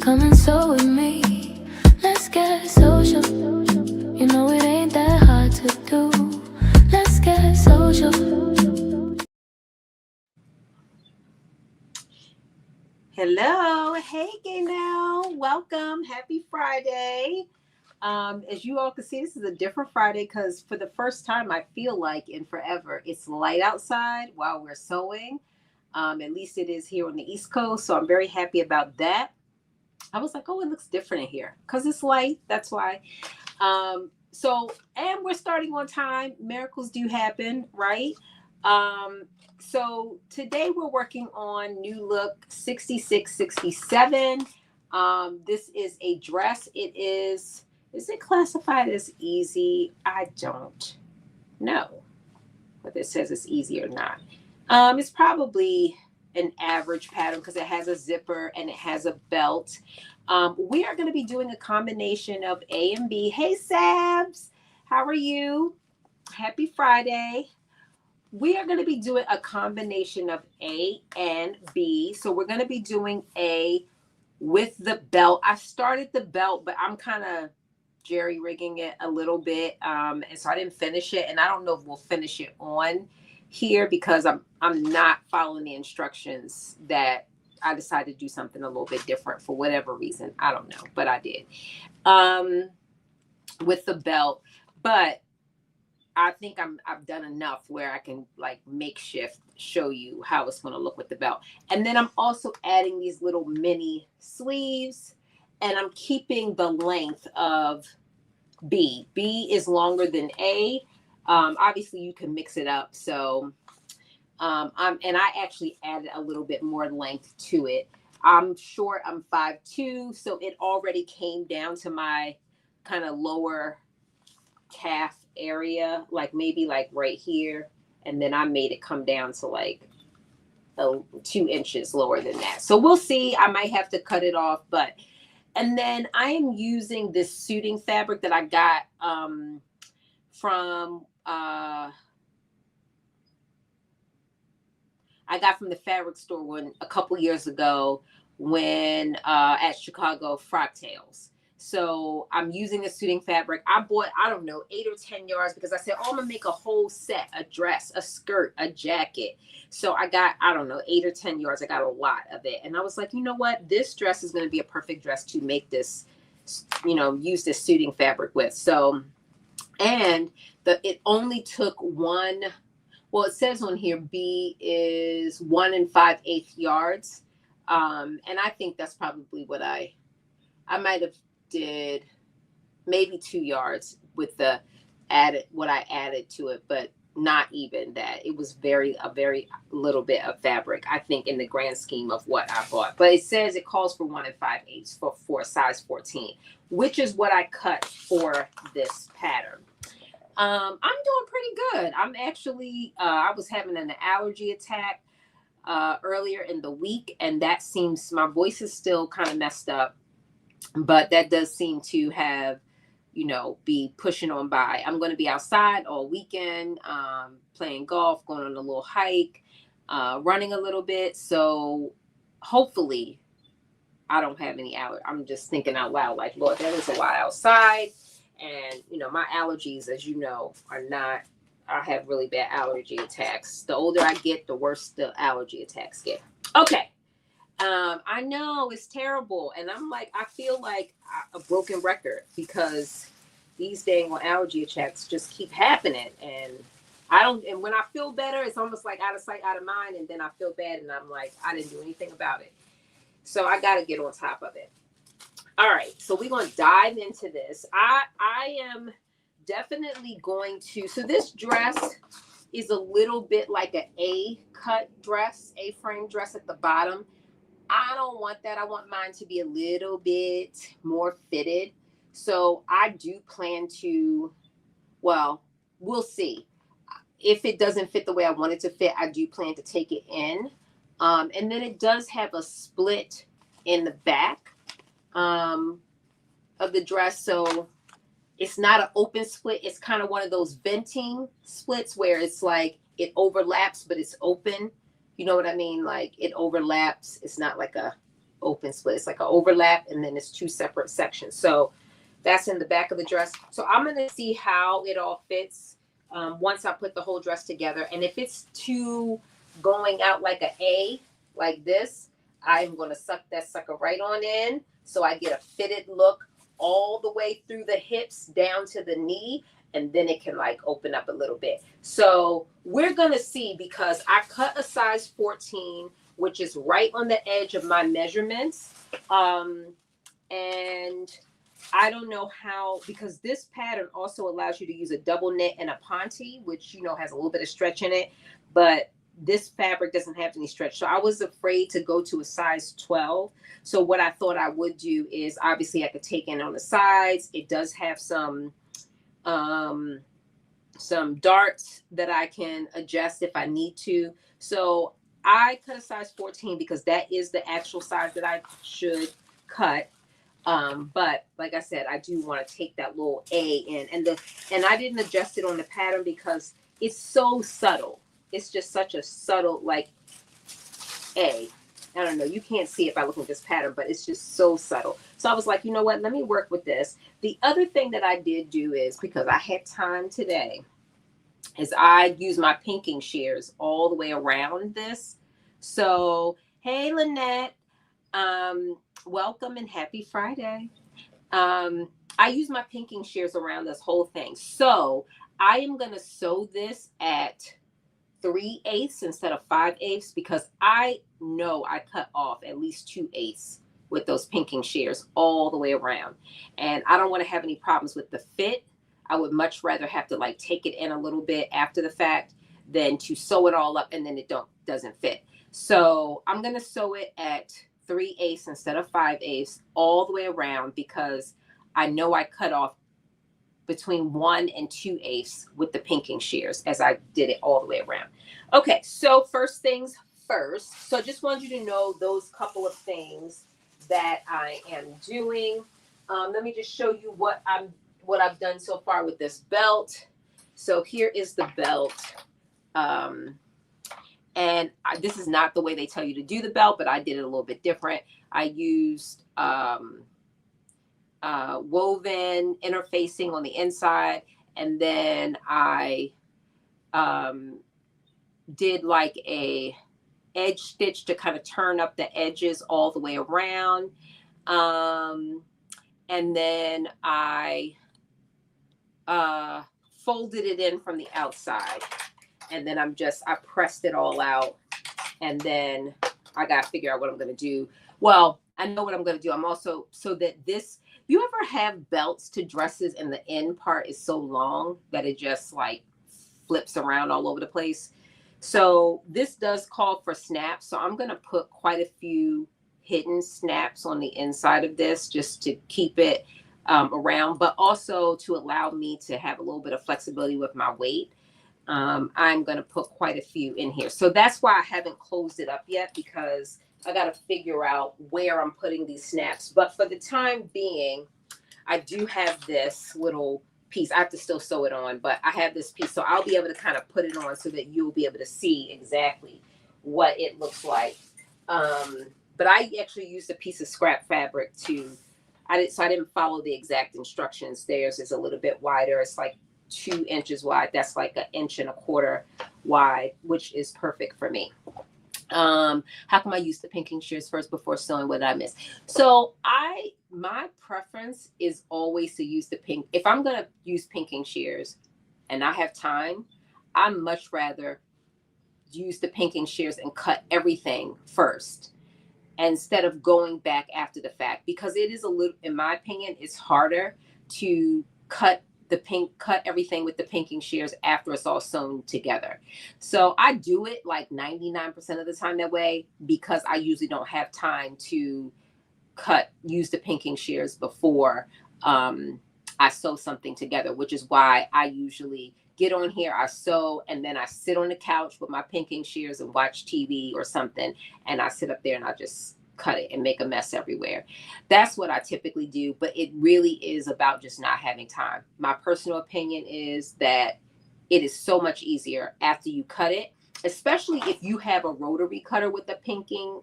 Come and sew with me. Let's get social. You know it ain't that hard to do. Let's get social. Hello, hey Gaynell, welcome, happy Friday. As you all can see, this is a different Friday because for the first time I feel like in forever, it's light outside while we're sewing. At least it is here on the East Coast, so I'm very happy about that. I was like, oh, it looks different in here because it's light, that's why. And we're starting on time. Miracles do happen, right? Um, so today we're working on New Look 6667. This is a dress. Is it classified as easy? I don't know whether it says it's easy or not. It's probably an average pattern because it has a zipper and it has a belt. We are going to be doing a combination of A and B. Hey, Sabs, how are you? Happy Friday. We are going to be doing a combination of A and B. So we're going to be doing A with the belt. I started the belt, but I'm kind of jerry rigging it a little bit. And so I didn't finish it. And I don't know if we'll finish it on here because I'm not following the instructions that I decided to do something a little bit different for whatever reason. I don't know, but I did. With the belt. But I think I've done enough where I can like makeshift show you how it's going to look with the belt. And then I'm also adding these little mini sleeves and I'm keeping the length of B. B is longer than A. Obviously you can mix it up. So I actually added a little bit more length to it. I'm short, I'm 5'2", so it already came down to my kind of lower calf area, like maybe like right here, and then I made it come down to like 2 inches lower than that. So we'll see. I might have to cut it off, but and then I am using this suiting fabric that I got from the fabric store a couple years ago when at Chicago Frock Tales. So I'm using the suiting fabric. I bought, I don't know, 8 or 10 yards because I said, oh, I'm going to make a whole set, a dress, a skirt, a jacket. So I got, I don't know, 8 or 10 yards. I got a lot of it. And I was like, you know what? This dress is going to be a perfect dress to make this, use this suiting fabric with. So, and it only took one. Well, it says on here B is 1 5/8 yards. And I think that's probably what I might have did maybe 2 yards with what I added to it, but not even that. It was a very little bit of fabric, I think, in the grand scheme of what I bought. But it says it calls for 1 5/8 for size 14, which is what I cut for this pattern. I'm doing pretty good. I'm actually, I was having an allergy attack earlier in the week, and that seems, my voice is still kind of messed up, but that does seem to have, be pushing on by. I'm going to be outside all weekend, playing golf, going on a little hike, running a little bit. So hopefully I don't have any allergy. I'm just thinking out loud, like, Lord, that is a lot outside. And, my allergies, as you know, are not, I have really bad allergy attacks. The older I get, the worse the allergy attacks get. Okay. I know it's terrible. And I'm like, I feel like a broken record because these dang allergy attacks just keep happening. And and when I feel better, it's almost like out of sight, out of mind. And then I feel bad and I'm like, I didn't do anything about it. So I got to get on top of it. All right, so we're going to dive into this. I am definitely going to, so this dress is a little bit like an A-cut dress, A-frame dress at the bottom. I don't want that. I want mine to be a little bit more fitted. So I do plan to, well, we'll see. If it doesn't fit the way I want it to fit, I do plan to take it in. And then it does have a split in the back of the dress, so it's not an open split. It's kind of one of those venting splits where it's like it overlaps but it's open. You know what I mean? Like it overlaps. It's not like a open split. It's like an overlap, and then it's two separate sections. So that's in the back of the dress. So I'm going to see how it all fits once I put the whole dress together. And if it's too going out like an A, like this, I'm going to suck that sucker right on in so I get a fitted look all the way through the hips down to the knee, and then it can like open up a little bit. So we're going to see, because I cut a size 14, which is right on the edge of my measurements. And I don't know how, because this pattern also allows you to use a double knit and a ponte, which, you know, has a little bit of stretch in it, but this fabric doesn't have any stretch. So I was afraid to go to a size 12. So what I thought I would do is, obviously I could take in on the sides. It does have some darts that I can adjust if I need to. So I cut a size 14 because that is the actual size that I should cut. But like I said, I do want to take that little A in, and I didn't adjust it on the pattern because it's so subtle. It's just such a subtle, like, A. I don't know. You can't see it by looking at this pattern, but it's just so subtle. So I was like, you know what? Let me work with this. The other thing that I did do is, because I had time today, is I used my pinking shears all the way around this. So, hey, Lynette. Welcome and happy Friday. I use my pinking shears around this whole thing. So I am going to sew this at 3/8 instead of 5/8 because I know I cut off at least 2/8 with those pinking shears all the way around. And I don't want to have any problems with the fit. I would much rather have to like take it in a little bit after the fact than to sew it all up and then it doesn't fit. So I'm going to sew it at 3/8 instead of 5/8 all the way around because I know I cut off between 1 and 2/8 with the pinking shears as I did it all the way around. Okay, so first things first. So I just wanted you to know those couple of things that I am doing. Let me just show you what I've done so far with this belt. So here is the belt. This is not the way they tell you to do the belt, but I did it a little bit different. I used woven interfacing on the inside, and then I did like a edge stitch to kind of turn up the edges all the way around. And then I folded it in from the outside. And then I pressed it all out. And then I got to figure out what I'm going to do. Well, I know what I'm going to do. I'm also, so that this, you ever have belts to dresses and the end part is so long that it just like flips around all over the place? So this does call for snaps. So I'm going to put quite a few hidden snaps on the inside of this just to keep it around, but also to allow me to have a little bit of flexibility with my weight. I'm going to put quite a few in here. So that's why I haven't closed it up yet, because I got to figure out where I'm putting these snaps. But for the time being, I do have this little piece. I have to still sew it on, but I have this piece. So I'll be able to kind of put it on so that you'll be able to see exactly what it looks like. But I actually used a piece of scrap fabric I didn't follow the exact instructions. Theirs is a little bit wider. It's like 2 inches wide. That's like 1.25 inches wide, which is perfect for me. How come I use the pinking shears first before sewing? What did I miss? So my preference is always to use if I'm going to use pinking shears and I have time, I much rather use the pinking shears and cut everything first instead of going back after the fact, because it is a little, in my opinion, it's harder to cut everything with the pinking shears after it's all sewn together. So I do it like 99% of the time that way, because I usually don't have time to use the pinking shears before I sew something together, which is why I usually get on here, I sew, and then I sit on the couch with my pinking shears and watch TV or something, and I sit up there and I just cut it and make a mess everywhere. That's what I typically do, but it really is about just not having time. My personal opinion is that it is so much easier after you cut it, especially if you have a rotary cutter with a pinking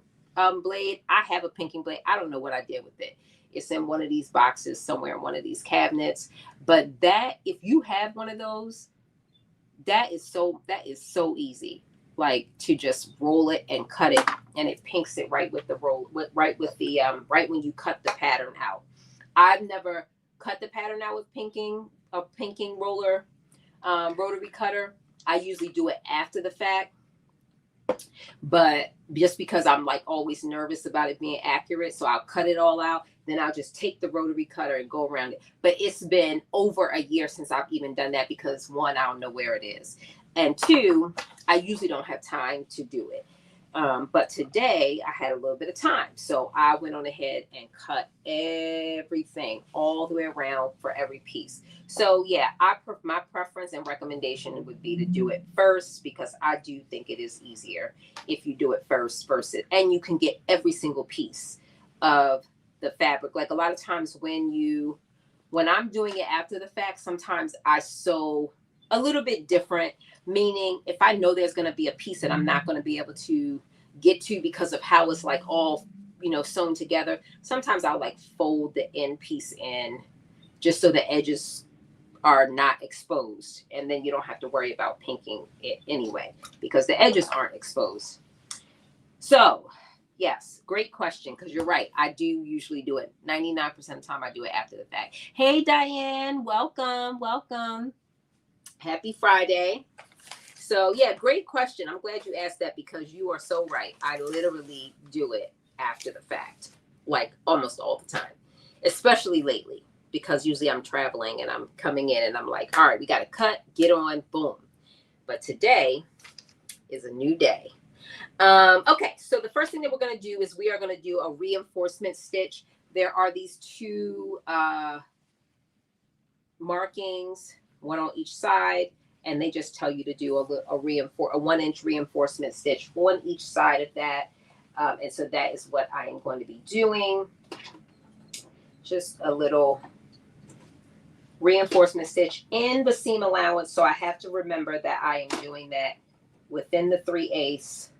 blade. I have a pinking blade. I don't know what I did with it. It's in one of these boxes somewhere in one of these cabinets. But that, if you have one of those, that is so easy. Like to just roll it and cut it, and it pinks it right with the roll, right with the right when you cut the pattern out. I've never cut the pattern out with a pinking roller, rotary cutter. I usually do it after the fact, but just because I'm like always nervous about it being accurate, so I'll cut it all out. Then I'll just take the rotary cutter and go around it. But it's been over a year since I've even done that because one, I don't know where it is. And two, I usually don't have time to do it. But today I had a little bit of time. So I went on ahead and cut everything all the way around for every piece. So yeah, my preference and recommendation would be to do it first because I do think it is easier if you do it first versus, and you can get every single piece of the fabric. Like a lot of times when I'm doing it after the fact, sometimes I sew a little bit different, meaning if I know there's going to be a piece that I'm not going to be able to get to because of how it's like all, sewn together, sometimes I'll like fold the end piece in just so the edges are not exposed, and then you don't have to worry about pinking it anyway because the edges aren't exposed. So yes, great question, because you're right. I do usually do it 99% of the time. I do it after the fact. Hey Diane, welcome. Happy Friday. So yeah, great question. I'm glad you asked that because you are so right. I literally do it after the fact, like almost all the time, especially lately, because usually I'm traveling and I'm coming in and I'm like, all right, we got to cut, get on, boom. But today is a new day. Okay, so the first thing that we're going to do is we are going to do a reinforcement stitch. There are these two markings, one on each side, and they just tell you to do a 1-inch reinforcement stitch on each side of that. And so that is what I am going to be doing. Just a little reinforcement stitch in the seam allowance. So I have to remember that I am doing that within the 3/8,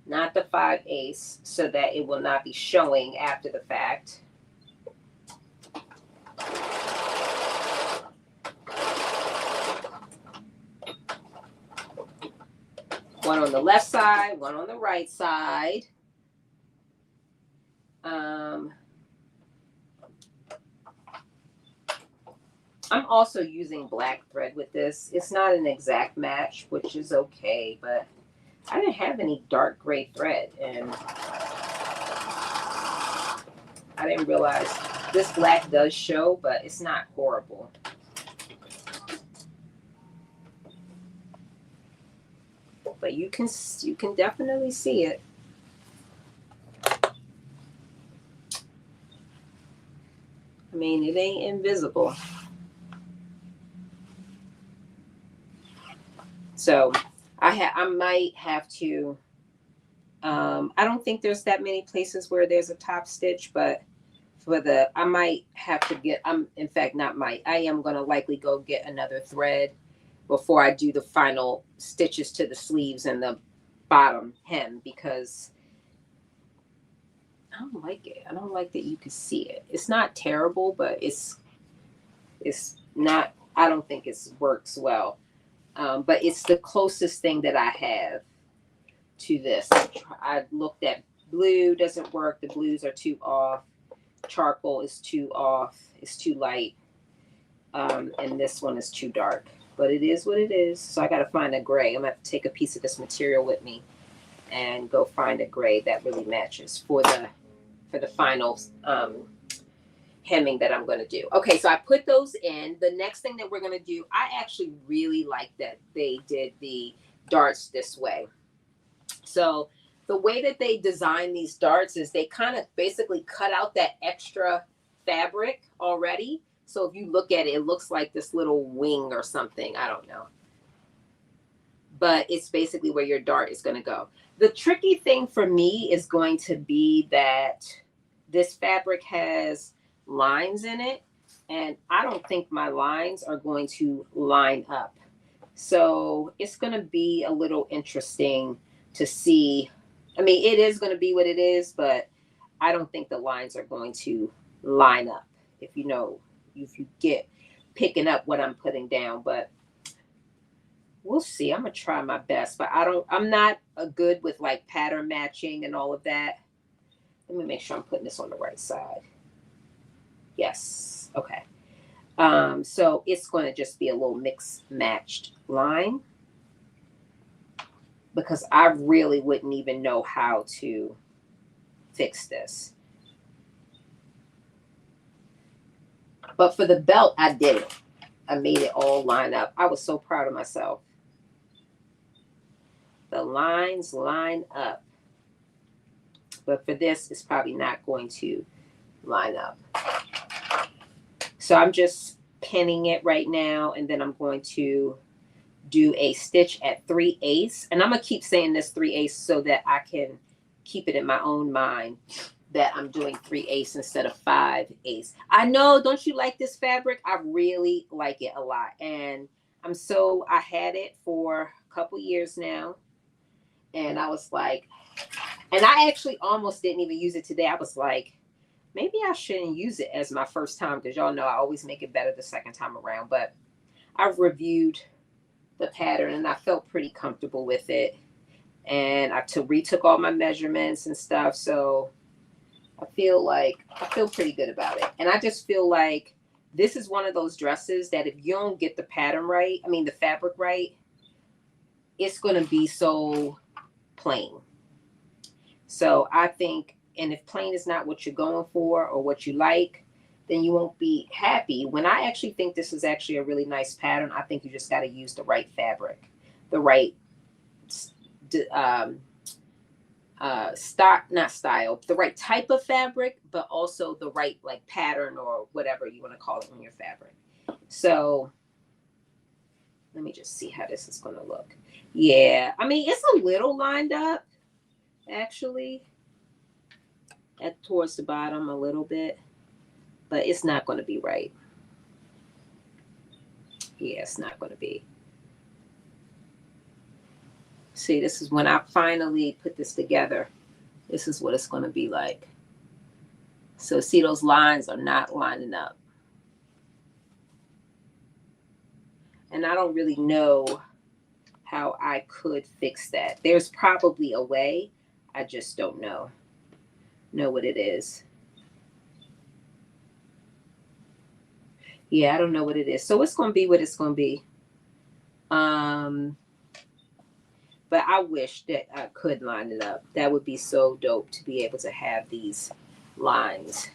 not the 5/8, so that it will not be showing after the fact. One on the left side, one on the right side. I'm also using black thread with this. It's not an exact match, which is okay, but I didn't have any dark gray thread, and I didn't realize this black does show, but it's not horrible. But you can definitely see it. I mean, it ain't invisible. So I might have to, I don't think there's that many places where there's a top stitch, but I might have to get, I am going to likely go get another thread before I do the final stitches to the sleeves and the bottom hem, because I don't like it. I don't like that you can see it. It's not terrible, but it's not, I don't think it works well. But it's the closest thing that I have to this. I looked at blue, doesn't work. The blues are too off. Charcoal is too off. It's too light. And this one is too dark. But it is what it is. So I got to find a gray. I'm going to have to take a piece of this material with me and go find a gray that really matches for the final hemming that I'm going to do. Okay, so I put those in. The next thing that we're going to do, I actually really like that they did the darts this way. So the way that they design these darts is they kind of basically cut out that extra fabric already. So if you look at it, it looks like this little wing or something. I don't know. But it's basically where your dart is going to go. The tricky thing for me is going to be that this fabric has lines in it, and I don't think my lines are going to line up. So it's going to be a little interesting to see I mean, it is going to be what it is, but I don't think the lines are going to line up, if you know, if you get picking up what I'm putting down. But we'll see. I'm going to try my best, but I'm not good with like pattern matching and all of that. Let me make sure I'm putting this on the right side. Yes. Okay. So it's going to just be a little mix matched line, because I really wouldn't even know how to fix this. But for the belt, I did it. I made it all line up. I was so proud of myself. The lines line up. But for this, it's probably not going to line up. So I'm just pinning it right now, and then I'm going to do a stitch at 3/8. And I'm going to keep saying this 3/8 so that I can keep it in my own mind that I'm doing 3/8 instead of 5/8. I know, don't you like this fabric? I really like it a lot. And I had it for a couple years now. And I was like, and I actually almost didn't even use it today. I was like, maybe I shouldn't use it as my first time, because y'all know I always make it better the second time around. But I've reviewed the pattern and I felt pretty comfortable with it. And I retook all my measurements and stuff. So I feel pretty good about it. And I just feel like this is one of those dresses that if you don't get the pattern right, I mean the fabric right, it's going to be so plain. So I think, and if plain is not what you're going for or what you like, then you won't be happy. When I actually think this is actually a really nice pattern, I think you just got to use the right fabric, the right not style, the right type of fabric, but also the right like pattern or whatever you want to call it on your fabric. So let me just see how this is going to look. Yeah, I mean, it's a little lined up actually towards the bottom a little bit, but it's not going to be right. Yeah, it's not going to be. See, this is when I finally put this together. This is what it's going to be like. So see, those lines are not lining up. And I don't really know how I could fix that. There's probably a way. I just don't know what it is. Yeah, I don't know what it is. So it's going to be what it's going to be. But I wish that I could line it up. That would be so dope to be able to have these lines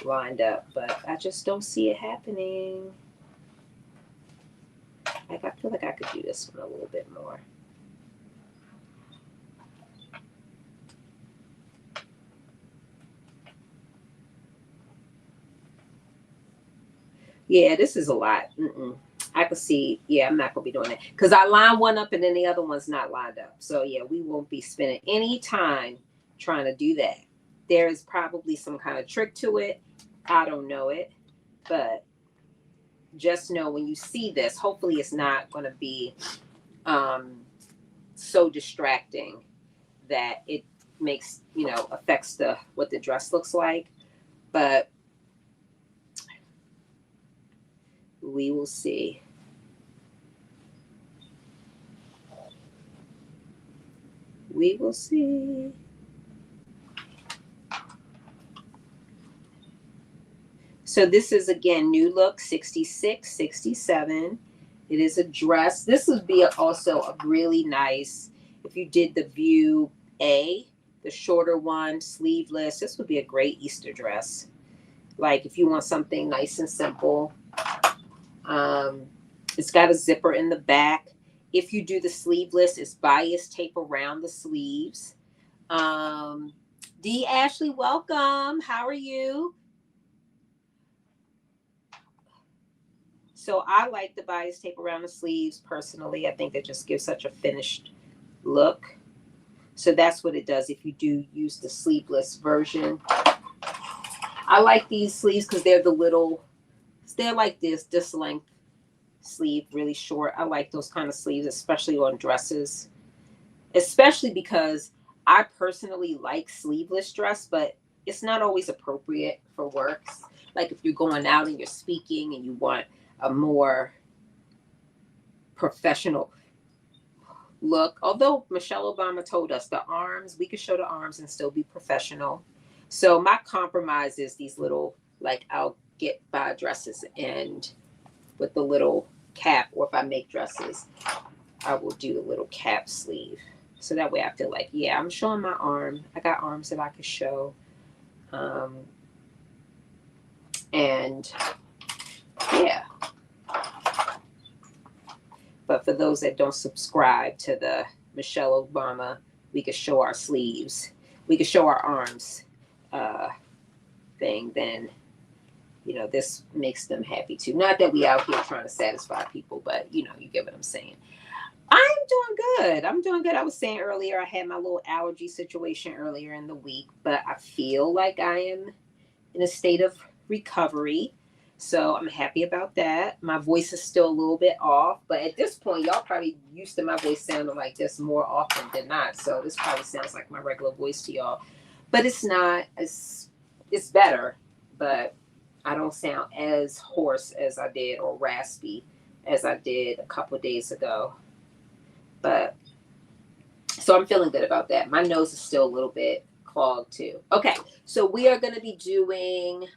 lined up. But I just don't see it happening. Like, I feel like I could do this one a little bit more. Yeah, this is a lot. I could see, yeah, I'm not going to be doing that. Because I line one up and then the other one's not lined up. So, yeah, we won't be spending any time trying to do that. There is probably some kind of trick to it. I don't know it. But just know when you see this, hopefully it's not going to be so distracting that it makes, affects what the dress looks like. But we will see. We will see. So this is, again, New Look 66, 67. It is a dress. This would be also a really nice, if you did the View A, the shorter one, sleeveless, this would be a great Easter dress. Like if you want something nice and simple. It's got a zipper in the back. If you do the sleeveless, it's bias tape around the sleeves. D. Ashley, welcome. How are you? So I like the bias tape around the sleeves personally. I think it just gives such a finished look. So that's what it does if you do use the sleeveless version. I like these sleeves because they're they're like this length sleeve, really short. I like those kind of sleeves, especially on dresses. Especially because I personally like sleeveless dress, but it's not always appropriate for work. Like if you're going out and you're speaking and you want a more professional look. Although Michelle Obama told us the arms, we could show the arms and still be professional. So my compromise is these little, like I'll get by dresses and with the little cap, or if I make dresses, I will do the little cap sleeve. So that way I feel like, yeah, I'm showing my arm. I got arms that I could show. And yeah. But for those that don't subscribe to the Michelle Obama, we could show our sleeves, we could show our arms thing, then, you know, this makes them happy too. Not that we out here trying to satisfy people, but you know, you get what I'm saying. I'm doing good. I'm doing good. I was saying earlier, I had my little allergy situation earlier in the week, but I feel like I am in a state of recovery. So I'm happy about that. My voice is still a little bit off, but at this point, y'all probably used to my voice sounding like this more often than not. So this probably sounds like my regular voice to y'all, but it's not. It's better, but I don't sound as hoarse as I did or raspy as I did a couple of days ago. But so I'm feeling good about that. My nose is still a little bit clogged too. Okay, so we are going to be doing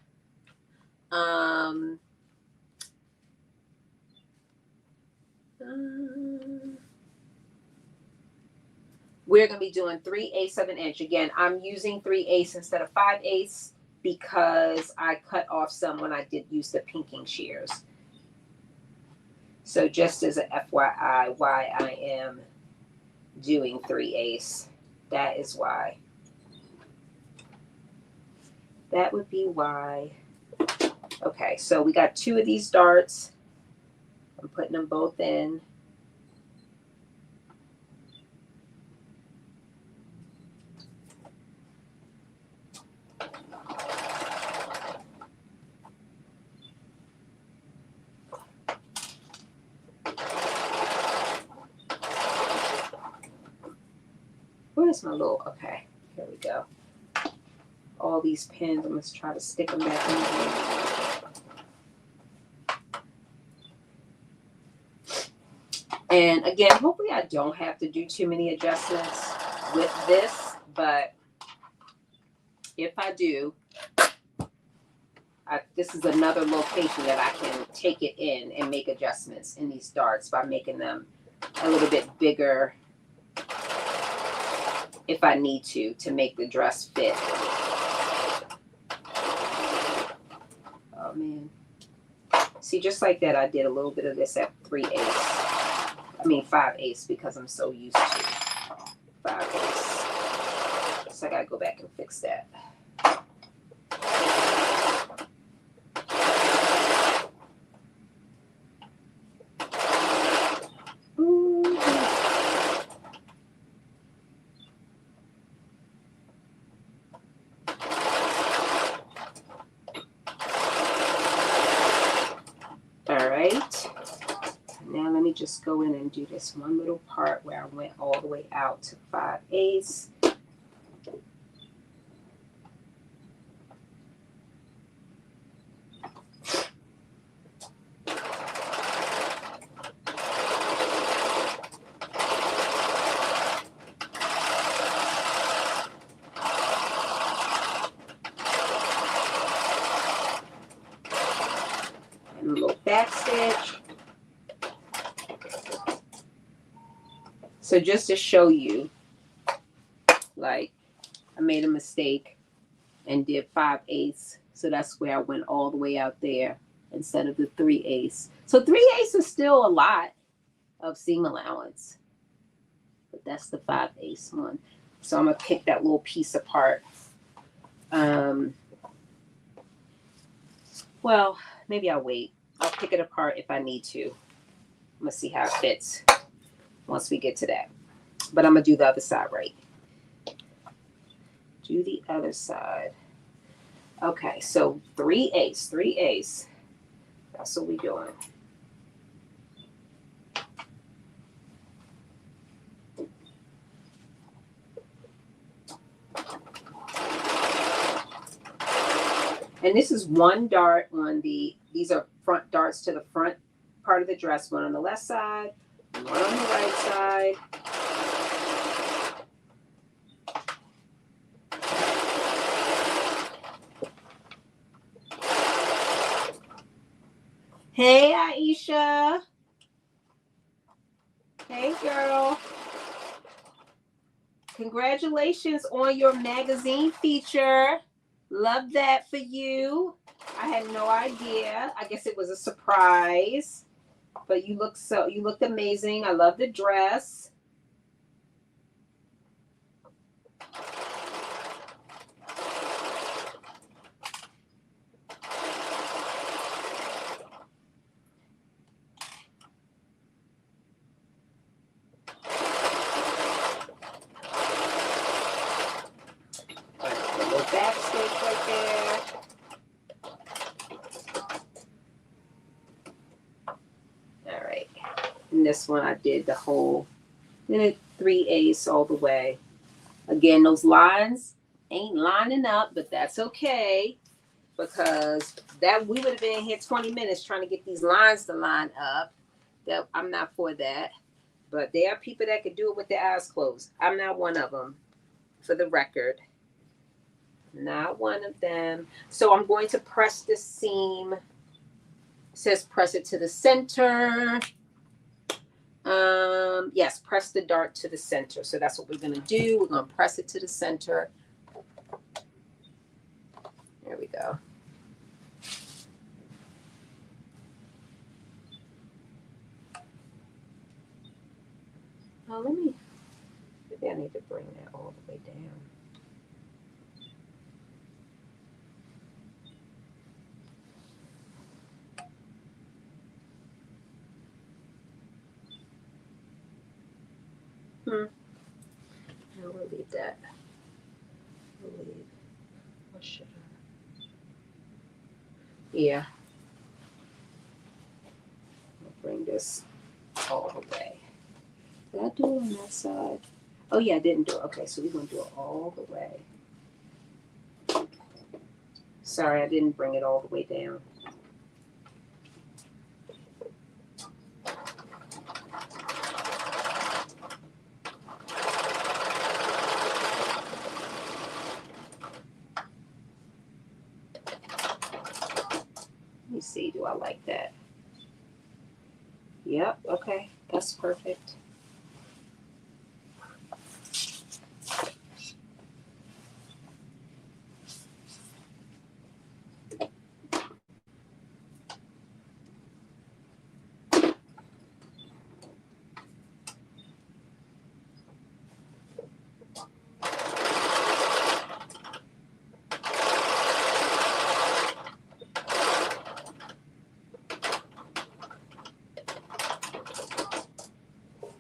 we're going to be doing 3/8 of an inch. Again, I'm using 3/8 instead of 5/8 because I cut off some when I did use the pinking shears. So just as an FYI, why I am doing 3/8, that is why. That would be why. Okay, so we got 2 of these darts. I'm putting them both in. Where's my little, okay, here we go. All these pins, I'm going to try to stick them back in here. And again, hopefully I don't have to do too many adjustments with this, but if I do, this is another location that I can take it in and make adjustments in these darts by making them a little bit bigger if I need to make the dress fit. Oh man. See, just like that, I did a little bit of this at 3/8. I mean 5/8 because I'm so used to 5/8. So I gotta go back and fix that. Just go in and do this one little part where I went all the way out to 5/8. And a little back stitch. So just to show you, like, I made a mistake and did 5/8. So that's where I went all the way out there instead of the 3/8. So 3/8 is still a lot of seam allowance, but that's the 5/8 one. So I'm gonna pick that little piece apart. Well, maybe I'll wait. I'll pick it apart if I need to. I'm gonna see how it fits once we get to that. But I'm going to do the other side right. Do the other side. Okay, so 3/8, 3/8. That's what we're doing. And this is one dart on these are front darts to the front part of the dress, one on the left side, one on the right side. Hey, Aisha. Hey, girl. Congratulations on your magazine feature. Love that for you. I had no idea. I guess it was a surprise. But you looked amazing. I love the dress. Backstage right there. All right. And this one I did the whole 3/8 all the way. Again, those lines ain't lining up, but that's okay because that we would have been here 20 minutes trying to get these lines to line up. That I'm not for that. But there are people that could do it with their eyes closed. I'm not one of them, for the record. Not one of them. So I'm going to press this seam. It says press it to the center. Yes, press the dart to the center. So that's what we're going to do. We're going to press it to the center. There we go. Oh, maybe I need to bring that all the way down. No, we'll leave that. What should I? Yeah. I'll bring this all the way. Did I do it on that side? Oh yeah, I didn't do it. Okay, so we're gonna do it all the way. Sorry, I didn't bring it all the way down. Let me see, do I like that? Yep, okay, that's perfect.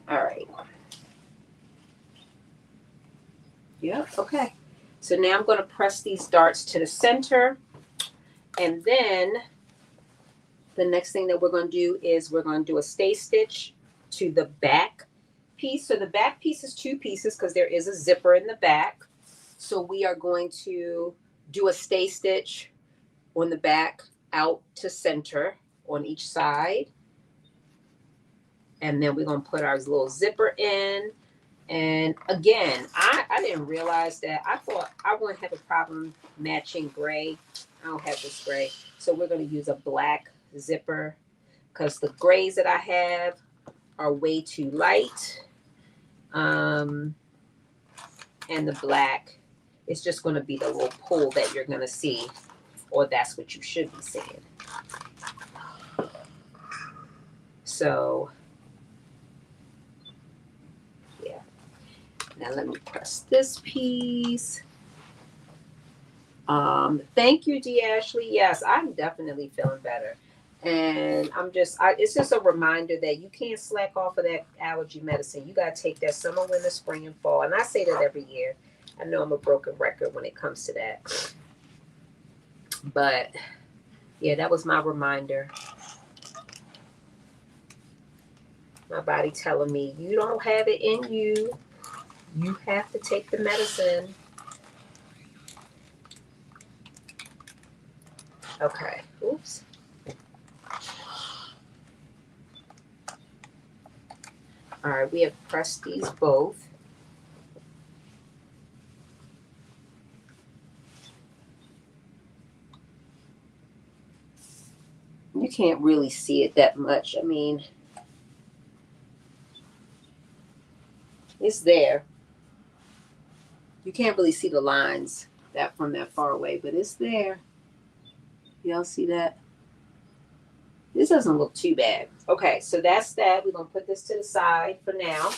All right. Yep, okay. So now I'm going to press these darts to the center. And then the next thing that we're going to do is we're going to do a stay stitch to the back piece. So the back piece is 2 pieces because there is a zipper in the back. So we are going to do a stay stitch on the back out to center on each side. And then we're going to put our little zipper in. And again, I didn't realize that. I thought I wouldn't have a problem matching gray. I don't have this gray. So we're going to use a black zipper because the grays that I have are way too light. And the black is just going to be the little pull that you're going to see, or that's what you should be seeing. So yeah. Now let me press this piece. Thank you, D. Ashley. Yes, I'm definitely feeling better. And it's just a reminder that you can't slack off of that allergy medicine. You got to take that summer, winter, spring, and fall. And I say that every year. I know I'm a broken record when it comes to that. But yeah, that was my reminder. My body telling me, you don't have it in you. You have to take the medicine. Okay. Oops. All right, we have pressed these both. You can't really see it that much. I mean, it's there. You can't really see the lines that from that far away, but it's there. Y'all see that? This doesn't look too bad. Okay, so that's that. We're gonna put this to the side for now.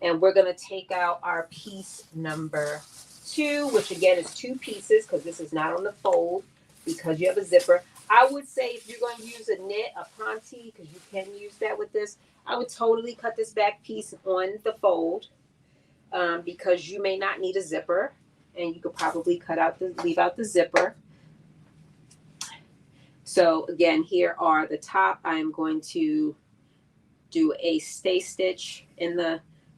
And we're gonna take out our piece number 2, which again is 2 pieces because this is not on the fold because you have a zipper. I would say if you're going to use a knit, a ponte, because you can use that with this, I would totally cut this back piece on the fold because you may not need a zipper, and you could probably leave out the zipper. So again, here are the top. I am going to do a stay stitch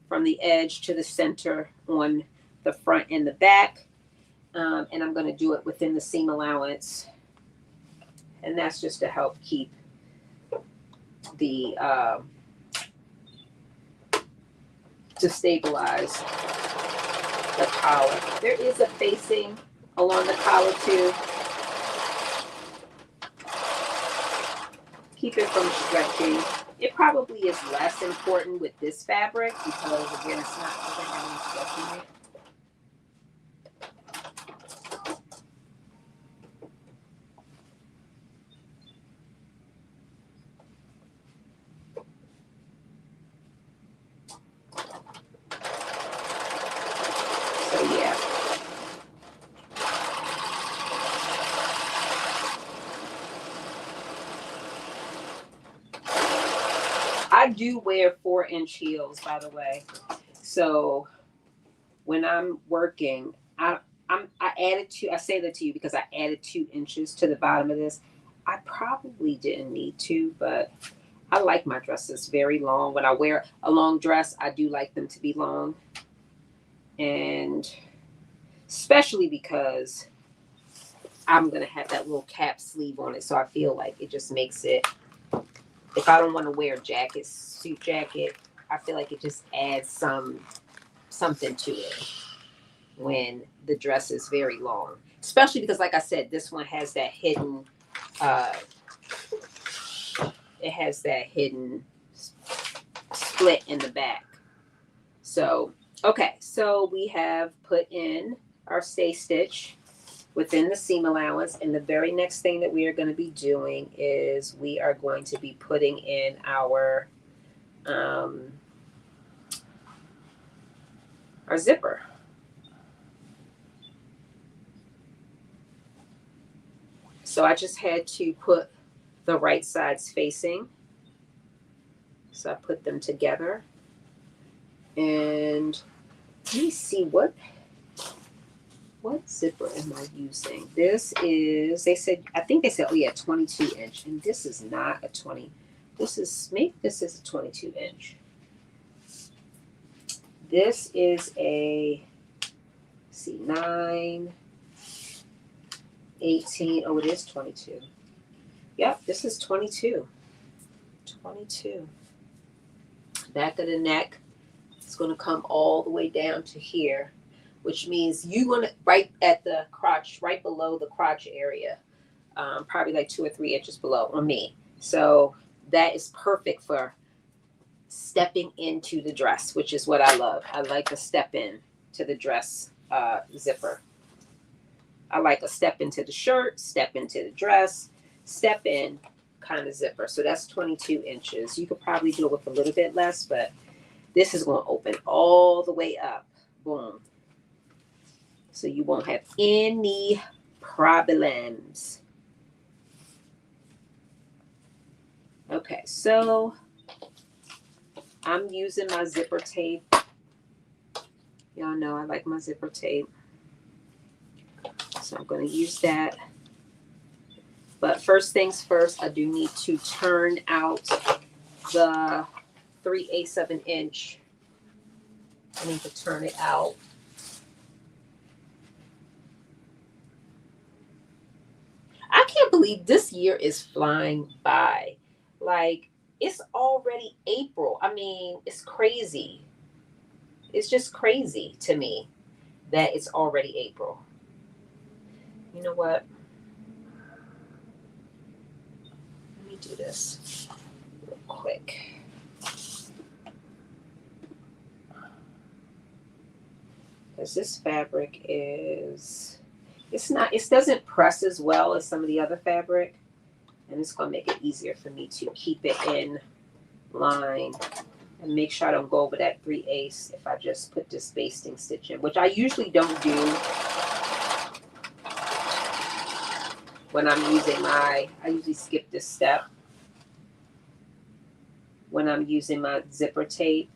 from the edge to the center on the front and the back. And I'm going to do it within the seam allowance. And that's just to help keep the, to stabilize the collar. There is a facing along the collar too. Keep it from stretching. It probably is less important with this fabric because again, it's not doesn't have any stretch in it. So yeah. I do wear 4-inch heels, by the way. So when I'm working, I added I say that to you because I added 2 inches to the bottom of this. I probably didn't need to, but I like my dresses very long. When I wear a long dress, I do like them to be long. And especially because I'm going to have that little cap sleeve on it. So I feel like it just makes it, if I don't want to wear a jacket, suit jacket, I feel like it just adds something to it when the dress is very long. Especially because, like I said, this one has that hidden, it has that hidden split in the back. So, okay, so we have put in our stay stitch within the seam allowance, and the very next thing that we are going to be doing is we are going to be putting in our zipper. So I just had to put the right sides facing. So I put them together. And let me see what zipper am I using? This is, I think they said, oh yeah, 22 inch. And this is not a 20. Maybe this is a 22 inch. This is a, let's see, 9, 18. Oh, it is 22. Yep, this is 22. 22. Back of the neck. It's going to come all the way down to here, which means you want to right at the crotch, right below the crotch area, probably like 2 or 3 inches below on me. So that is perfect for stepping into the dress, which is what I love. I like a step in to the dress zipper. I like a step into the shirt, step into the dress, step in kind of zipper. So that's 22 inches. You could probably do it with a little bit less, but this is going to open all the way up. Boom. So you won't have any problems. Okay, so I'm using my zipper tape. Y'all know I like my zipper tape. So I'm going to use that. But first things first, I do need to turn out the 3/8 of an inch. I need to turn it out. I can't believe believe this year is flying by? Like, it's already April. I mean, it's crazy. It's just crazy to me that it's already April. You know what? Let me do this real quick. Because this fabric is, it doesn't press as well as some of the other fabric. And it's going to make it easier for me to keep it in line and make sure I don't go over that 3/8 if I just put this basting stitch in, which I usually don't do when I'm using I usually skip this step when I'm using my zipper tape.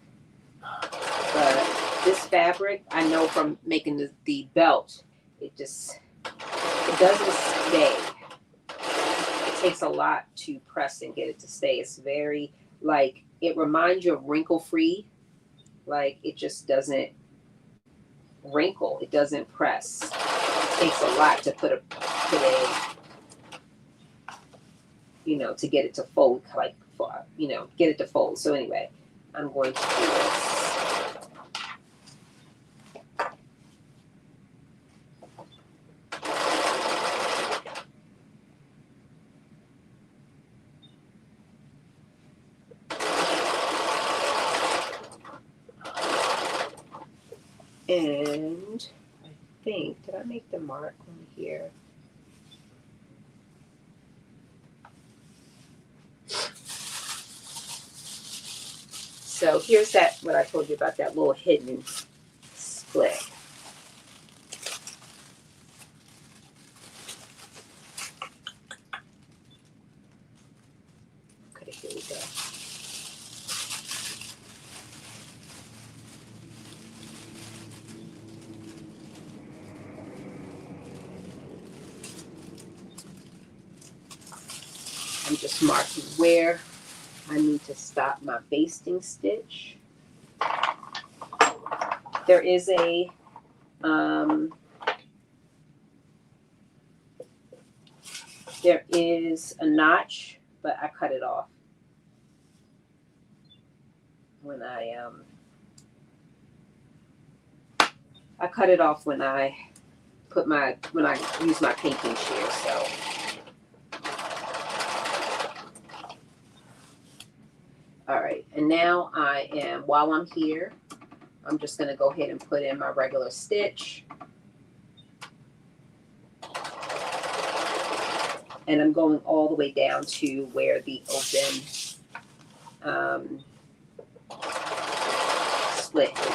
But this fabric, I know from making the belt, it doesn't stay. It takes a lot to press and get it to stay. It's very, like, it reminds you of wrinkle free. Like, it just doesn't wrinkle. It doesn't press. It takes a lot to put a to get it to fold, like, get it to fold. So anyway, I'm going to do this. And I think, did I make the mark on here? So here's what I told you about, that little hidden split. Okay, here we go. I'm just marking where I need to stop my basting stitch. There is a notch, but I cut it off when I cut it off when I use my painting shear. So all right, and now while I'm here, I'm just going to go ahead and put in my regular stitch. And I'm going all the way down to where the open split is.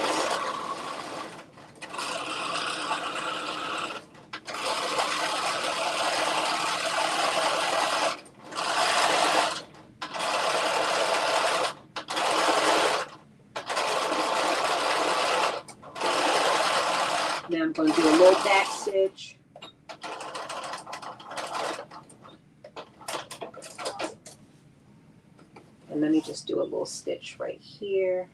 Now I'm going to do a little back stitch. And let me just do a little stitch right here.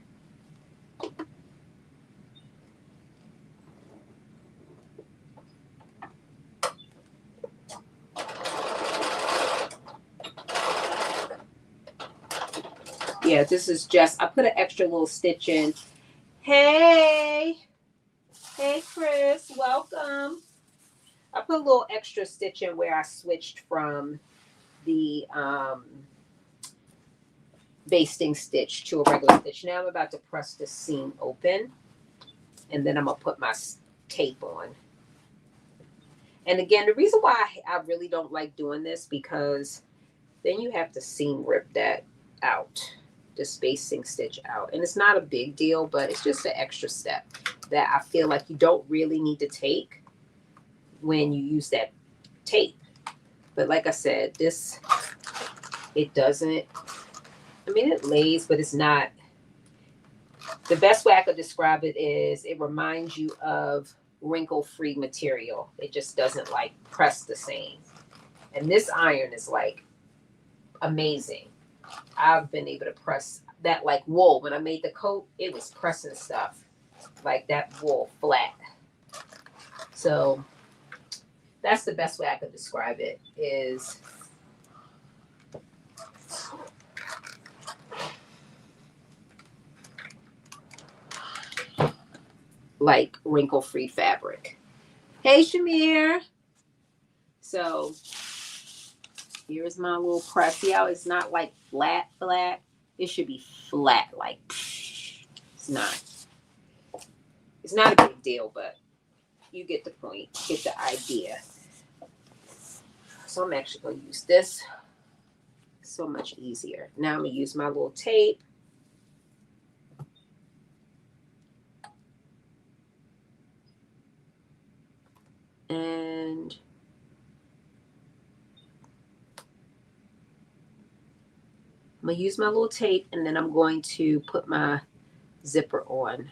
Yeah, this is just, I put an extra little stitch in. Hey Chris, welcome. I put a little extra stitch in where I switched from the basting stitch to a regular stitch. Now I'm about to press the seam open, and then I'm gonna put my tape on. And again, the reason why I really don't like doing this, because then you have to seam rip that out, the basting stitch out. And it's not a big deal, but it's just an extra step that I feel like you don't really need to take when you use that tape. But like I said, it doesn't, I mean, it lays, but it's not. The best way I could describe it is it reminds you of wrinkle-free material. It just doesn't like press the same. And this iron is like amazing. I've been able to press that like wool. When I made the coat, it was pressing stuff like that wool flat. So That's the best way I could describe it, is like wrinkle-free fabric. Hey, Shamir. So here's my little press. See how it's not like flat, flat? It should be flat, like it's not. It's not a big deal, but you get the point, get the idea. So I'm actually going to use this. So much easier. Now I'm going to use my little tape. And I'm going to use my little tape, and then I'm going to put my zipper on.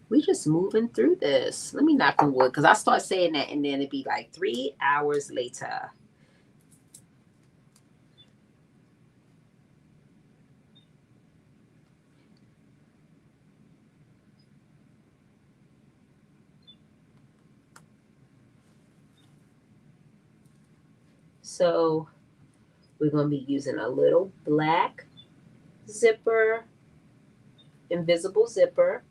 We just moving through this. Let me knock on wood, because I start saying that and then it'd be like 3 hours later. So we're going to be using a little black zipper, invisible zipper.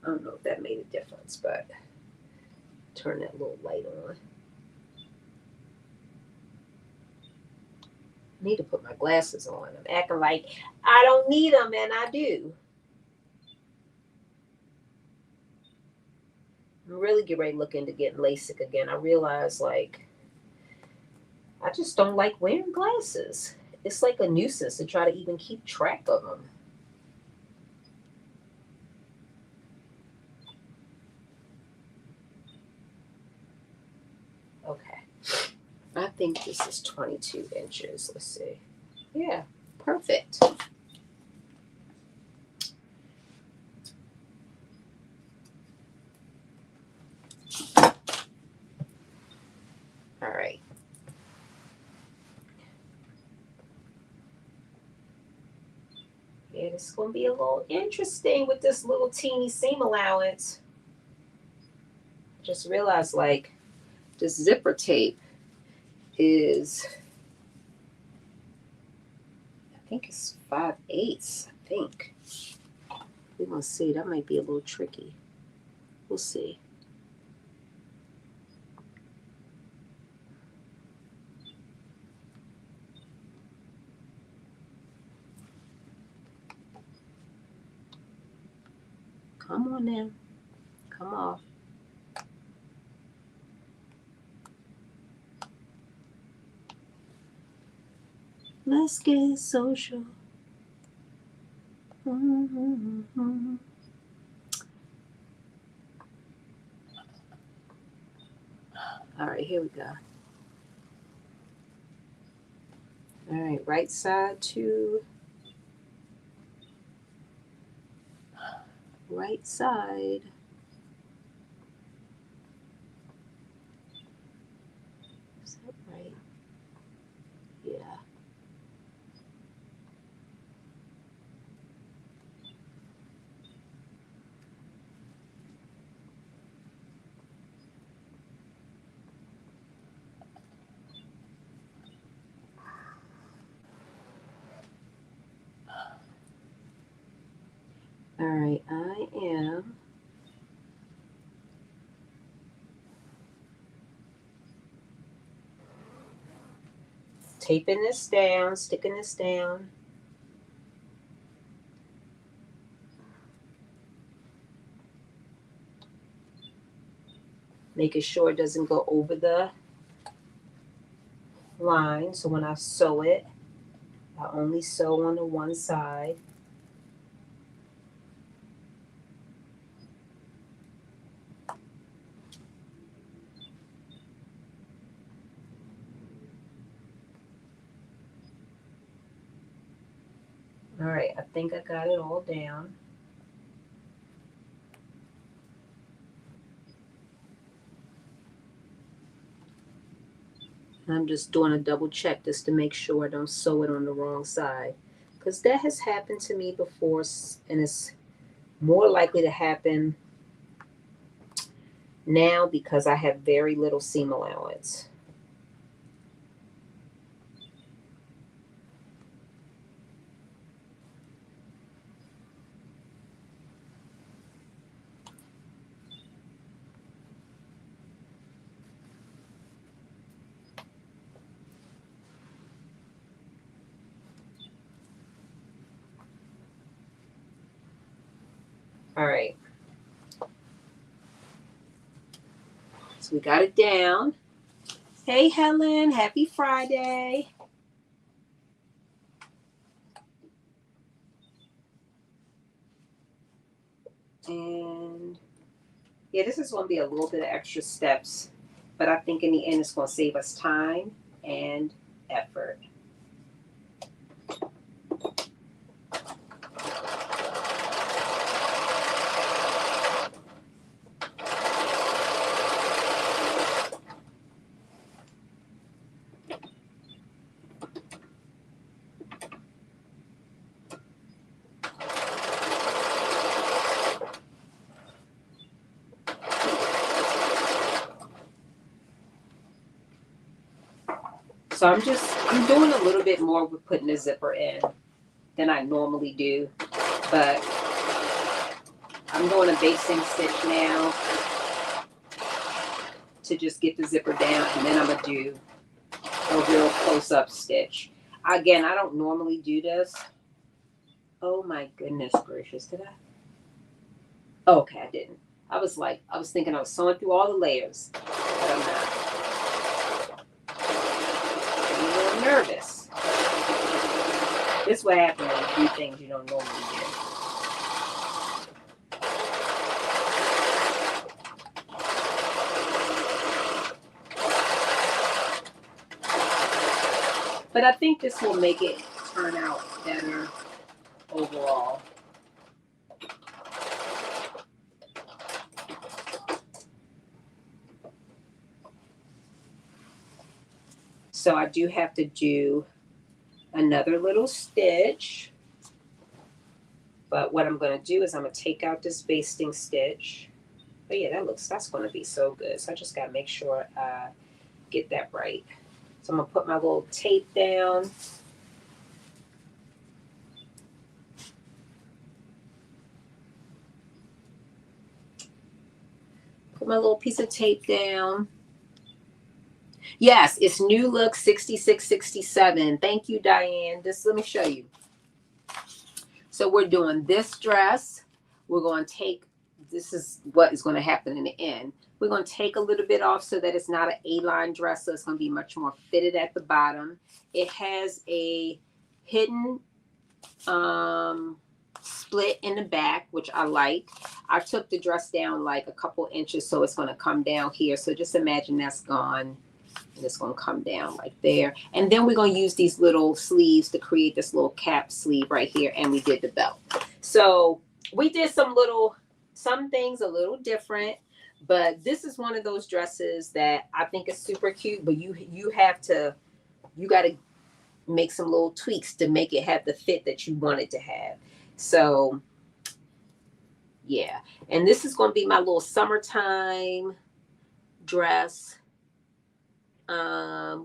I don't know if that made a difference, but turn that little light on. I need to put my glasses on. I'm acting like I don't need them, and I do. I'm really getting ready to look into getting LASIK again. I realize, like, I just don't like wearing glasses. It's like a nuisance to try to even keep track of them. Okay. I think this is 22 inches. Let's see. Yeah, perfect. All right. Yeah, this is going to be a little interesting with this little teeny seam allowance. Just realized, like, this zipper tape is, I think it's 5/8. I think. We're going to see. That might be a little tricky. We'll see. Come on now. Come off. Let's get social. Mm-hmm. All right, here we go. All right, right side to right side. Is that right? Yeah. All right, I am taping this down, sticking this down. Making sure it doesn't go over the line. So when I sew it, I only sew on the one side. All right, I think I got it all down. I'm just doing a double check just to make sure I don't sew it on the wrong side, because that has happened to me before, and it's more likely to happen now because I have very little seam allowance. All right. So we got it down. Hey, Helen, happy Friday. And yeah, this is going to be a little bit of extra steps, but I think in the end it's going to save us time and effort. So I'm doing a little bit more with putting the zipper in than I normally do, but I'm doing a basting stitch now to just get the zipper down, and then I'm gonna do a real close-up stitch. Again, I don't normally do this. Oh my goodness gracious, did I? Oh, okay, I didn't. I was thinking I was sewing through all the layers, but I'm not. I'm a little nervous. This is what happens when you do things you don't normally do. But I think this will make it turn out better overall. So I do have to do another little stitch. But what I'm going to do is I'm going to take out this basting stitch. But yeah, that's going to be so good. So I just got to make sure I get that right. So I'm going to put my little tape down. Put my little piece of tape down. Yes, it's New Look 6667. Thank you, Diane. Let me show you. So we're doing this dress. We're going to take, this is what is going to happen in the end. We're going to take a little bit off so that it's not an A-line dress, so it's going to be much more fitted at the bottom. It has a hidden split in the back, which I like. I took the dress down like a couple inches, so it's going to come down here. So just imagine that's gone. And it's going to come down like there. And then we're going to use these little sleeves to create this little cap sleeve right here. And we did the belt. So we did some things a little different. But this is one of those dresses that I think is super cute. But you got to make some little tweaks to make it have the fit that you want it to have. So yeah. And this is going to be my little summertime dress.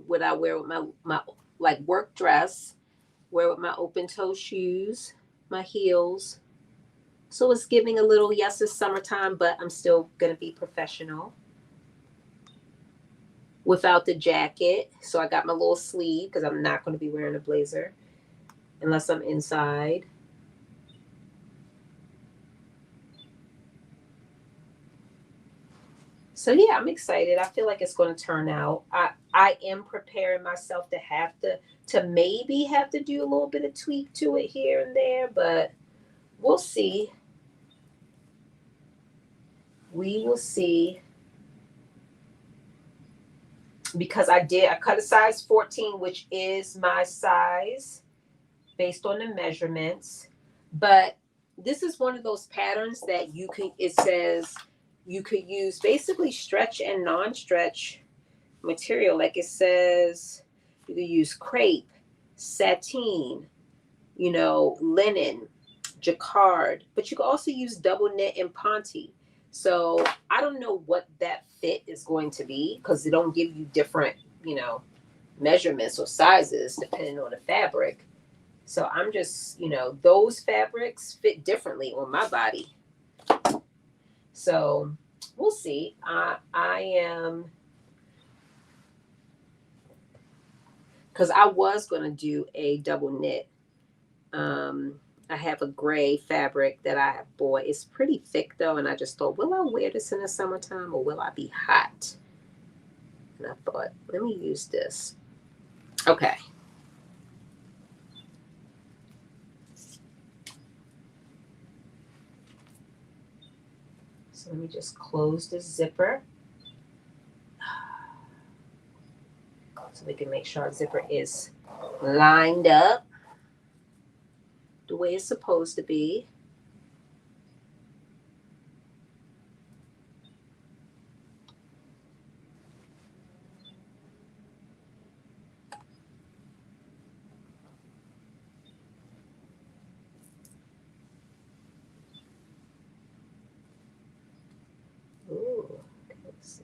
What I wear with my like work dress, wear with my open toe shoes, my heels. So it's giving a little, yes, it's summertime, but I'm still gonna be professional without the jacket. So I got my little sleeve because I'm not going to be wearing a blazer unless I'm inside. So yeah, I'm excited. I feel like it's going to turn out. I am preparing myself to maybe have to do a little bit of tweak to it here and there, but we'll see. We will see. Because I cut a size 14, which is my size based on the measurements. But this is one of those patterns that it says you could use basically stretch and non-stretch material. Like it says, you can use crepe, sateen, linen, jacquard, but you can also use double knit and ponte. So I don't know what that fit is going to be because they don't give you different, measurements or sizes depending on the fabric. So I'm just, those fabrics fit differently on my body. So we'll see. I am, because I was going to do a double knit. I have a gray fabric that I have bought. It's pretty thick though, and I just thought, will I wear this in the summertime or will I be hot? And I thought, let me use this. Okay. So let me just close the zipper so we can make sure our zipper is lined up the way it's supposed to be. Ooh, okay, let's see.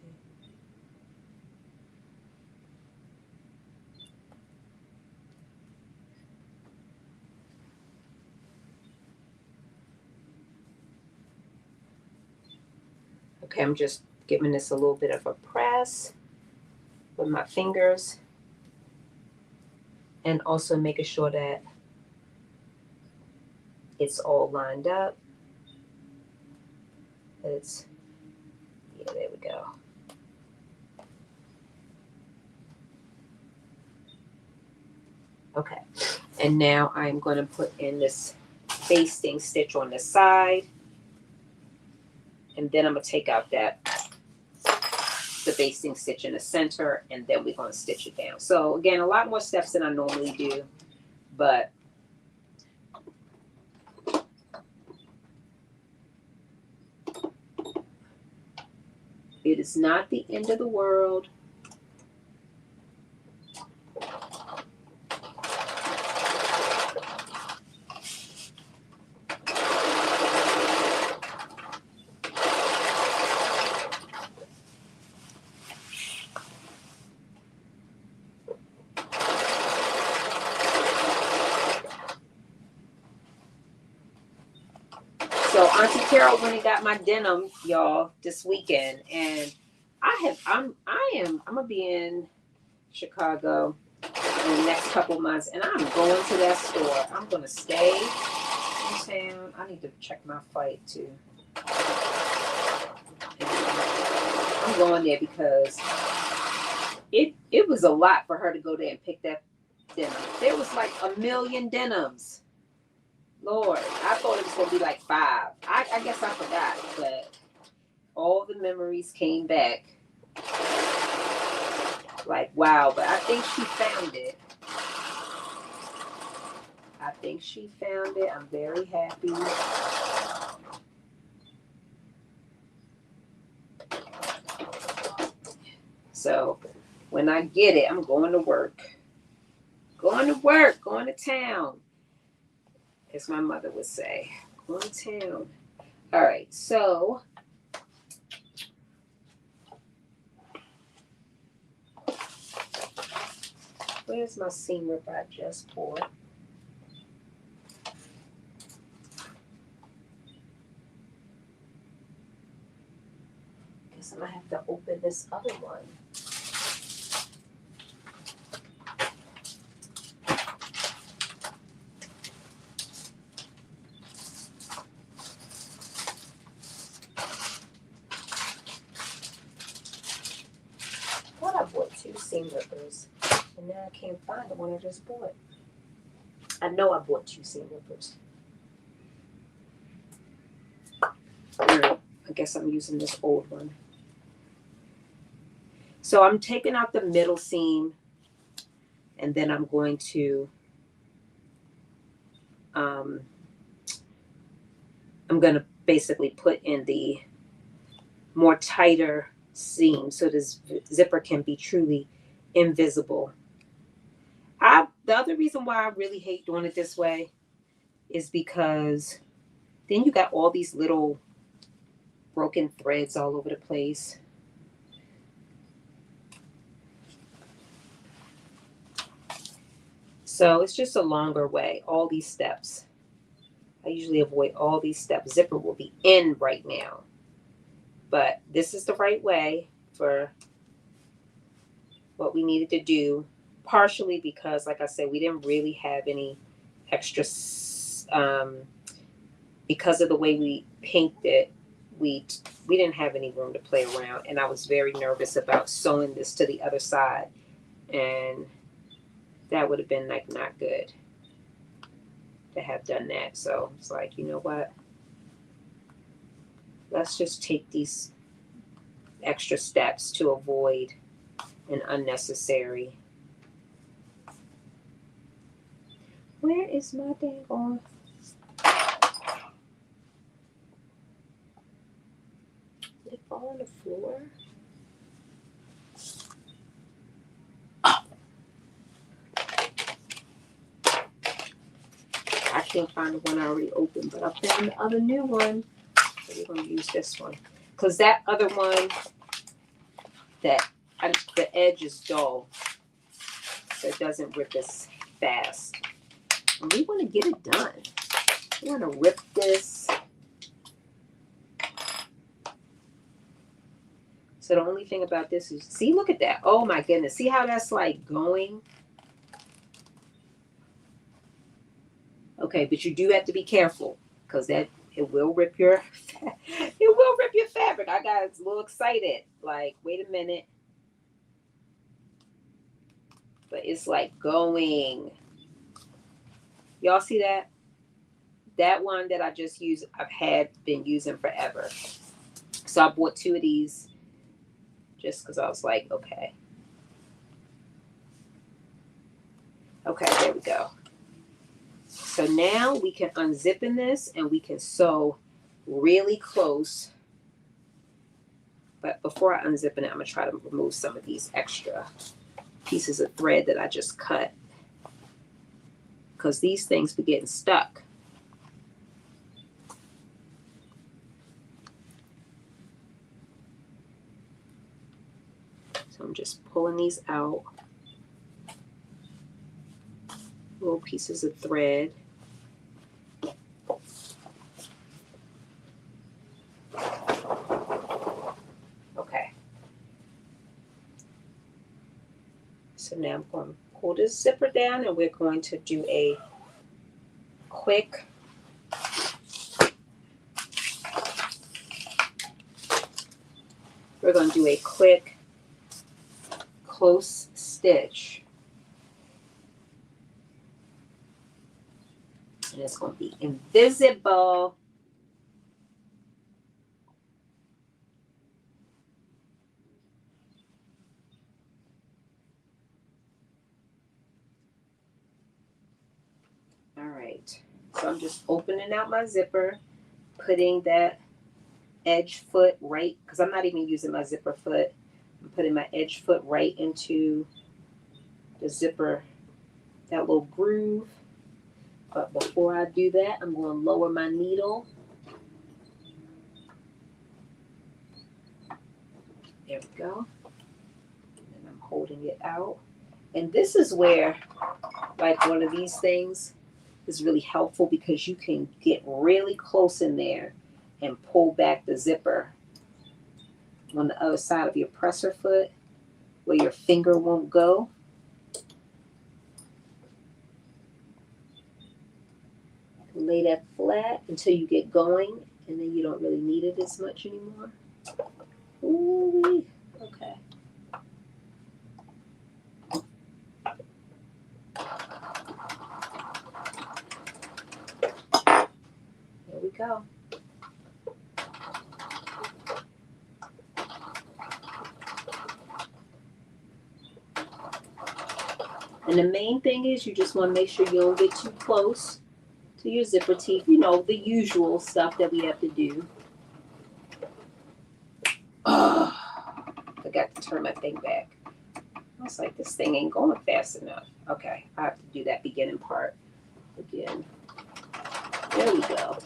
Okay, I'm just giving this a little bit of a press with my fingers and also making sure that it's all lined up. Yeah, there we go. Okay, and now I'm going to put in this basting stitch on the side, and then I'm going to take out the basting stitch in the center, and then we're going to stitch it down. So again, a lot more steps than I normally do, but it is not the end of the world. So Auntie Carol went and got my denim, y'all, this weekend, and I'm gonna be in Chicago in the next couple months, and I'm going to that store. I'm gonna stay in town. I need to check my flight too. I'm going there because it was a lot for her to go there and pick that denim. There was like a million denims. Lord, I thought it was going to be like 5. I guess I forgot, but all the memories came back. Like, wow, but I think she found it. I'm very happy. So when I get it, I'm going to work. Going to town. As my mother would say, going to town. All right, so where's my seam rip I just poured? Guess I'm gonna have to open this other one. I bought 2 seam rippers, and now I can't find the one I just bought. I know I bought 2 seam rippers. Alright, I guess I'm using this old one. So I'm taking out the middle seam, and then I'm going to I'm going to basically put in the more tighter seam so this zipper can be truly invisible. The other reason why I really hate doing it this way is because then you got all these little broken threads all over the place. So it's just a longer way, all these steps. I usually avoid all these steps. Zipper will be in right now. But this is the right way for what we needed to do, partially because, like I said, we didn't really have any extra, because of the way we painted it, we didn't have any room to play around. And I was very nervous about sewing this to the other side. And that would have been like not good to have done that. So it's like, you know what? Let's just take these extra steps to avoid an unnecessary. Where is my dang on? Did it fall on the floor? I can't find the one I already opened, but I found the other new one. So we're going to use this one. Because that other one, the edge is dull. So it doesn't rip as fast. And we want to get it done. We want to rip this. So the only thing about this is, see, look at that. Oh my goodness. See how that's like going? Okay, but you do have to be careful because that it will rip your fabric. I got a little excited. Like, wait a minute. But it's like going. Y'all see that? That one that I just used, I've been using forever. So I bought 2 of these just because I was like, okay. Okay, there we go. So now we can unzip in this and we can sew really close. But before I unzip it, I'm going to try to remove some of these extra pieces of thread that I just cut. Because these things be getting stuck. So I'm just pulling these out. Little pieces of thread. Okay. So now I'm going to pull this zipper down and we're going to do a quick close stitch. And it's going to be invisible. All right. So I'm just opening out my zipper, putting that edge foot right, because I'm not even using my zipper foot. I'm putting my edge foot right into the zipper, that little groove. But before I do that, I'm going to lower my needle. There we go. And I'm holding it out. And this is where, like, one of these things is really helpful because you can get really close in there and pull back the zipper on the other side of your presser foot where your finger won't go. Lay that flat until you get going, and then you don't really need it as much anymore. Ooh, okay. There we go. And the main thing is you just want to make sure you don't get too close to your zipper teeth. You know, the usual stuff that we have to do. forgot to turn my thing back. I was like, this thing ain't going fast enough. Okay, I have to do that beginning part again. There we go.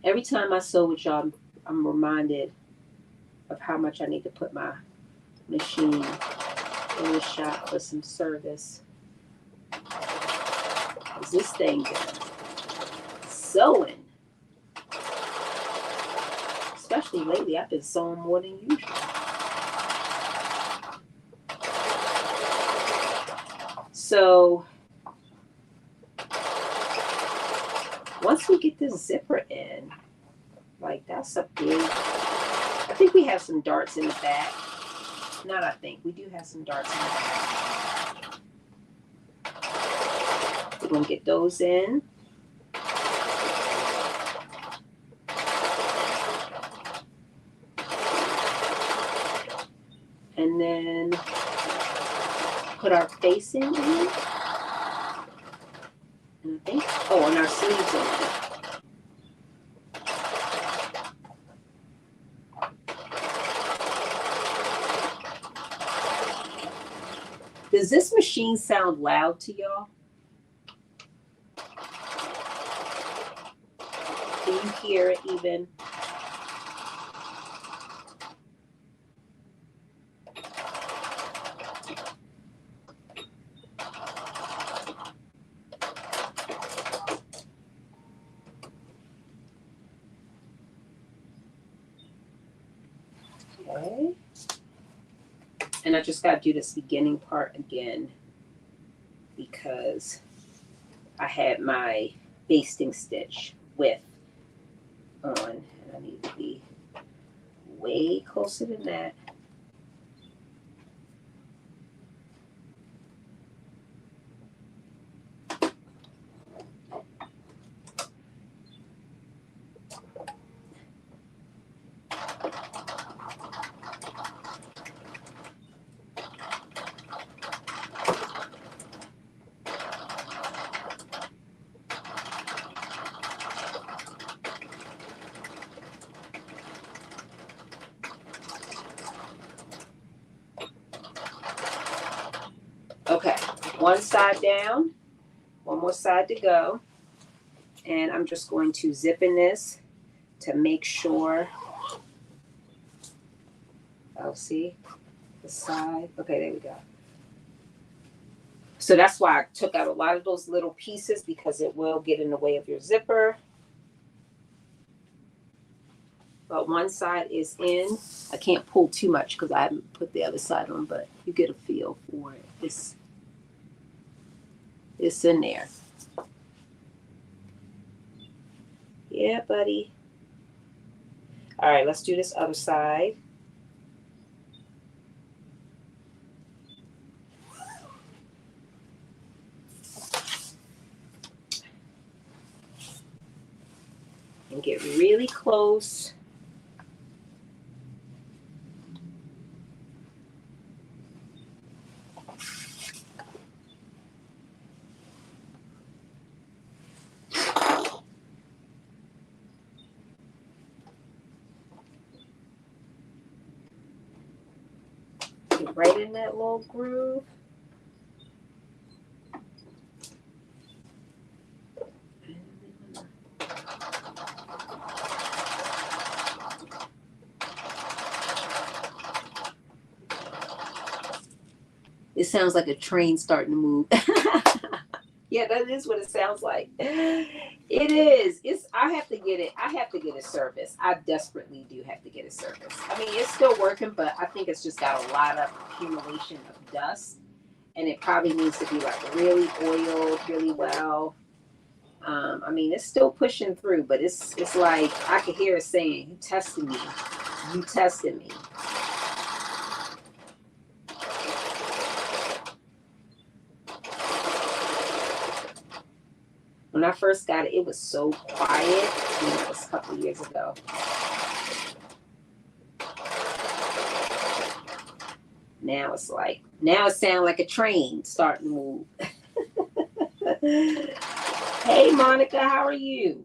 Every time I sew with y'all, I'm reminded of how much I need to put my machine in the shop for some service. Is this thing sewing? Especially lately, I've been sewing more than usual. So once we get this zipper in, like that's a big, I think we have some darts in the back. Not I think, we do have some darts in the back. We're gonna get those in. And then put our facing in. And I think, oh, and our sleeves in. Does this machine sound loud to y'all? Can you hear it even? Okay. And I just got to do this beginning part again because I had my basting stitch width on, and I need to be way closer than that. Okay, one side down, one more side to go. And I'm just going to zip in this to make sure. Oh, see the side. Okay, there we go. So that's why I took out a lot of those little pieces because it will get in the way of your zipper. But one side is in. I can't pull too much because I haven't put the other side on, but you get a feel for it. It's in there. Yeah, buddy. All right, let's do this other side. And get really close. Get right in that little groove. It sounds like a train starting to move. Yeah, that is what it sounds like. It is. I have to get it. I have to get a service. I desperately do have to get a service. I mean, it's still working, but I think it's just got a lot of accumulation of dust. And it probably needs to be like really oiled really well. I mean, it's still pushing through, but it's like I could hear it saying, "You tested me. You tested me." When I first got it, it was so quiet. It was a couple of years ago. Now it's like, now it sounds like a train starting to move. Hey, Monica, how are you?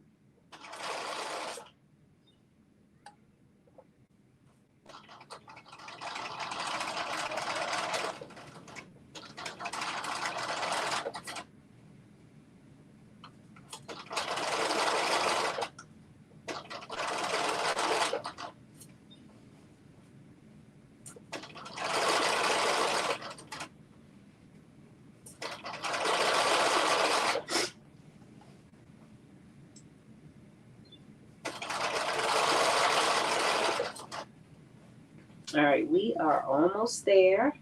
All right, we are almost there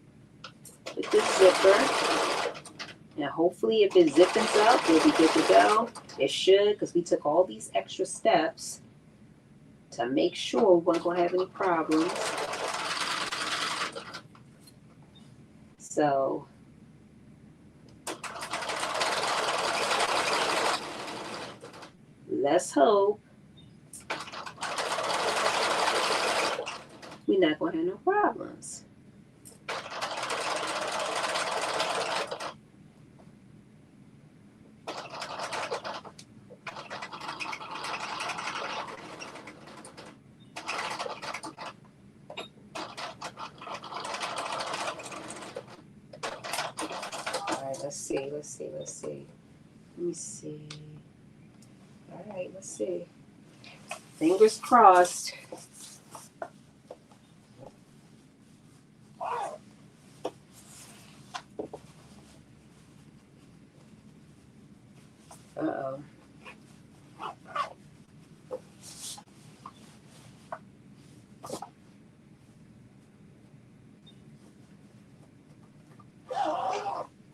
with the zipper. And hopefully if it zippins up, we'll be good to go. It should, because we took all these extra steps to make sure we weren't going to have any problems. So let's hope we're not going to have no problems. All right, let's see. Let me see. All right, let's see. Fingers crossed. Uh-oh.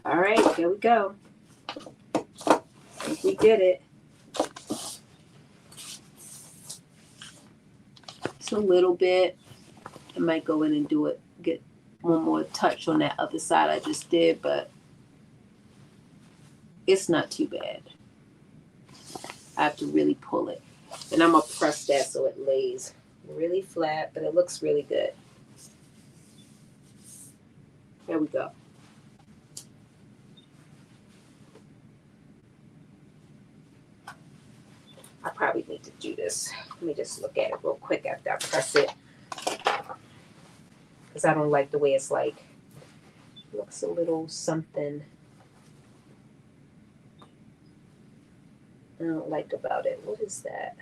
All right, here we go. I think we did it. It's a little bit. I might go in and do it, get one more touch on that other side I just did, but it's not too bad. I have to really pull it. And I'm going to press that so it lays really flat, but it looks really good. There we go. I probably need to do this. Let me just look at it real quick after I press it. Because I don't like the way it's like. It looks a little something I don't like about it. What is that?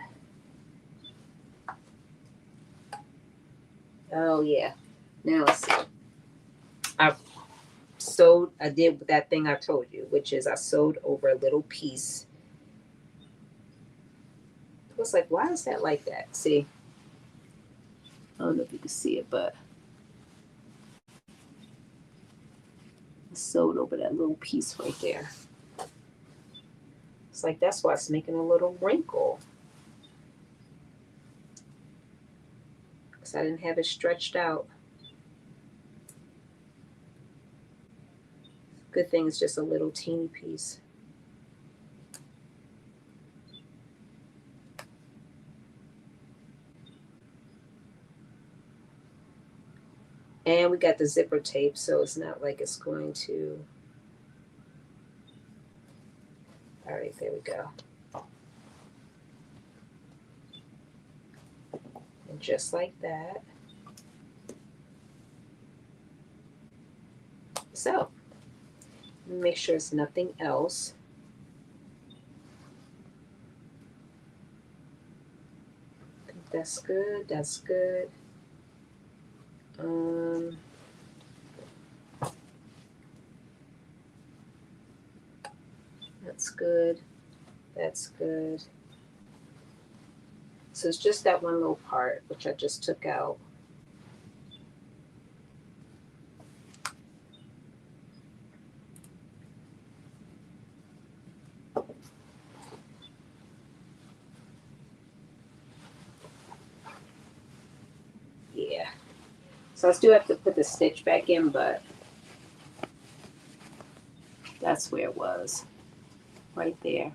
Oh, yeah. Now I see. I did that thing I told you, which is I sewed over a little piece. It was like, why is that like that? See? I don't know if you can see it, but I sewed over that little piece right there. It's like, that's why it's making a little wrinkle. Because I didn't have it stretched out. Good thing it's just a little teeny piece. And we got the zipper tape, so it's not like it's going to. All right, there we go. And just like that. So, make sure it's nothing else. I think that's good. That's good. That's good. That's good. So it's just that one little part, which I just took out. Yeah. So I still have to put the stitch back in, but that's where it was. Right there.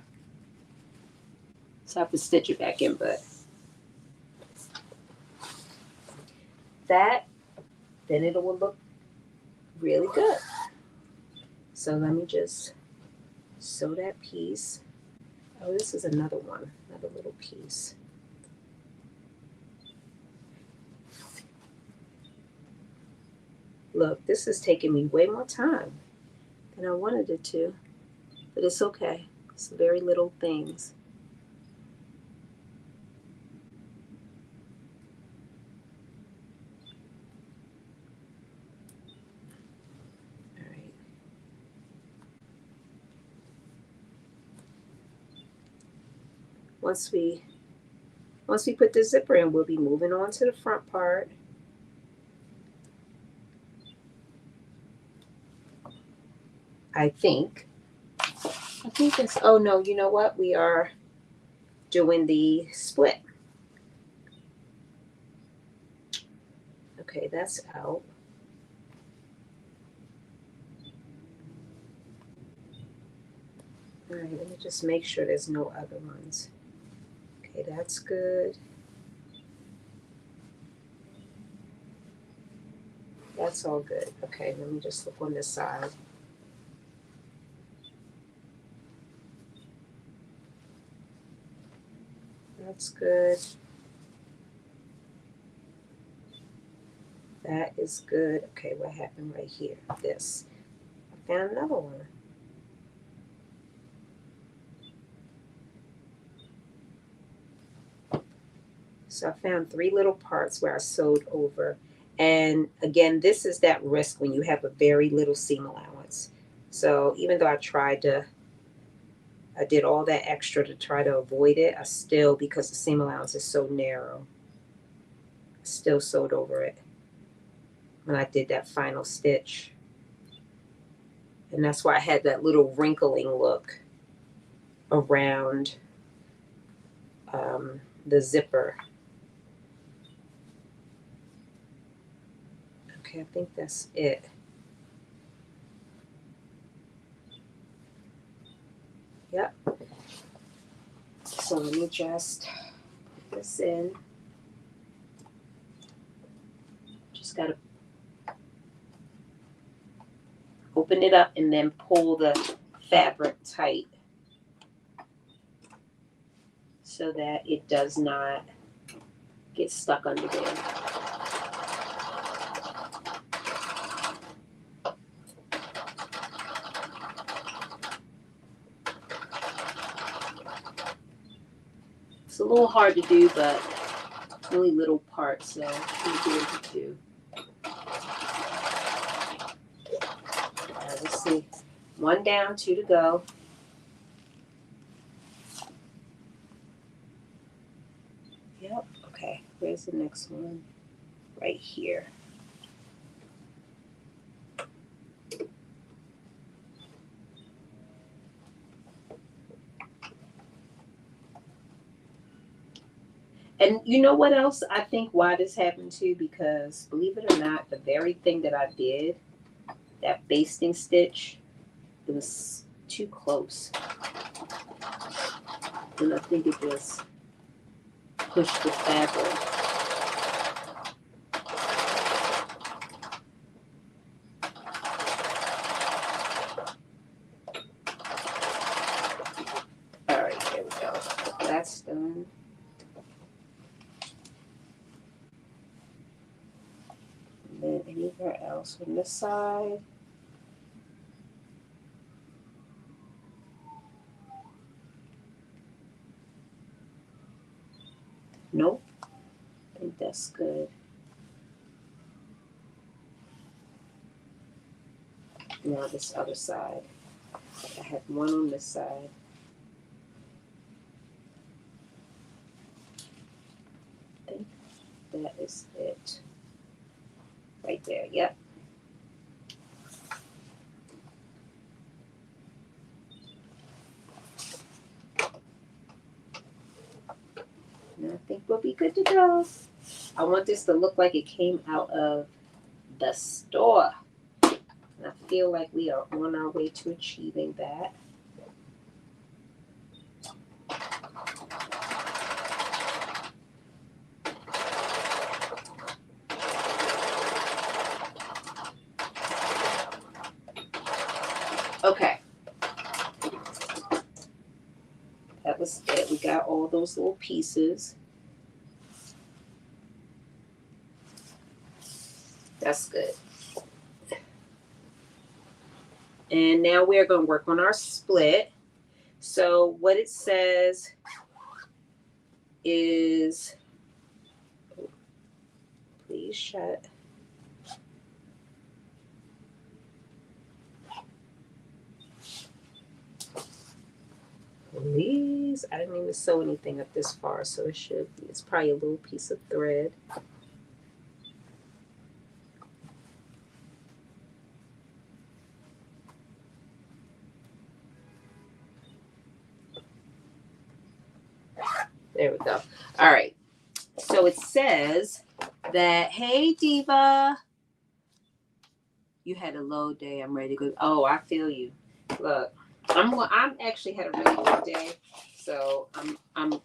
So I have to stitch it back in, but that, then it will look really good. So let me just sew that piece. Oh, this is another one, another little piece. Look, this is taking me way more time than I wanted it to, but it's okay. It's very little things. All right. Once we put the zipper in, we'll be moving on to the front part. I think it's, oh no, you know what? We are doing the split. Okay, that's out. All right, let me just make sure there's no other ones. Okay, that's good. That's all good. Okay, let me just look on this side. That's good. That is good. Okay, what happened right here? This. I found another one. So I found 3 little parts where I sewed over. And again, this is that risk when you have a very little seam allowance. So even though I did all that extra to try to avoid it, I still, because the seam allowance is so narrow, I still sewed over it when I did that final stitch. And that's why I had that little wrinkling look around the zipper. Okay, I think that's it. Yep. So let me just put this in. Just gotta open it up and then pull the fabric tight so that it does not get stuck under there. It's a little hard to do, but only little parts, so we'll be able to. All right, let's see. 1 down, 2 to go. Yep. Okay. Where's the next one? Right here. And you know what else I think why this happened too? Because believe it or not, the very thing that I did, that basting stitch, it was too close. And I think it just pushed the fabric. All right, there we go. That's done. And then anywhere else on this side. Nope. I think that's good. Now this other side. I have one on this side. I think that is it. Right there, yep. And I think we'll be good to go. I want this to look like it came out of the store. And I feel like we are on our way to achieving that. was it. We got all those little pieces. That's good. And now we're going to work on our split. So what it says is, please shut. Please, I didn't even sew anything up this far, so it should be, it's probably a little piece of thread. There we go. All right. So it says that, hey, Diva, you had a low day. I'm ready to go. Oh, I feel you. Look, I'm actually had a really good day. So I'm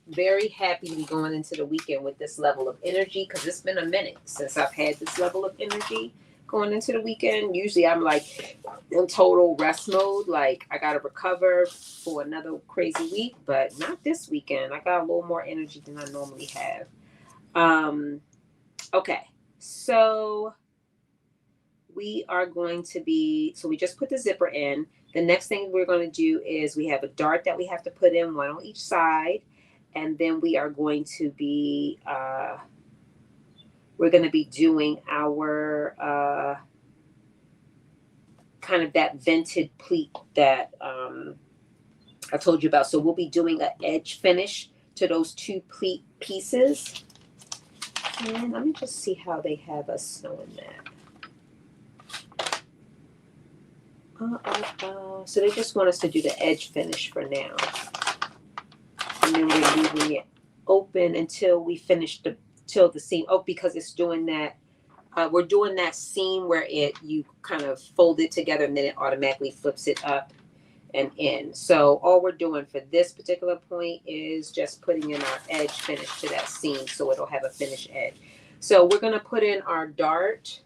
very happy to be going into the weekend with this level of energy, because it's been a minute since I've had this level of energy going into the weekend. Usually I'm like in total rest mode, like I gotta recover for another crazy week, but not this weekend. I got a little more energy than I normally have. Okay, so we are going to be, so we just put the zipper in. The next thing we're going to do is we have a dart that we have to put in, one on each side, and then we are going to be doing our kind of that vented pleat that I told you about. So we'll be doing an edge finish to those two pleat pieces. And let me just see how they have us sewing that. So they just want us to do the edge finish for now. And then we're leaving it open until we finish till the seam. Oh, because it's doing that. We're doing that seam where you kind of fold it together and then it automatically flips it up and in. So all we're doing for this particular point is just putting in our edge finish to that seam so it'll have a finished edge. So we're going to put in our dart.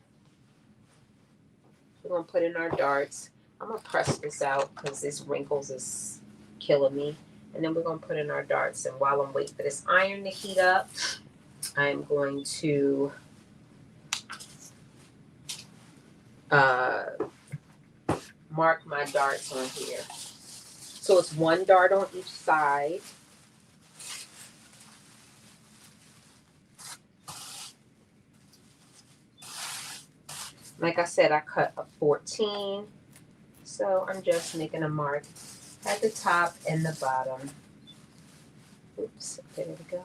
We're going to put in our darts. I'm going to press this out because this wrinkles is killing me. And then we're going to put in our darts. And while I'm waiting for this iron to heat up, I'm going to mark my darts on here. So it's one dart on each side. Like I said, I cut a 14. So I'm just making a mark at the top and the bottom. Oops, there we go.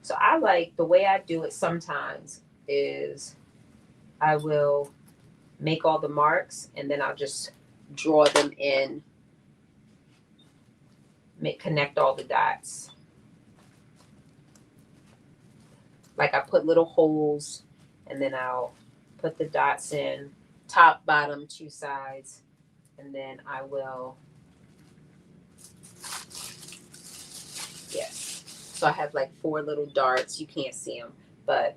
So I like, the way I do it sometimes is I will make all the marks and then I'll just draw them in, connect all the dots. Like I put little holes and then I'll put the dots in, top, bottom, two sides, and then I will, yes. So I have like 4 little darts. You can't see them, but,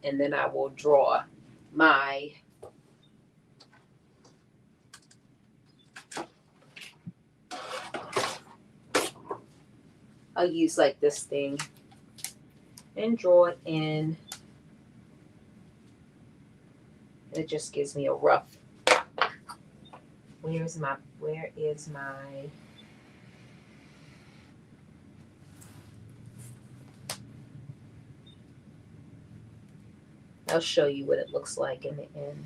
and then I will draw my, I'll use like this thing and draw it in. It just gives me a rough, where is my, I'll show you what it looks like in the end.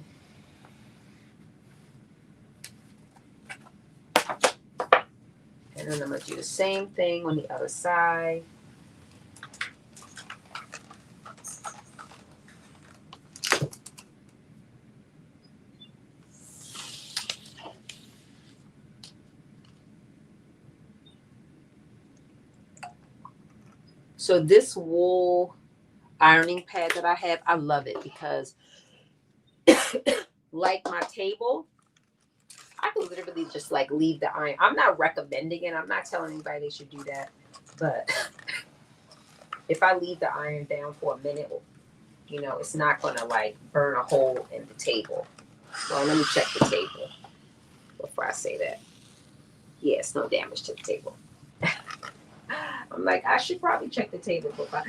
And then I'm going to do the same thing on the other side. So this wool ironing pad that I have, I love it because like my table, I could literally just like leave the iron. I'm not recommending it. I'm not telling anybody they should do that. But if I leave the iron down for a minute, you know, it's not gonna like burn a hole in the table. Well, let me check the table before I say that. Yeah, it's no damage to the table. I'm like, I should probably check the table before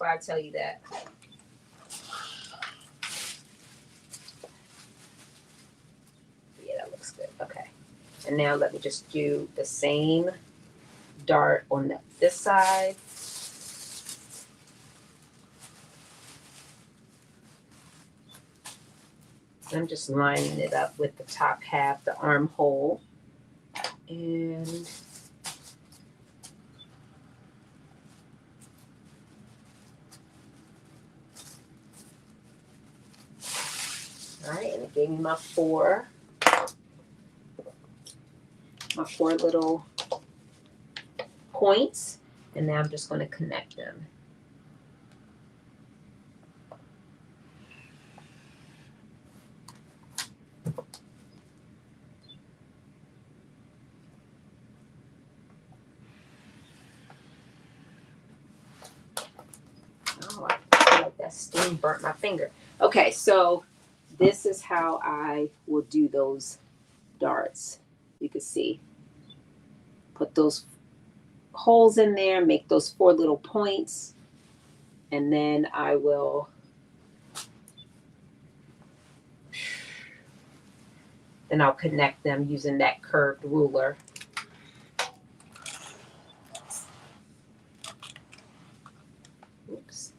I tell you that. Yeah, that looks good. Okay. And now let me just do the same dart on this side. I'm just lining it up with the top half, the armhole. And all right, and it gave me my four little points. And now I'm just going to connect them. Oh, I feel like that steam burnt my finger. Okay, so this is how I will do those darts. You can see. Put those holes in there, make those 4 little points, and then I'll connect them using that curved ruler. Oops.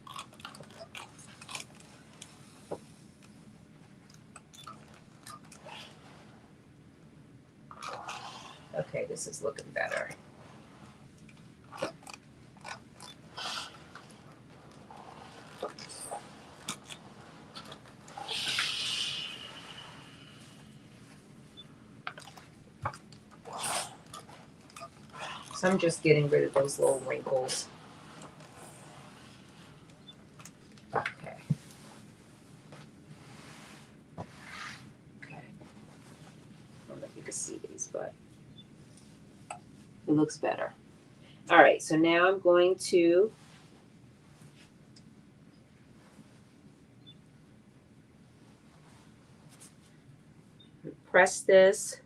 Okay, this is looking better. So I'm just getting rid of those little wrinkles. Okay. Okay. I don't know if you can see these, but it looks better. All right, so now I'm going to press this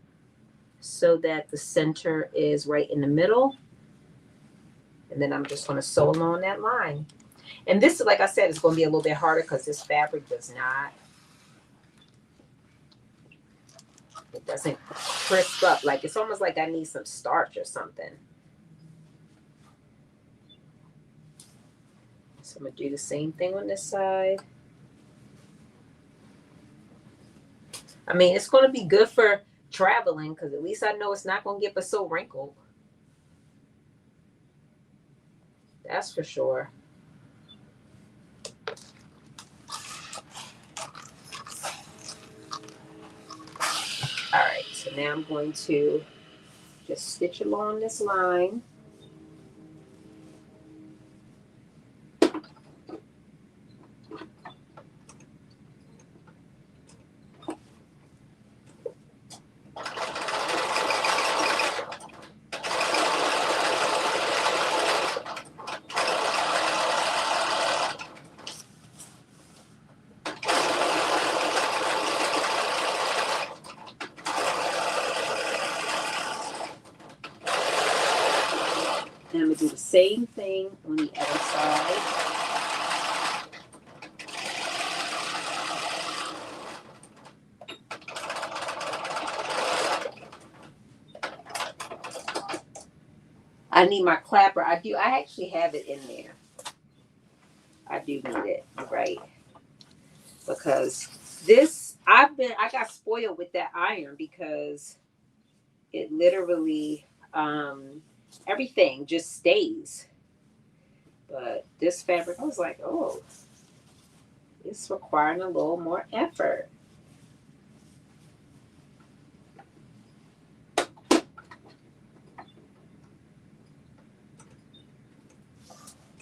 so that the center is right in the middle. And then I'm just going to sew along that line. And this, like I said, is going to be a little bit harder because this fabric doesn't crisp up. Like it's almost like I need some starch or something. So I'm going to do the same thing on this side. I mean, it's going to be good for traveling because at least I know it's not going to get so wrinkled. That's for sure. All right, so now I'm going to just stitch along this line. And I'm going to do the same thing on the other side. I need my clapper. I actually have it in there. I do need it, right? Because this, I got spoiled with that iron because it literally, everything just stays. But this fabric, I was like, oh, it's requiring a little more effort.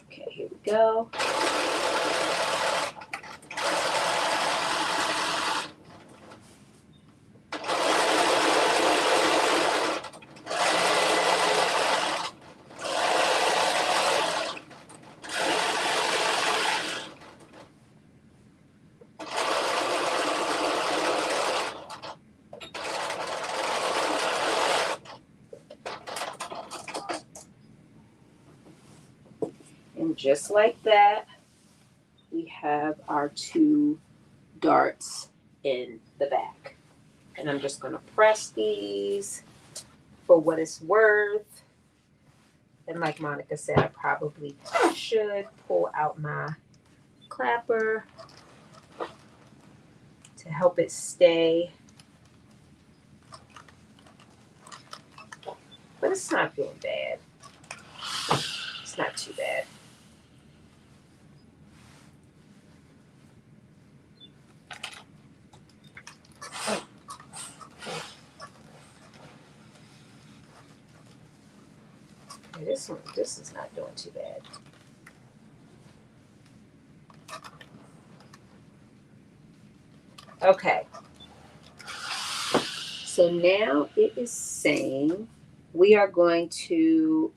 Okay, here we go. And just like that, we have our 2 darts in the back. And I'm just going to press these for what it's worth. And like Monica said, I probably should pull out my clapper to help it stay. But it's not doing bad. It's not too bad. This is not doing too bad. Okay. So now it is saying we are going to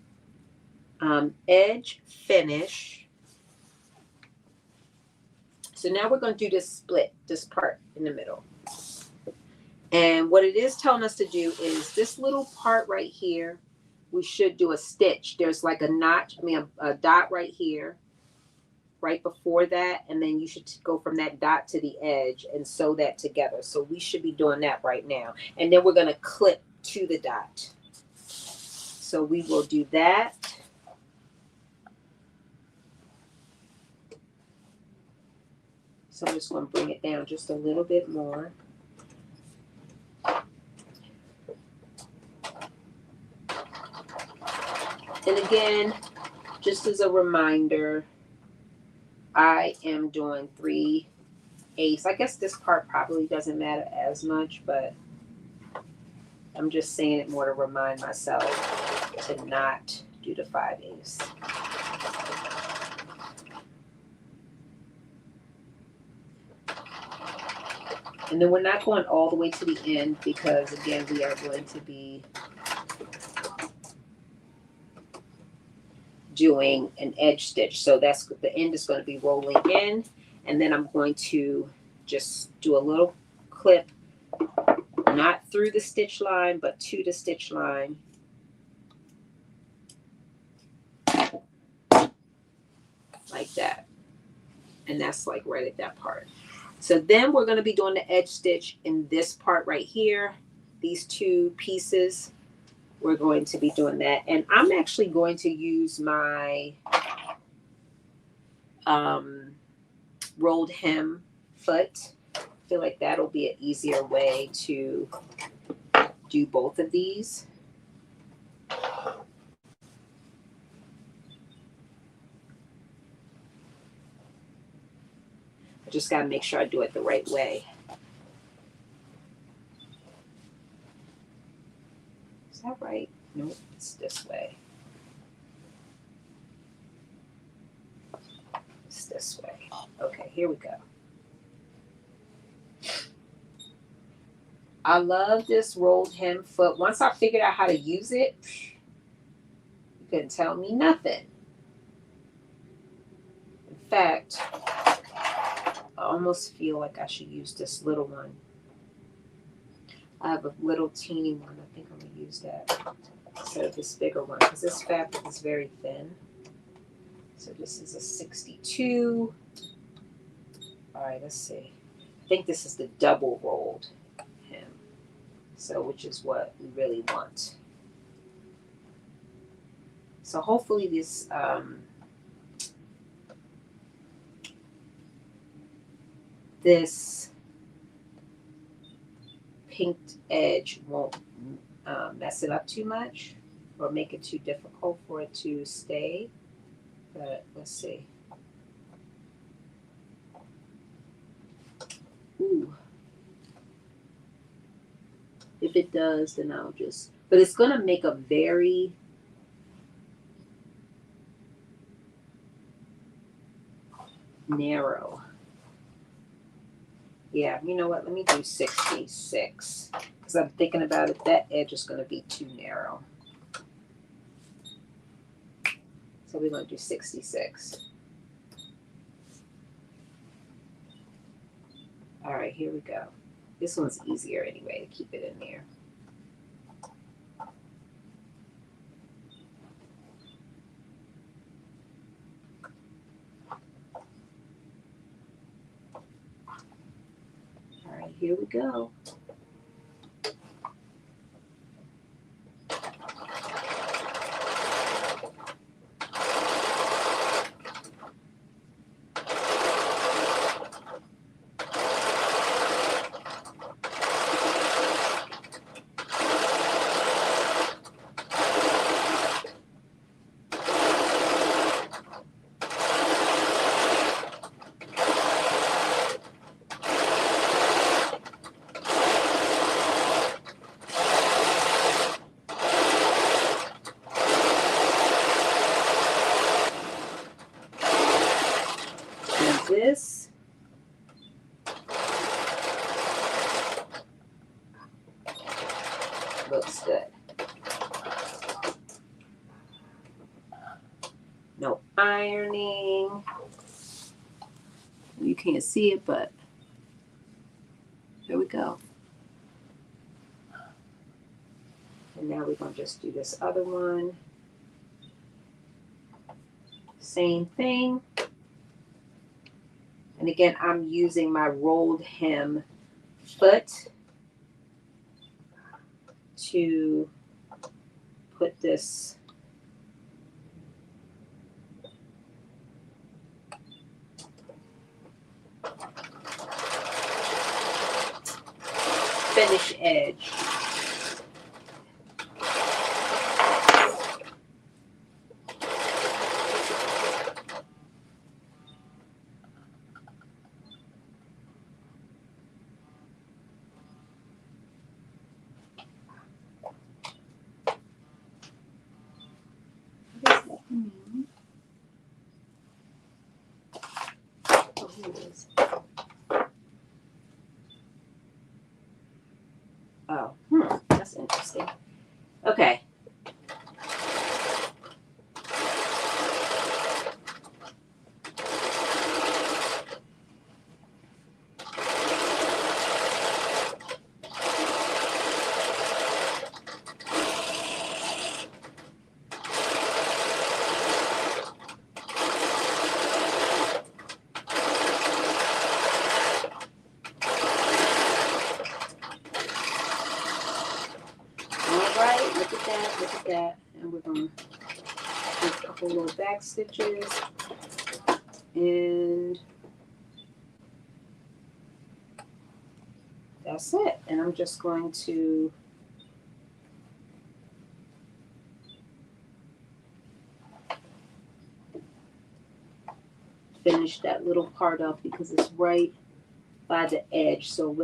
edge finish. So now we're going to do this split, this part in the middle. And what it is telling us to do is this little part right here, we should do a stitch. There's like a notch, a dot right here, right before that. And then you should go from that dot to the edge and sew that together. So we should be doing that right now. And then we're going to clip to the dot. So we will do that. So I'm just going to bring it down just a little bit more. And again, just as a reminder, I am doing 3/8. I guess this part probably doesn't matter as much, but I'm just saying it more to remind myself to not do the 5/8. And then we're not going all the way to the end because, again, we are going to be doing an edge stitch. So that's the end is going to be rolling in, and then I'm going to just do a little clip, not through the stitch line, but to the stitch line. Like that. And that's like right at that part. So then we're going to be doing the edge stitch in this part right here. These 2 pieces. We're going to be doing that. And I'm actually going to use my rolled hem foot. I feel like that'll be an easier way to do both of these. I just got to make sure I do it the right way. Is that right? Nope, it's this way. It's this way. Okay, here we go. I love this rolled hem foot. Once I figured out how to use it, you couldn't tell me nothing. In fact, I almost feel like I should use this little one. I have a little teeny one. I think I'm going to use that instead of this bigger one because this fabric is very thin. So this is a 62. All right, let's see. I think this is the double rolled hem. So which is what we really want. So hopefully this this pinked edge won't mess it up too much or make it too difficult for it to stay. But let's see. Ooh. If it does, then I'll just, but it's going to make a very narrow. Yeah, you know what? Let me do 66 because I'm thinking about it. That edge is going to be too narrow. So we're going to do 66. All right, here we go. This one's easier anyway to keep it in there. here we go. This looks good. No ironing. You can't see it, but there we go. And now we're going to just do this other one. Same thing. And again, I'm using my rolled hem foot to put this finish edge. Oh, that's interesting. Okay. Look at that. And we're going to do a couple little back stitches. And that's it. And I'm just going to finish that little part up because it's right by the edge, so it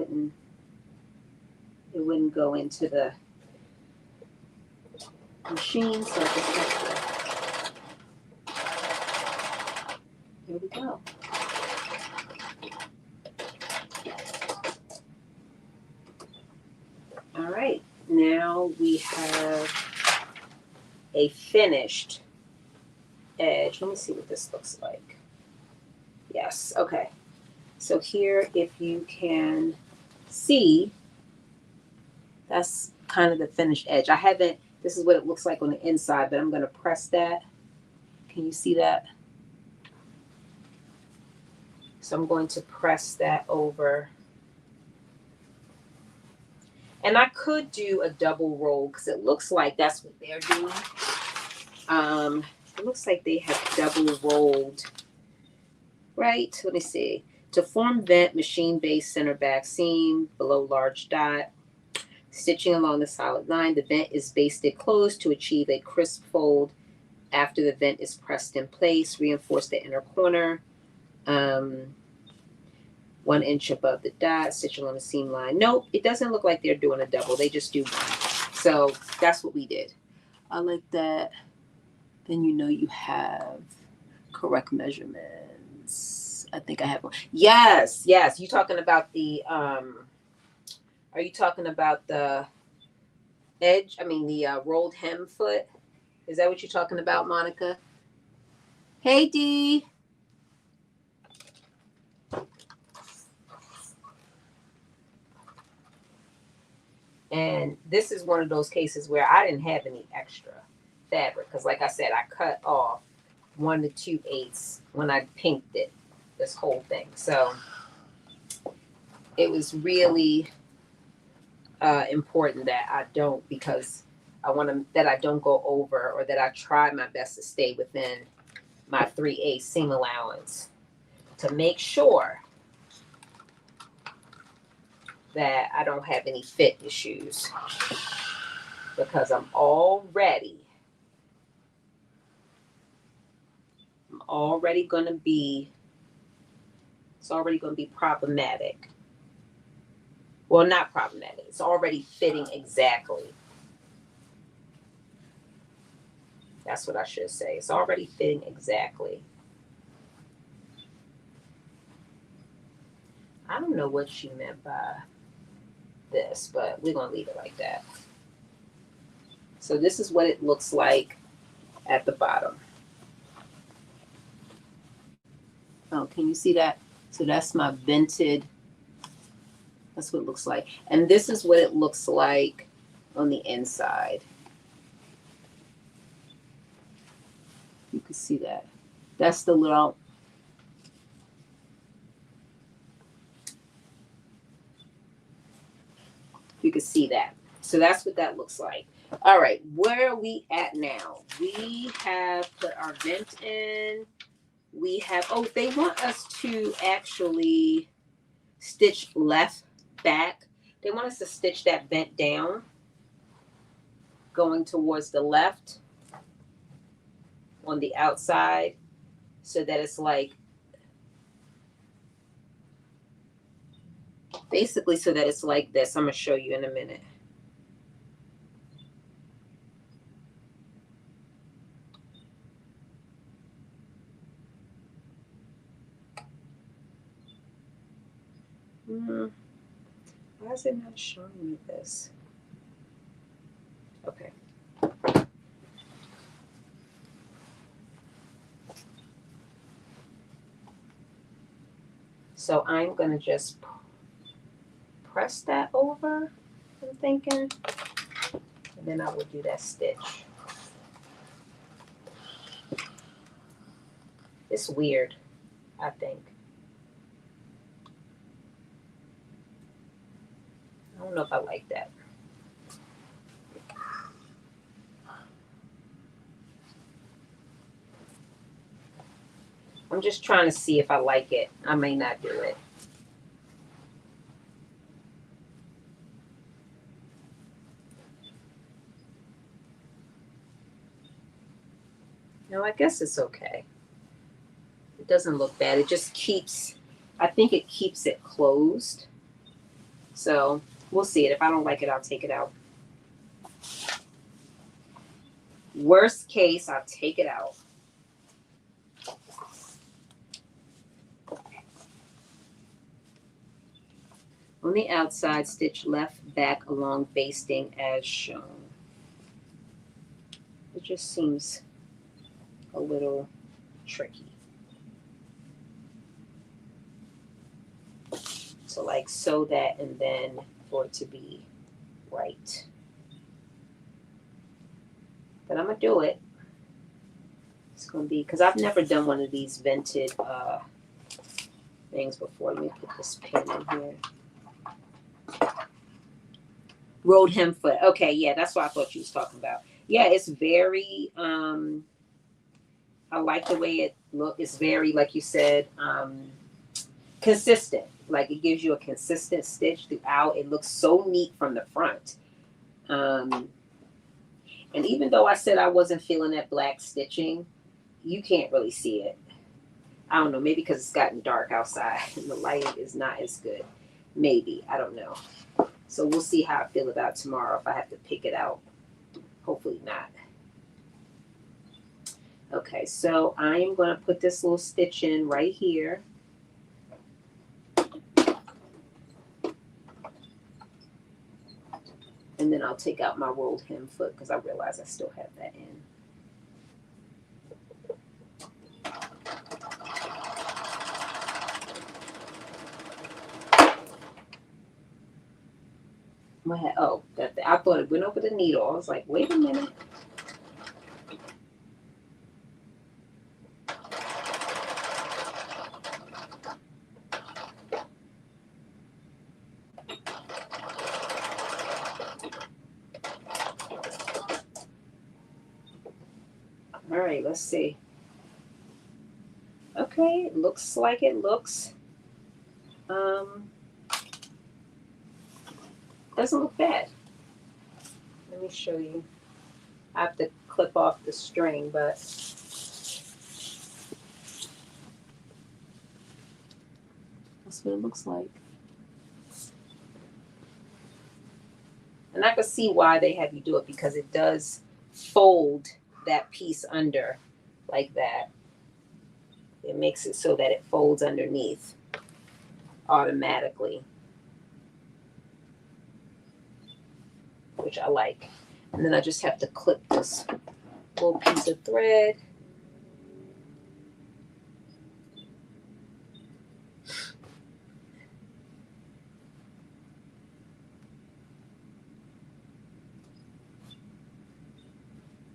wouldn't go into the machine. So I just have to, there we go. All right, now we have a finished edge. Let me see what this looks like. Yes, okay. So here, if you can see, that's kind of the finished edge. I haven't, this is what it looks like on the inside, but I'm going to press that. Can you see that? So I'm going to press that over. And I could do a double roll because it looks like that's what they're doing. It looks like they have double rolled, right? Let me see. To form vent, machine base, center back seam, below large dot. Stitching along the solid line. The vent is basted closed to achieve a crisp fold after the vent is pressed in place. Reinforce the inner corner. 1 inch above the dot. Stitch along the seam line. Nope, it doesn't look like they're doing a double. They just do one. So that's what we did. I like that. Then you know you have correct measurements. I think I have one. Yes, yes. You talking about the are you talking about the edge? I mean the rolled hem foot? Is that what you're talking about, Monica? Hey Dee. And this is one of those cases where I didn't have any extra fabric because, like I said, I cut off 1 2/8 when I pinked it, this whole thing. So it was really important that I don't, because I want to, that I don't go over, or that I try my best to stay within my 3A seam allowance to make sure that I don't have any fit issues, because I'm already going to be, it's already going to be problematic. Well, not problematic. It's already fitting exactly. That's what I should say. It's already fitting exactly. I don't know what she meant by this, but we're going to leave it like that. So this is what it looks like at the bottom. Oh, can you see that? So that's my vented. That's what it looks like. And this is what it looks like on the inside. You can see that. That's the little, you can see that. So that's what that looks like. All right, where are we at now? We have put our vent in. We have, oh, they want us to actually stitch left back. They want us to stitch that vent down, going towards the left on the outside, so that it's like, basically so that it's like this. I'm going to show you in a minute. Why is it not showing me this? Okay. So I'm going to just press that over, I'm thinking, and then I will do that stitch. It's weird, I think. I don't know if I like that. I'm just trying to see if I like it. I may not do it. No, I guess it's okay. It doesn't look bad. It just keeps, I think it keeps it closed. So we'll see it. If I don't like it, I'll take it out. Worst case, I'll take it out. On the outside, stitch left back along basting as shown. It just seems a little tricky. So like sew that, and then for it to be right. But I'm gonna do it. It's gonna be, because I've never done one of these vented things before. Let me put this pin in here. Rolled hem foot. Okay, yeah, that's what I thought you was talking about. Yeah, it's very I like the way it looks. It's very, like you said, consistent. Like it gives you a consistent stitch throughout. It looks so neat from the front. And even though I said I wasn't feeling that black stitching, you can't really see it. I don't know, maybe because it's gotten dark outside and the lighting is not as good. Maybe, I don't know. So we'll see how I feel about tomorrow if I have to pick it out. Hopefully not. Okay, so I am going to put this little stitch in right here. And then I'll take out my rolled hem foot because I realize I still have that in. Oh, I thought it went over the needle. I was like, wait a minute. right, let's see. Okay, it looks like it looks. Doesn't look bad. Let me show you. I have to clip off the string, but that's what it looks like. And I can see why they have you do it, because it does fold that piece under like that. It makes it so that it folds underneath automatically, which I like. And then I just have to clip this little piece of thread.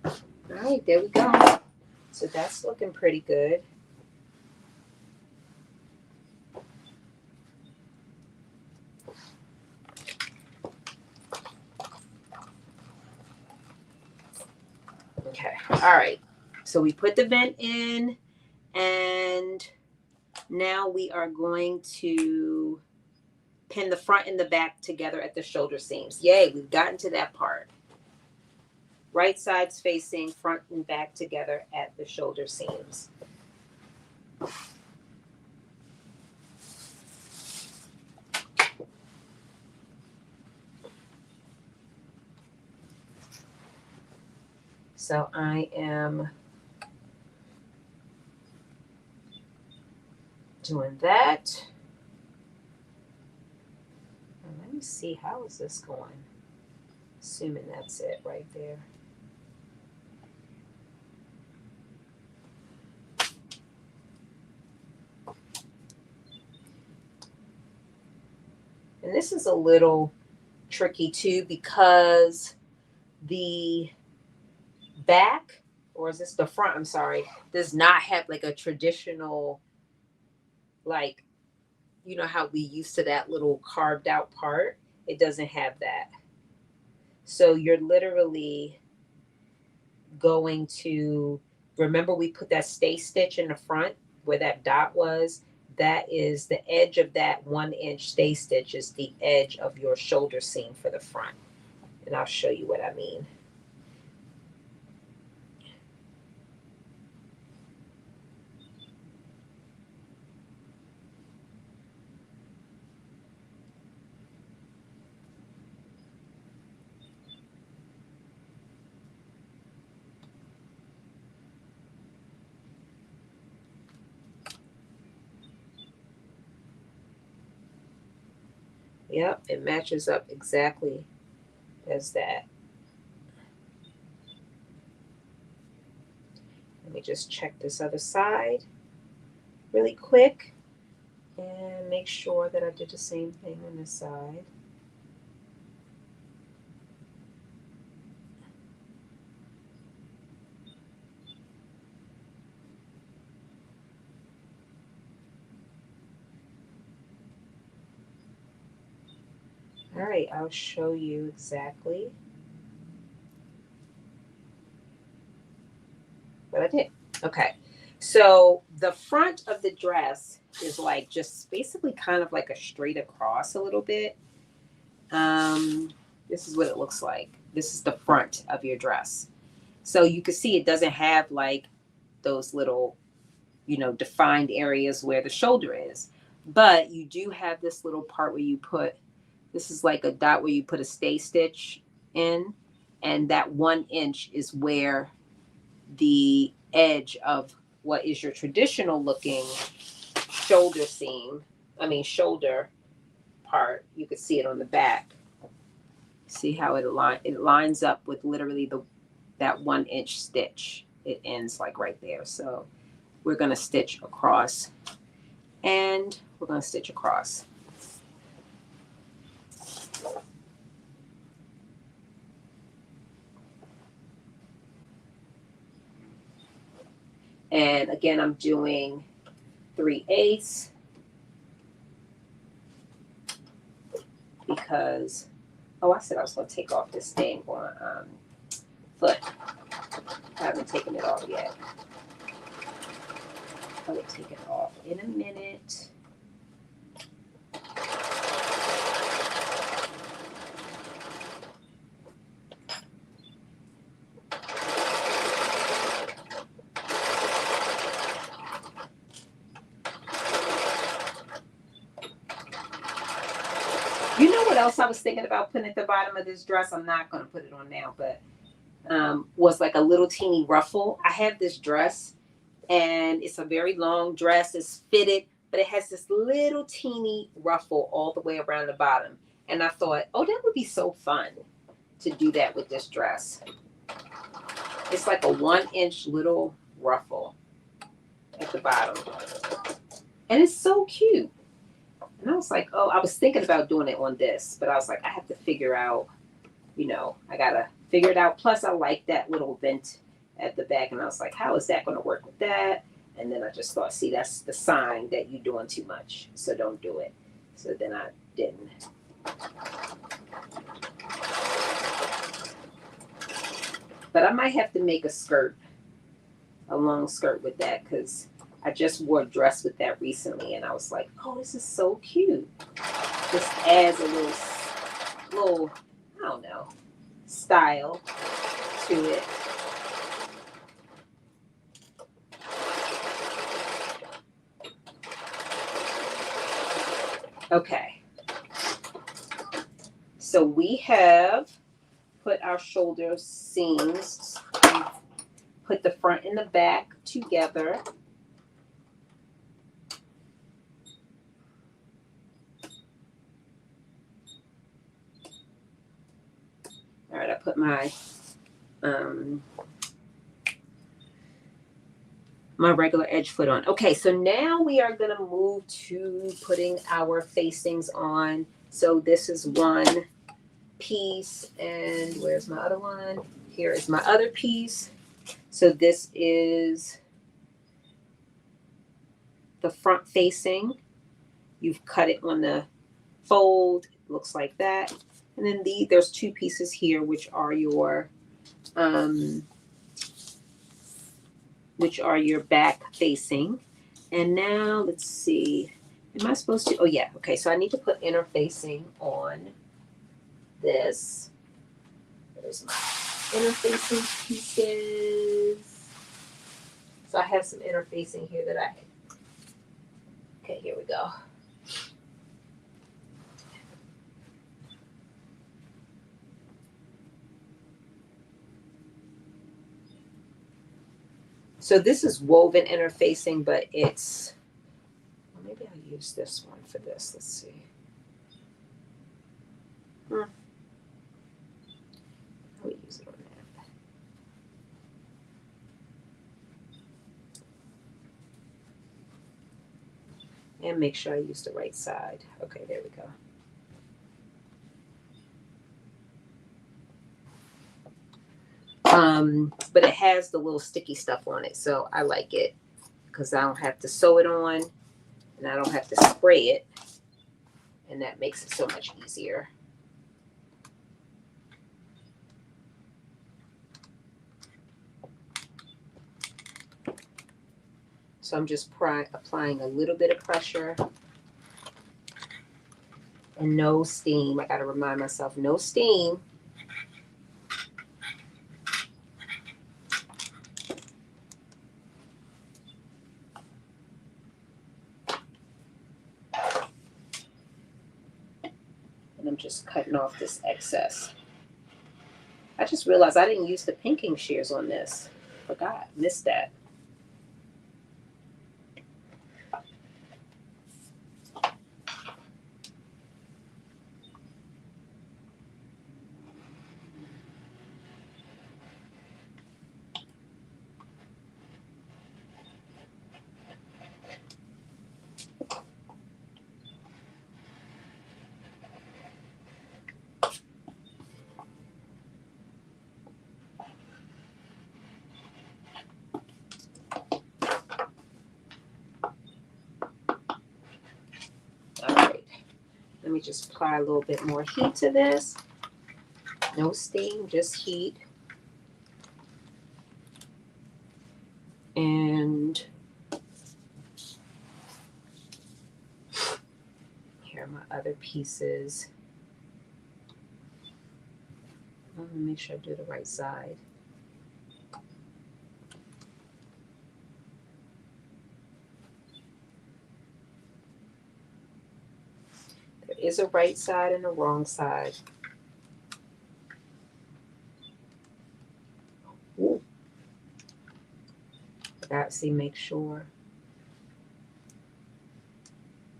All right, there we go. So that's looking pretty good. Okay, all right. So we put the vent in, and now we are going to pin the front and the back together at the shoulder seams. Yay, we've gotten to that part. Right sides facing, front and back together at the shoulder seams. So I am doing that. And let me see, how is this going? Assuming that's it right there. And this is a little tricky too, because the back, or is this the front, I'm sorry, does not have like a traditional, like, you know how we used to that little carved out part? It doesn't have that. So you're literally going to, remember we put that stay stitch in the front where that dot was? That is the edge of that 1 inch stay stitch is the edge of your shoulder seam for the front. And I'll show you what I mean. Yep, it matches up exactly as that. Let me just check this other side really quick and make sure that I did the same thing on this side. All right, I'll show you exactly what I did. Okay, so the front of the dress is like just basically kind of like a straight across a little bit. This is what it looks like. This is the front of your dress. So you can see it doesn't have like those little, you know, defined areas where the shoulder is. But you do have this little part where you put, this is like a dot where you put a stay stitch in, and that 1 inch is where the edge of what is your traditional looking shoulder seam, shoulder part, you can see it on the back. See how it lines up with literally that 1 inch stitch. It ends like right there. So we're going to stitch across, and we're going to stitch across. And again, I'm doing 3/8 because, oh, I said I was going to take off this dang foot. I haven't taken it off yet. I will take it off in a minute. You know what else I was thinking about putting at the bottom of this dress? I'm not going to put it on now, but was like a little teeny ruffle. I have this dress and it's a very long dress. It's fitted, but it has this little teeny ruffle all the way around the bottom. And I thought, oh, that would be so fun to do that with this dress. It's like a 1-inch little ruffle at the bottom. And it's so cute. And I was like, oh, I was thinking about doing it on this, but I was like, I have to figure out, you know, I got to figure it out. Plus, I like that little vent at the back. And I was like, how is that going to work with that? And then I just thought, see, that's the sign that you're doing too much. So don't do it. So then I didn't. But I might have to make a skirt, a long skirt with that, because I just wore a dress with that recently, and I was like, oh, this is so cute. Just adds a little, I don't know, style to it. Okay. So we have put our shoulder seams, put the front and the back together. All right, I put my my regular edge foot on. Okay, so now we are gonna move to putting our facings on. So this is one piece, and where's my other one? Here is my other piece. So this is the front facing. You've cut it on the fold. It looks like that. And then there's two pieces here, which are your back facing. And now let's see. Am I supposed to? Oh yeah. Okay. So I need to put inner facing on this. There's my inner facing pieces. So I have some inner facing here that I. Okay. Here we go. So this is woven interfacing, but it's, well, maybe I'll use this one for this. Let's see. I'll use it on that. And make sure I use the right side. Okay, there we go. But it has the little sticky stuff on it, so I like it because I don't have to sew it on and I don't have to spray it, and that makes it so much easier. So I'm just applying a little bit of pressure and no steam. I got to remind myself, no steam. And I'm just cutting off this excess. I just realized I didn't use the pinking shears on this. Forgot, missed that. Let me just apply a little bit more heat to this. No steam, just heat. are my other pieces? Let me make sure I do the right side. There is a right side and a wrong side. Ooh. See, make sure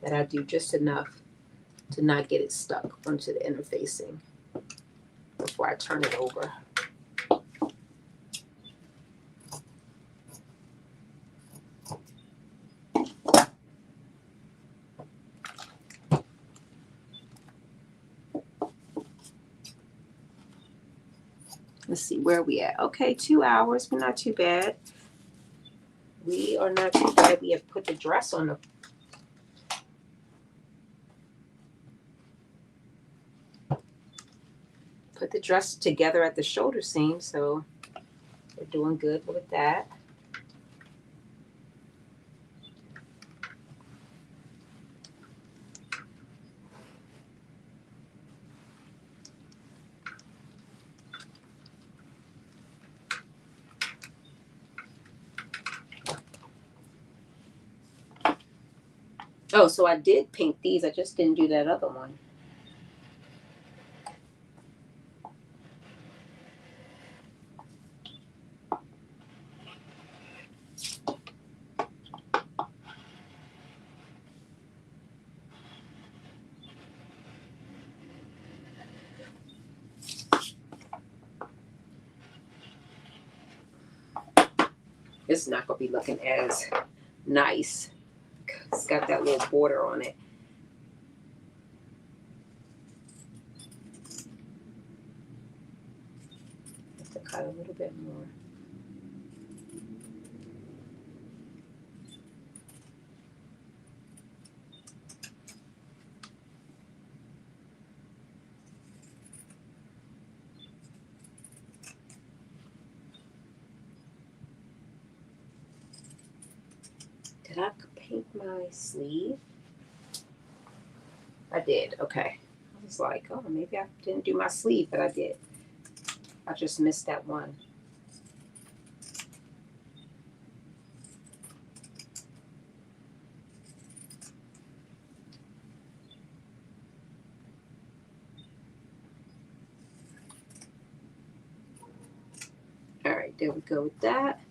that I do just enough to not get it stuck onto the interfacing before I turn it over. Let's see, where are we at? Okay, 2 hours. We're not too bad. We are not too bad. We have put the dress on the together at the shoulder seam, so we're doing good with that. Oh, so I did pink these. I just didn't do that other one. It's not going to be looking as nice. It's got that little border on it. Have to cut a little bit more. Did I paint my sleeve? I did. Okay. I was like, oh, maybe I didn't do my sleeve, but I did. I just missed that one. All right, there we go with that.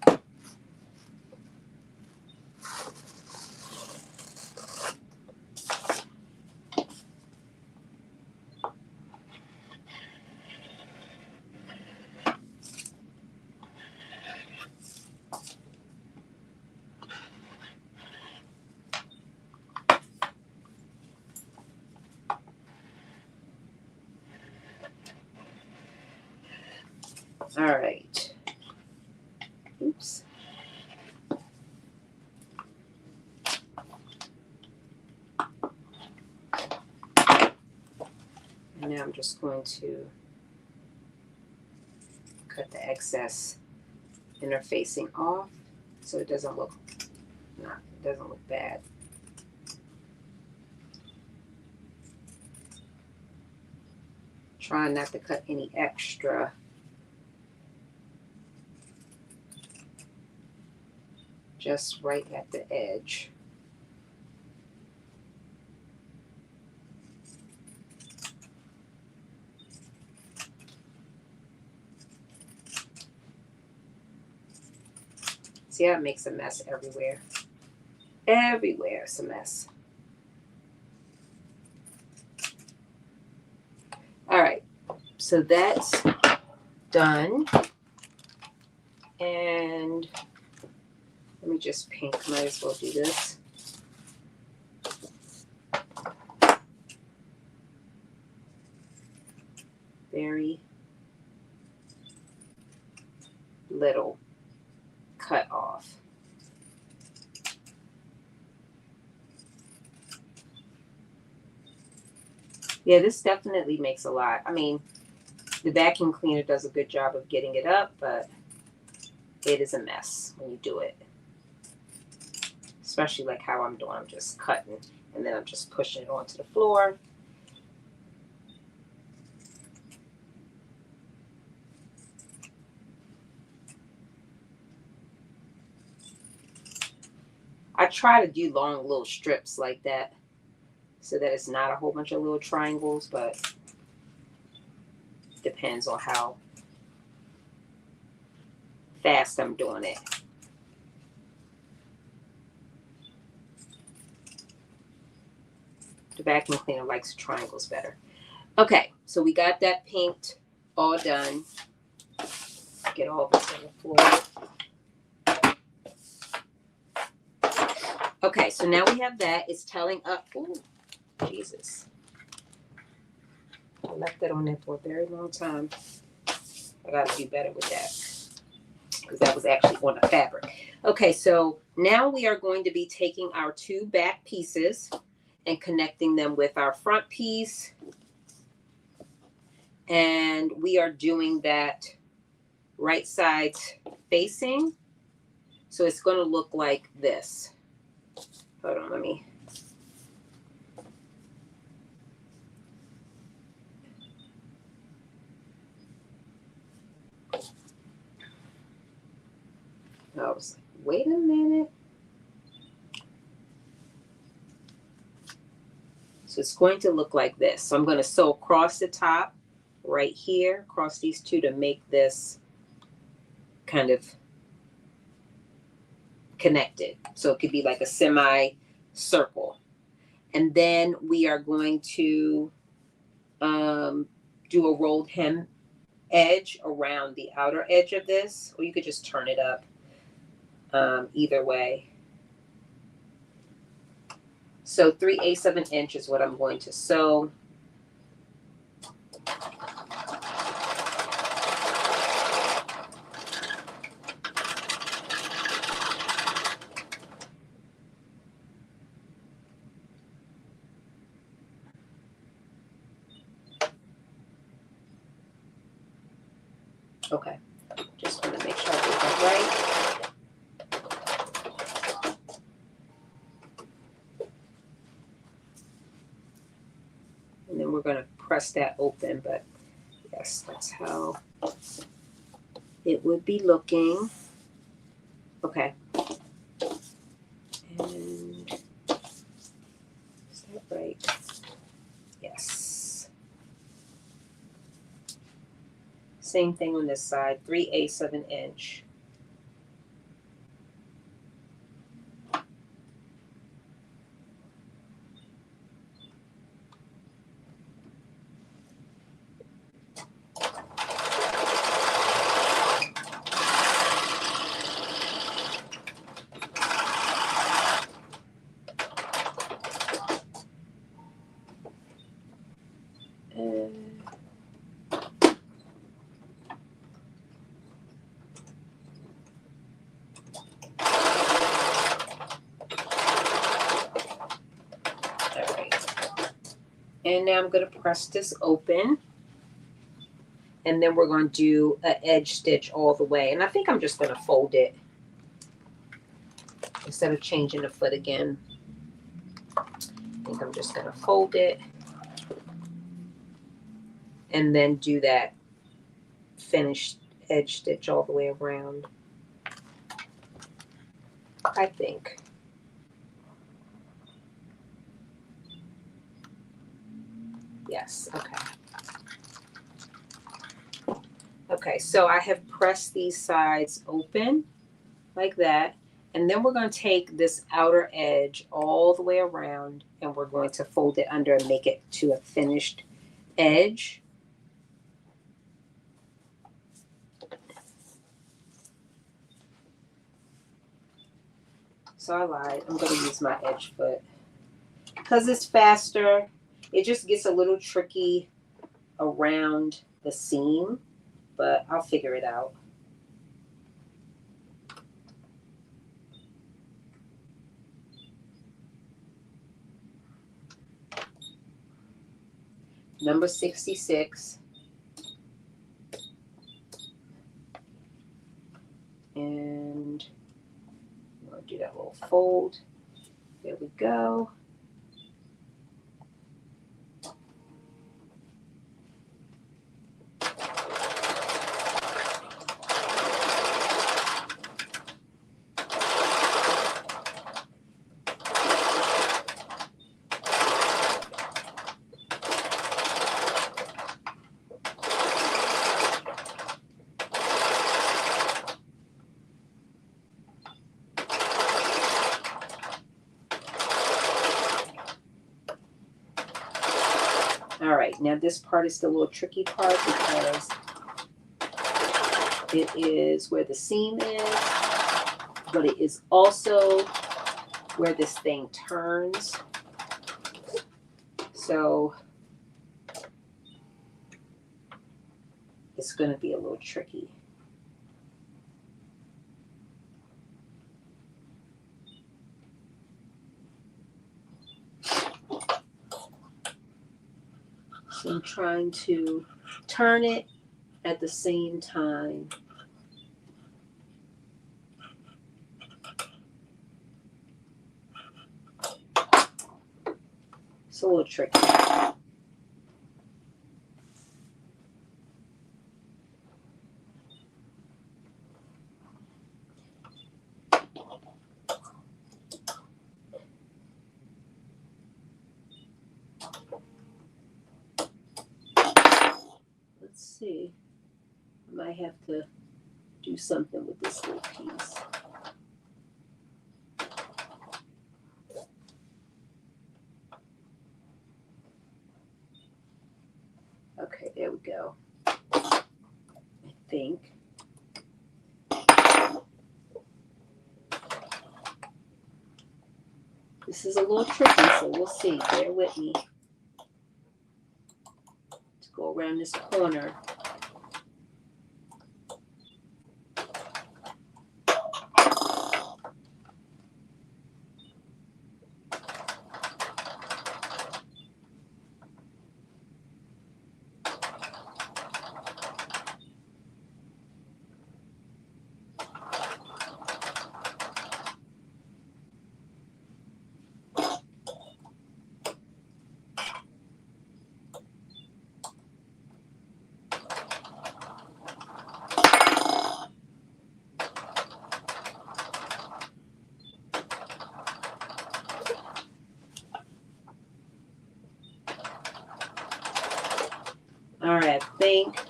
All right. Oops. And now I'm just going to cut the excess interfacing off so it doesn't look bad. Trying not to cut any extra. Just right at the edge. See how it makes a mess everywhere? Everywhere it's a mess. All right, so that's done. And let me just pink, might as well do this. Very little cut off. Yeah, this definitely makes a lot. I mean, the vacuum cleaner does a good job of getting it up, but it is a mess when you do it. Especially like how I'm doing. I'm just cutting And then I'm just pushing it onto the floor. I try to do long little strips like that so that it's not a whole bunch of little triangles, but depends on how fast I'm doing it. The vacuum cleaner likes triangles better. Okay, so we got that paint all done. Get all this on the floor. Okay, so now we have that. It's telling up. Oh, Jesus. I left that on there for a very long time. I got to do better with that because that was actually on the fabric. Okay, so now we are going to be taking our two back pieces and connecting them with our front piece. And we are doing that right side facing. So it's going to look like this. Hold on, let me. I was like, wait a minute. So it's going to look like this. So I'm going to sew across the top right here, across these two to make this kind of connected. So it could be like a semi-circle. And then we are going to do a rolled hem edge around the outer edge of this, or you could just turn it up either way. So 3/8 of an inch is what I'm going to sew. Okay, just want to make sure I get that right. And then we're going to press that open, but yes, that's how it would be looking. Okay. And is that right? Yes. Same thing on this side, 3/8 of an inch. And now I'm going to press this open. And then we're going to do an edge stitch all the way. And I think I'm just going to fold it instead of changing the foot again. I think I'm just going to fold it and then do that finished edge stitch all the way around, I think. Yes, okay. Okay, so I have pressed these sides open like that. And then we're going to take this outer edge all the way around and we're going to fold it under and make it to a finished edge. So I lied. I'm going to use my edge foot. Because it's faster, it just gets a little tricky around the seam, but I'll figure it out. Number 66. And I'm going to do that little fold. There we go. All right, now this part is the little tricky part because it is where the seam is, but it is also where this thing turns. So it's going to be a little tricky. So I'm trying to turn it at the same time. It's a little tricky. Let's see. I might have to do something with this little piece. Okay, there we go. I think. This is a little tricky, so we'll see. Bear with me. To go around this corner. All right, I think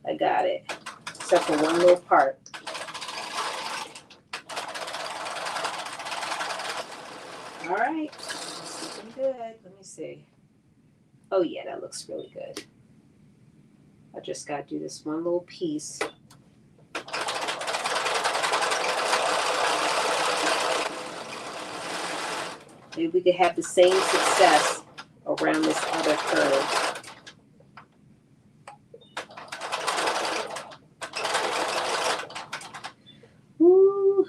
I got it, except for one little part. All right, that's looking good. Let me see. Oh yeah, that looks really good. I just got to do this one little piece. Maybe we could have the same success around this other curve. Woo.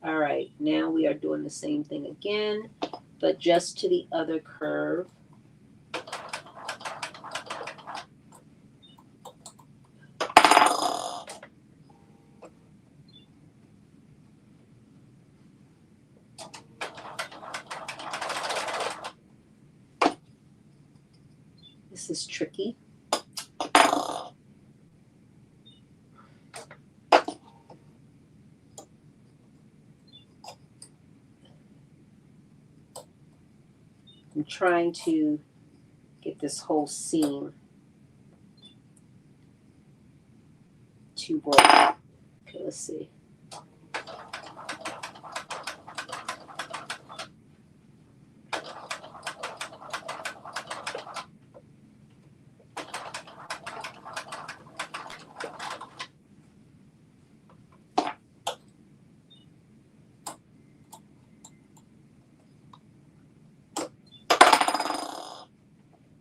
All right, now we are doing the same thing again, but just to the other curve. This is tricky. I'm trying to get this whole seam to roll. Okay, let's see.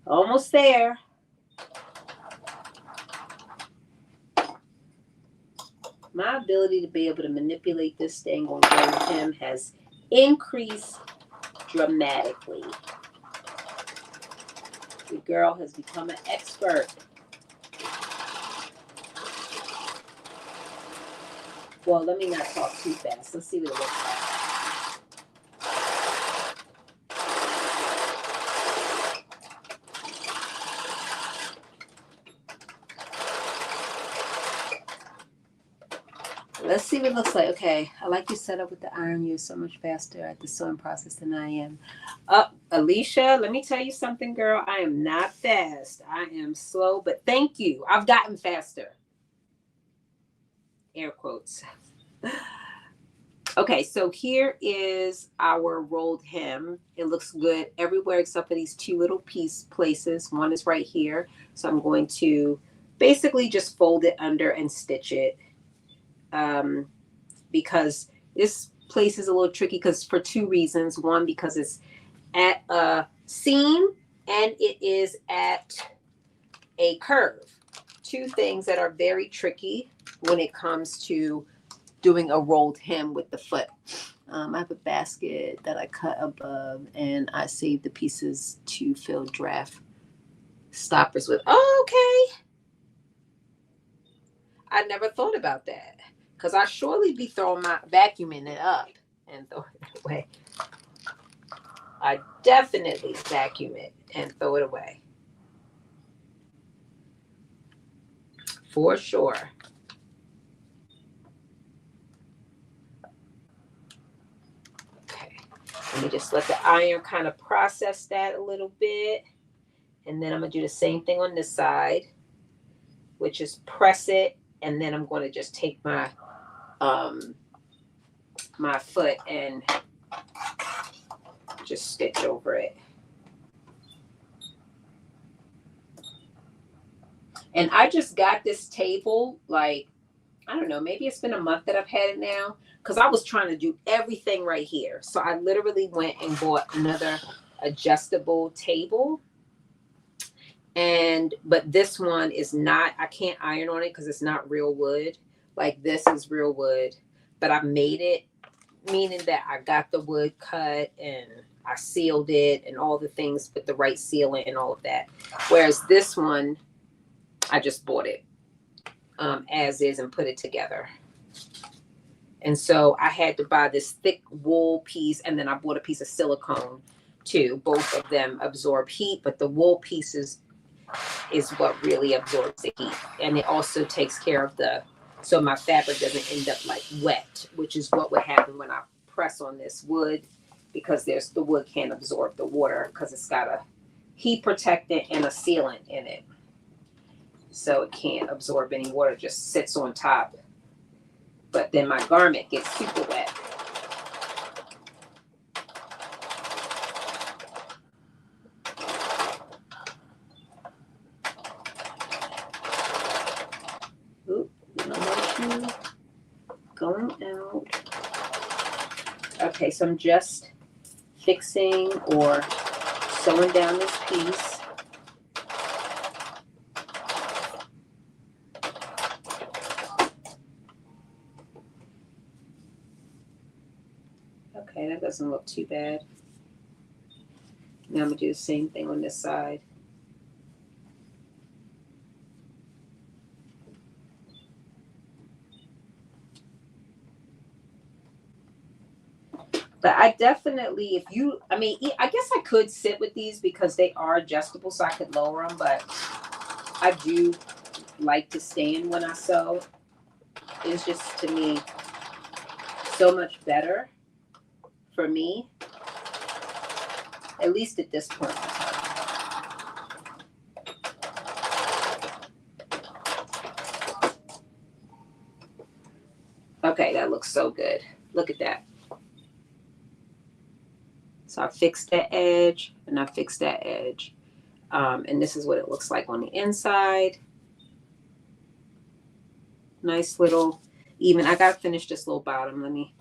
Almost there. My ability to be able to manipulate this thing on Gray Tim has increased dramatically. The girl has become an expert. Well, let me not talk too fast. Let's see what it looks like. Let's see what it looks like. Okay, I like your setup with the iron. You're so much faster at the sewing process than I am. Alicia, let me tell you something, girl. I am not fast. I am slow, but thank you. I've gotten faster. air quotes. Okay, so here is our rolled hem. It looks good everywhere except for these two little places. One is right here. So I'm going to basically just fold it under and stitch it, because this place is a little tricky because for two reasons. One, because it's at a seam and it is at a curve. Two things that are very tricky when it comes to doing a rolled hem with the foot. I have a basket that I cut above and I saved the pieces to fill draft stoppers with. Oh, okay. I never thought about that because I surely be throwing my vacuuming it up and throwing it away. I definitely vacuum it and throw it away. For sure. Okay. Let me just let the iron kind of process that a little bit. And then I'm going to do the same thing on this side, which is press it. And then I'm going to just take my my foot and just stitch over it. And I just got this table, like, I don't know, maybe it's been a month that I've had it now, because I was trying to do everything right here. So I literally went and bought another adjustable table. But this one is not, I can't iron on it because it's not real wood. Like this is real wood, but I made it, meaning that I got the wood cut and I sealed it and all the things with the right sealant and all of that. Whereas this one, I just bought it as is and put it together. And so I had to buy this thick wool piece, and then I bought a piece of silicone too. Both of them absorb heat, but the wool pieces is what really absorbs the heat. And it also takes care of so my fabric doesn't end up like wet, which is what would happen when I press on this wood, because the wood can't absorb the water because it's got a heat protectant and a sealant in it. So it can't absorb any water, it just sits on top. But then my garment gets super wet. Oop, no more shoe going out. Okay, so I'm just fixing or sewing down this piece. Okay, that doesn't look too bad. Now I'm gonna do the same thing on this side. But I definitely, I guess I could sit with these because they are adjustable, so I could lower them, but I do like to stand when I sew. It's just, to me, so much better for me, at least at this point. Okay, that looks so good. Look at that. So I fixed that edge and I fixed that edge. And this is what it looks like on the inside. Nice little even. I gotta finish this little bottom. Let me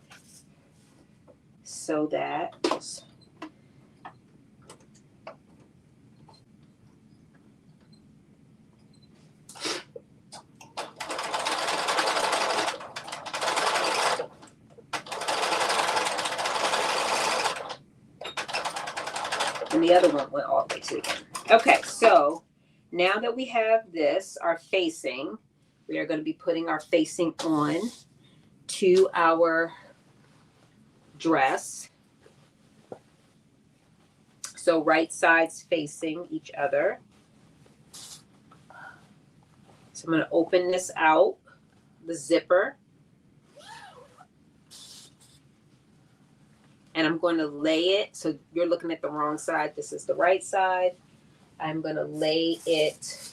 sew that. And the other one went all the way to the end. Okay, so now that we have this, our facing, we are going to be putting our facing on to our dress. So right sides facing each other. So I'm going to open this out, the zipper. And I'm going to lay it. So you're looking at the wrong side. This is the right side. I'm going to lay it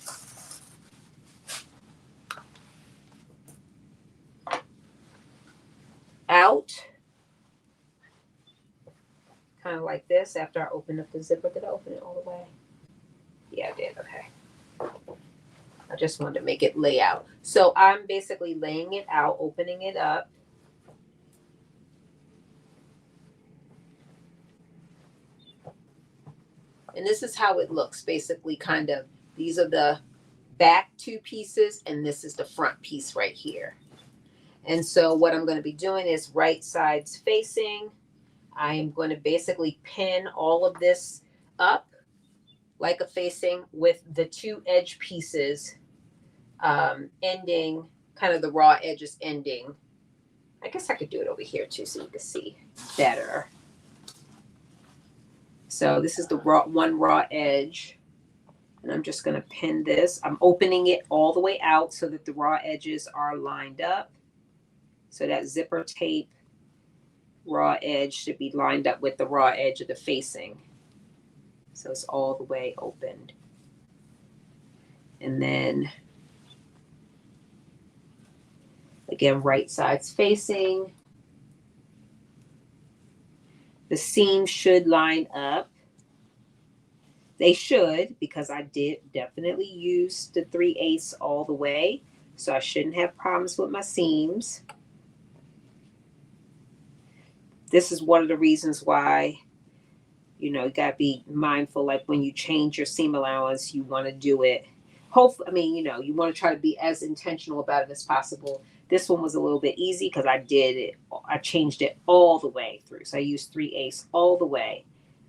like this after I opened up the zipper. Did I open it all the way? Yeah, I did. Okay. I just wanted to make it lay out. So I'm basically laying it out, opening it up. And this is how it looks, basically, kind of. These are the back two pieces, and this is the front piece right here. And so what I'm going to be doing is right sides facing. I am going to basically pin all of this up like a facing with the two edge pieces ending, kind of the raw edges ending. I guess I could do it over here too so you can see better. So this is the one raw edge, and I'm just going to pin this. I'm opening it all the way out so that the raw edges are lined up. So that zipper tape raw edge should be lined up with the raw edge of the facing. So it's all the way opened. And then again, right sides facing. The seams should line up. They should, because I did definitely use the 3/8 all the way. So I shouldn't have problems with my seams. This is one of the reasons why, you know, you got to be mindful. Like when you change your seam allowance, you want to do it. Hopefully, I mean, you know, you want to try to be as intentional about it as possible. This one was a little bit easy because I did it. I changed it all the way through. So I used 3/8 all the way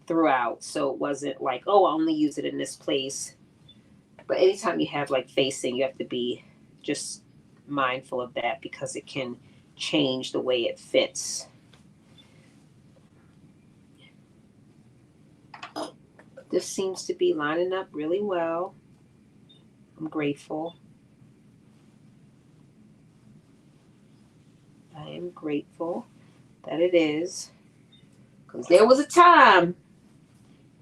throughout. So it wasn't like, oh, I only use it in this place. But anytime you have like facing, you have to be just mindful of that because it can change the way it fits. This seems to be lining up really well. I'm grateful. I am grateful that it is, because there was a time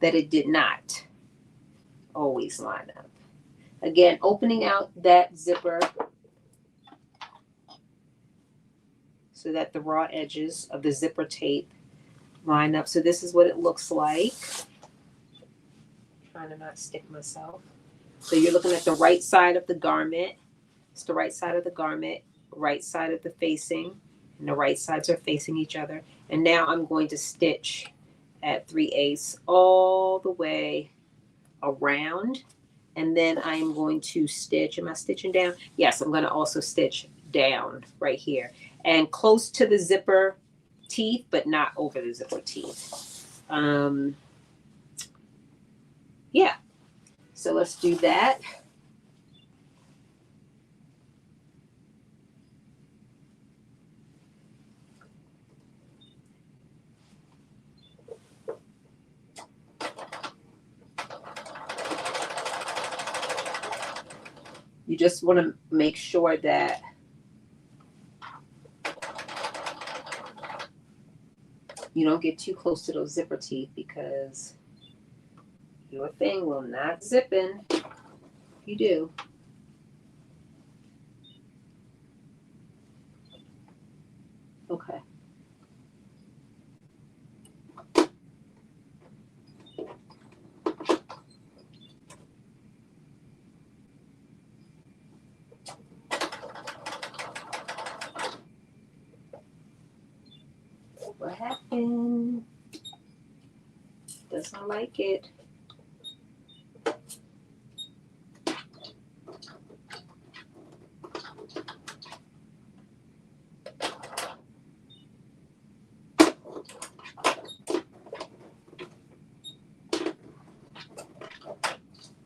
that it did not always line up. Again, opening out that zipper so that the raw edges of the zipper tape line up. So this is what it looks like. Trying to not stick myself. So you're looking at the right side of the garment. It's the right side of the garment, right side of the facing, and the right sides are facing each other. And now I'm going to stitch at 3/8 all the way around. And then I'm going to stitch. Am I stitching down? Yes, I'm going to also stitch down right here and close to the zipper teeth, but not over the zipper teeth. Yeah. So let's do that. You just want to make sure that you don't get too close to those zipper teeth because your thing will not zip in if you do. Okay. What happened? Doesn't like it.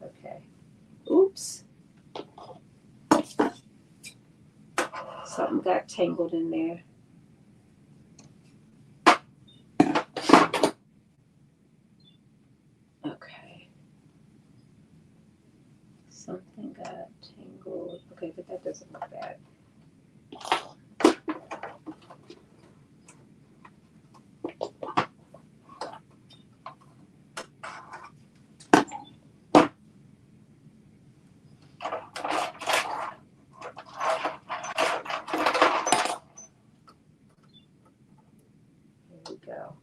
Okay. Oops. Something got tangled in there. Okay. Something got tangled. Okay, but that doesn't look bad. Here we go.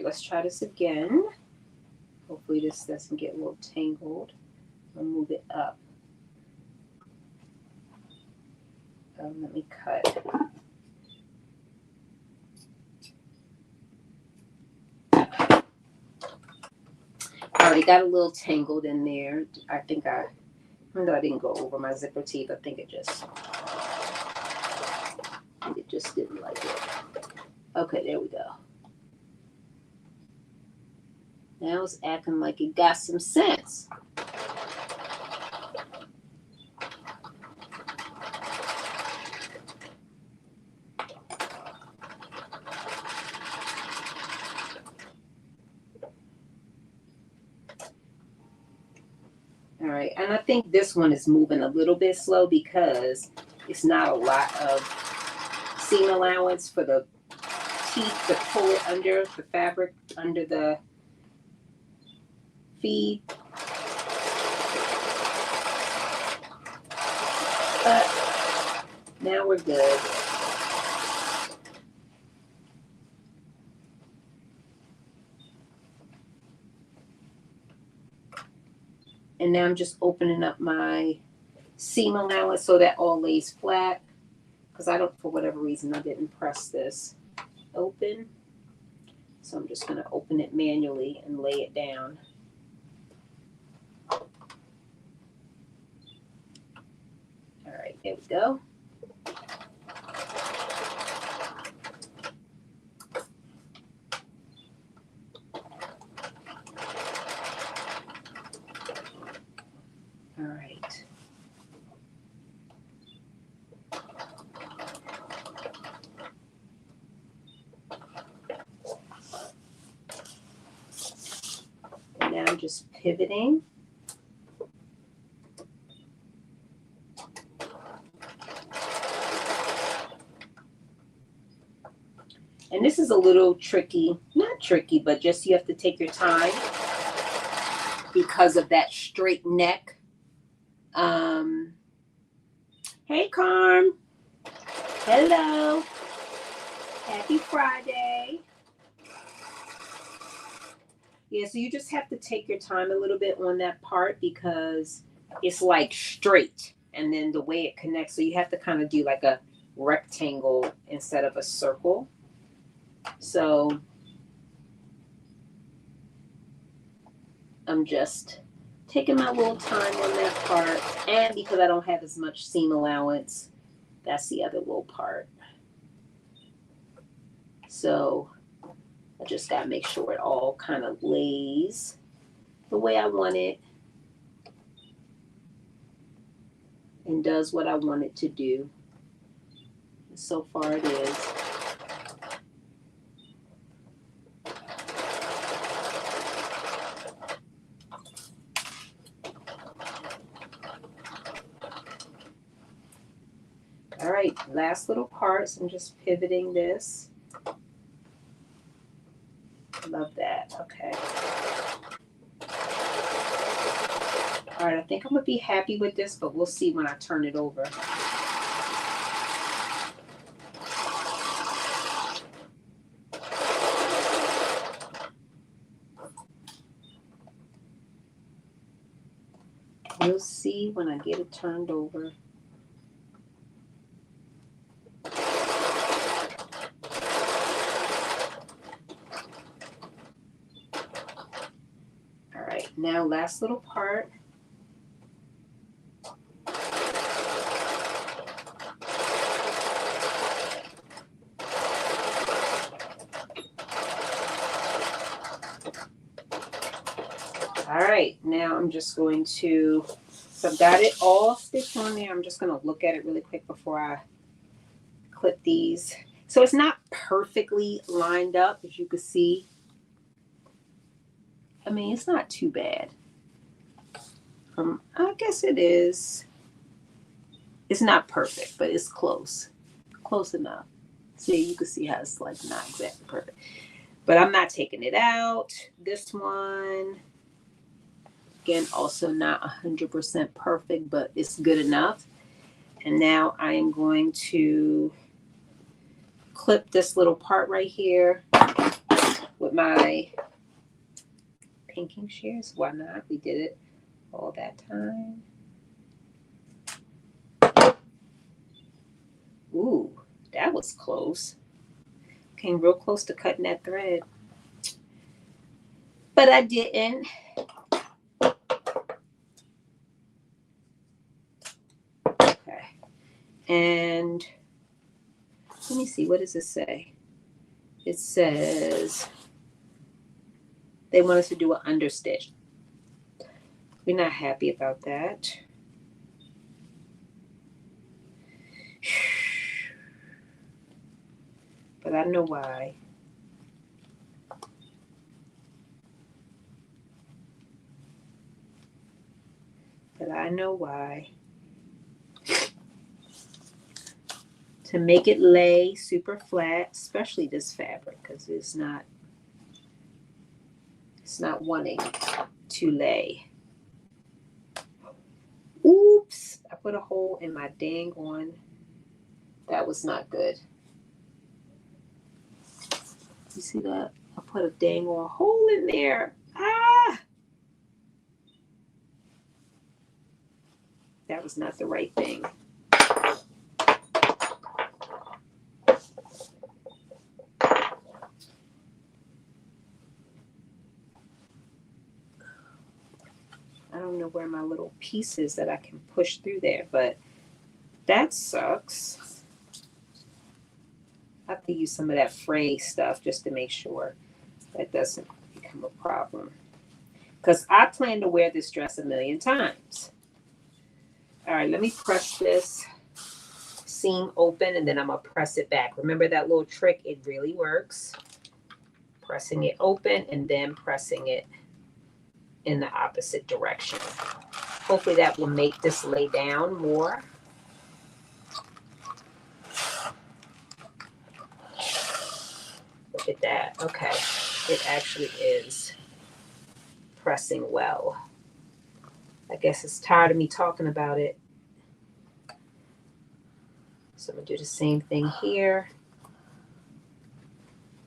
let's try this again. Hopefully this doesn't get a little tangled. I'll move it up. Let me cut. I already got a little tangled in there. I think even though I didn't go over my zipper teeth, I think it just didn't like it. Okay, there we go. Now it's acting like it got some sense. All right, and I think this one is moving a little bit slow because it's not a lot of seam allowance for the teeth to pull it under the fabric, under the feed. But now we're good. And now I'm just opening up my seam allowance so that all lays flat. Because for whatever reason, I didn't press this open. So I'm just going to open it manually and lay it down. All right, there we go. All right. And now I'm just pivoting. And this is a little tricky, not tricky, but just you have to take your time because of that straight neck. Hey, Carm. Hello. Happy Friday. Yeah, so you just have to take your time a little bit on that part because it's like straight. And then the way it connects, so you have to kind of do like a rectangle instead of a circle. So I'm just taking my little time on that part. And because I don't have as much seam allowance, that's the other little part. So I just got to make sure it all kind of lays the way I want it and does what I want it to do. And so far it is. All right, last little parts. I'm just pivoting this. Love that. Okay. All right, I think I'm going to be happy with this, but we'll see when I turn it over. We'll see when I get it turned over. Now, last little part. All right, now I'm just going to, so I've got it all stitched on there. I'm just going to look at it really quick before I clip these. So it's not perfectly lined up, as you can see. I mean, it's not too bad. I guess it is. It's not perfect, but it's close. Close enough. See, you can see how it's like not exactly perfect. But I'm not taking it out. This one, again, also not 100% perfect, but it's good enough. And now I am going to clip this little part right here with my pinking shears. Why not? We did it all that time. Ooh, that was close. Came real close to cutting that thread. But I didn't. Okay. And let me see, what does it say? It says they want us to do an understitch. We're not happy about that. But I know why. But I know why. To make it lay super flat, especially this fabric, because it's not wanting to lay. Oops, I put a hole in my dang on. That was not good. You see that? I put a dang on hole in there. Ah! That was not the right thing. I don't know where my little piece is that I can push through there, but that sucks. I have to use some of that fray stuff just to make sure that doesn't become a problem. Because I plan to wear this dress a million times. All right, let me press this seam open and then I'm going to press it back. Remember that little trick? It really works. Pressing it open and then pressing it in the opposite direction. Hopefully that will make this lay down more. Look at that. Okay. It actually is pressing well. I guess it's tired of me talking about it. So I'm going to do the same thing here.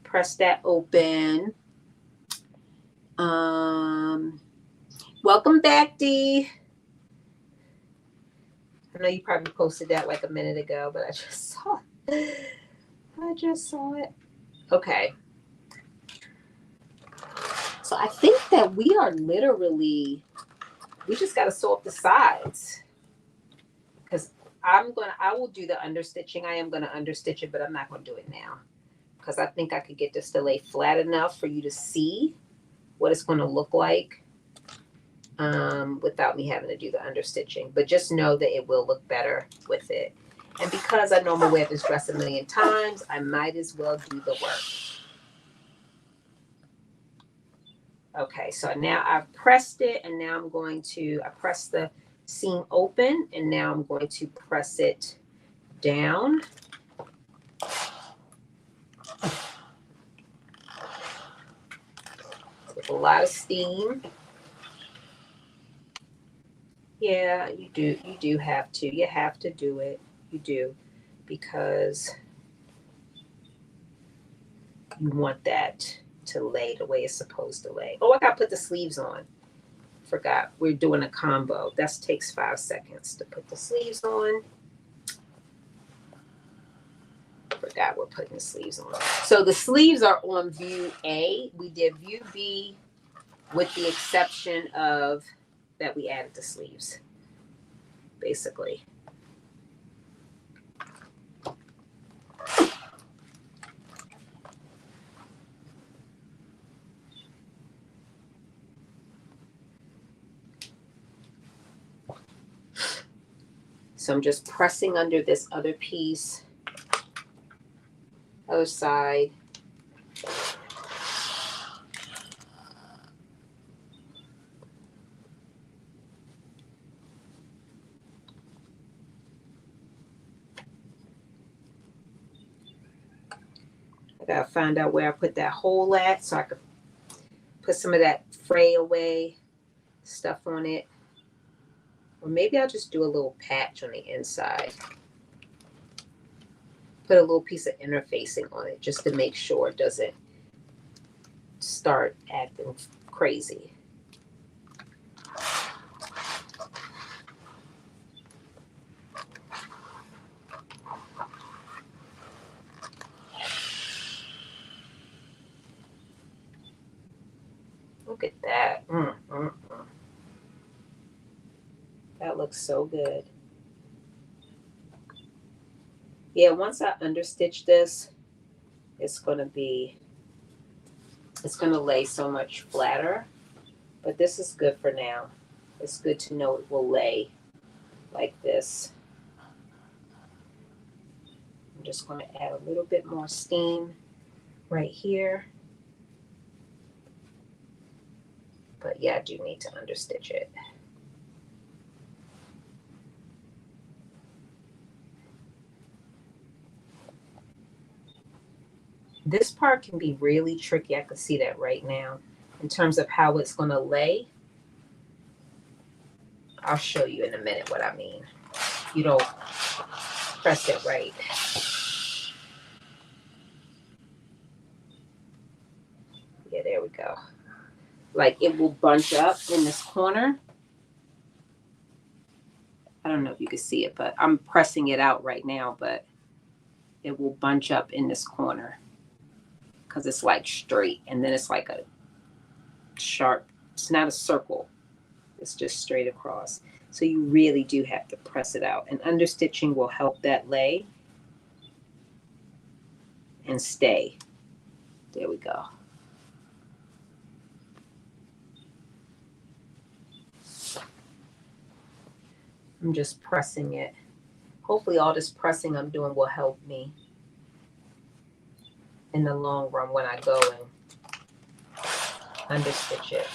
Press that open. Welcome back, Dee. I know you probably posted that like a minute ago, but I just saw it. Okay. So I think that we are literally, we just got to sew up the sides. Because I will do the understitching. I am going to understitch it, but I'm not going to do it now. Because I think I could get this to lay flat enough for you to see what it's going to look like without me having to do the understitching. But just know that it will look better with it. And because I know I'm going to wear this dress a million times, I might as well do the work. Okay, so now I've pressed it, and now I press the seam open, and now I'm going to press it down. With a lot of steam. Yeah, you do have to. You have to do it. You do. Because you want that to lay the way it's supposed to lay. Oh, I gotta put the sleeves on. Forgot. We're doing a combo. That takes 5 seconds to put the sleeves on. Forgot we're putting the sleeves on. So the sleeves are on view A. We did view B with the exception of that we added the sleeves, basically. So I'm just pressing under this other piece, other side. I gotta find out where I put that hole at so I could put some of that fray away stuff on it. Or maybe I'll just do a little patch on the inside. Put a little piece of interfacing on it just to make sure it doesn't start acting crazy. Look at that. That looks so good. Yeah, once I understitch this, it's going to lay so much flatter. But this is good for now. It's good to know it will lay like this. I'm just going to add a little bit more steam right here. But yeah, I do need to understitch it. This part can be really tricky. I can see that right now in terms of how it's going to lay. I'll show you in a minute what I mean. You don't press it right. Yeah, there we go. Like it will bunch up in this corner. I don't know if you can see it, but I'm pressing it out right now, but it will bunch up in this corner because it's like straight, and then it's like a sharp, it's not a circle, it's just straight across. So you really do have to press it out, and understitching will help that lay and stay. There we go. I'm just pressing it. Hopefully all this pressing I'm doing will help me in the long run when I go and understitch it.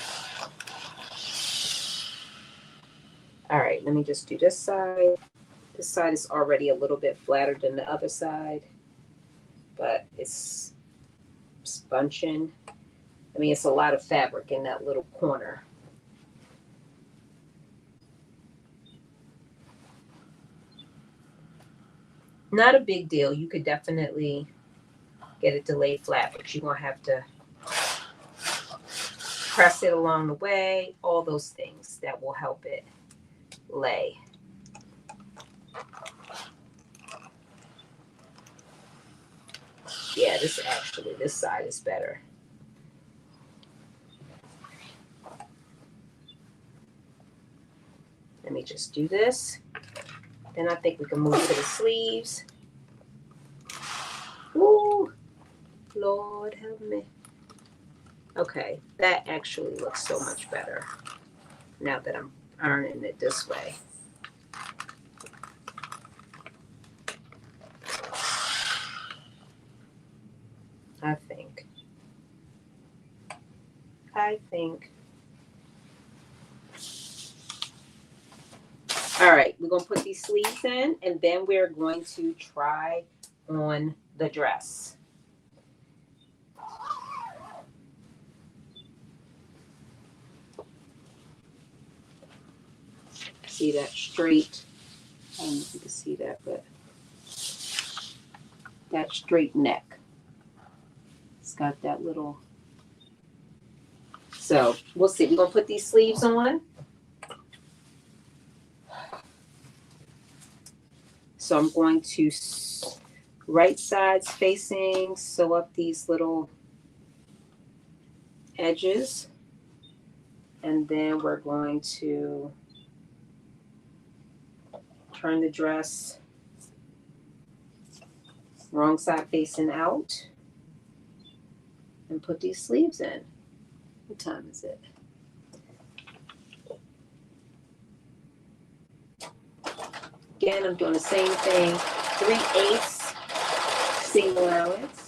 All right, let me just do this side. This side is already a little bit flatter than the other side, but it's bunching. I mean, it's a lot of fabric in that little corner. Not a big deal. You could definitely get it to lay flat, but you're going to have to press it along the way, all those things that will help it lay. Yeah, this side is better. Let me just do this. Then I think we can move to the sleeves. Ooh, Lord help me. Okay, that actually looks so much better now that I'm ironing it this way. I think. All right, we're going to put these sleeves in, and then we're going to try on the dress. See that straight? I don't know if you can see that, but that straight neck. It's got that little. So we'll see. We're going to put these sleeves on. So I'm going to right sides facing, sew up these little edges. And then we're going to turn the dress wrong side facing out and put these sleeves in. What time is it? Again, I'm doing the same thing, 3/8 seam allowance.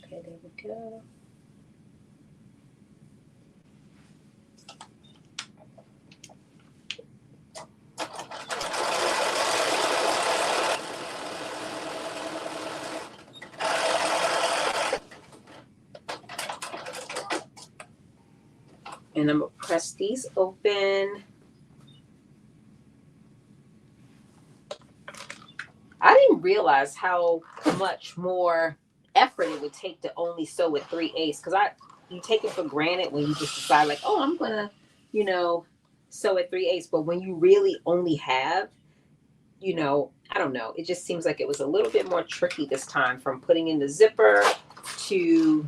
Okay, there we go. And I'm gonna press these open. I didn't realize how much more effort it would take to only sew with 3/8 because you take it for granted when you just decide like, oh, I'm gonna, sew at 3/8. But when you really only have, I don't know, it just seems like it was a little bit more tricky this time, from putting in the zipper to,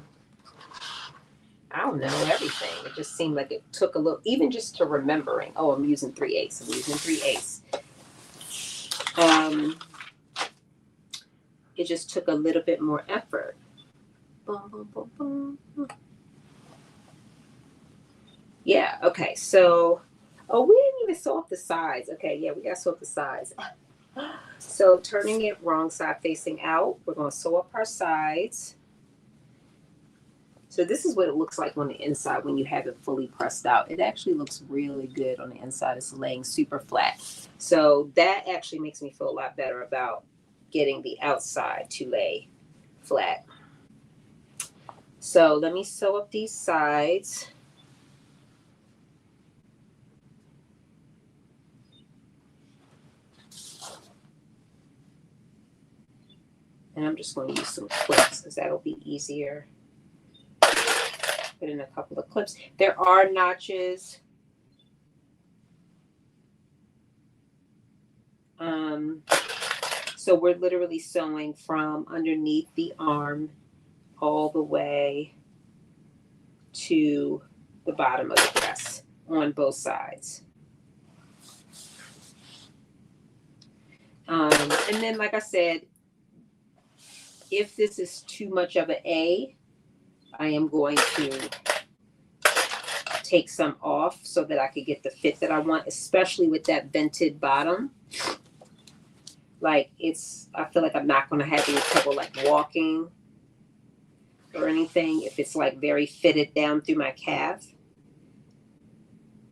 I don't know, everything. It just seemed like it took a little, even just to remembering, oh, I'm using 3/8. I'm using 3/8. It just took a little bit more effort. Boom, boom, boom, boom. Yeah, okay, so, oh, we didn't even sew up the sides. Okay, yeah, we got to sew up the sides. So turning it wrong side facing out, we're going to sew up our sides. So this is what it looks like on the inside when you have it fully pressed out. It actually looks really good on the inside. It's laying super flat. So that actually makes me feel a lot better about getting the outside to lay flat. So let me sew up these sides. And I'm just going to use some clips because that'll be easier. Put in a couple of clips. There are notches. So we're literally sewing from underneath the arm all the way to the bottom of the dress on both sides. And then, like I said, if this is too much of an A, I am going to take some off so that I could get the fit that I want, especially with that vented bottom. Like I feel like I'm not going to have any trouble like walking or anything if it's like very fitted down through my calf.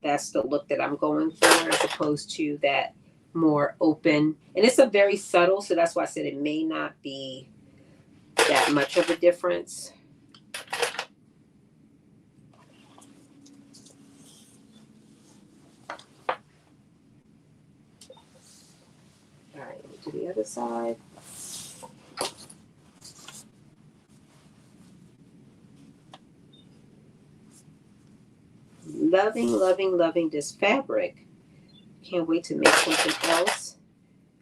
That's the look that I'm going for, as opposed to that more open. And it's a very subtle, so that's why I said it may not be that much of a difference. All right, to the other side. Loving, loving, loving this fabric. Can't wait to make something else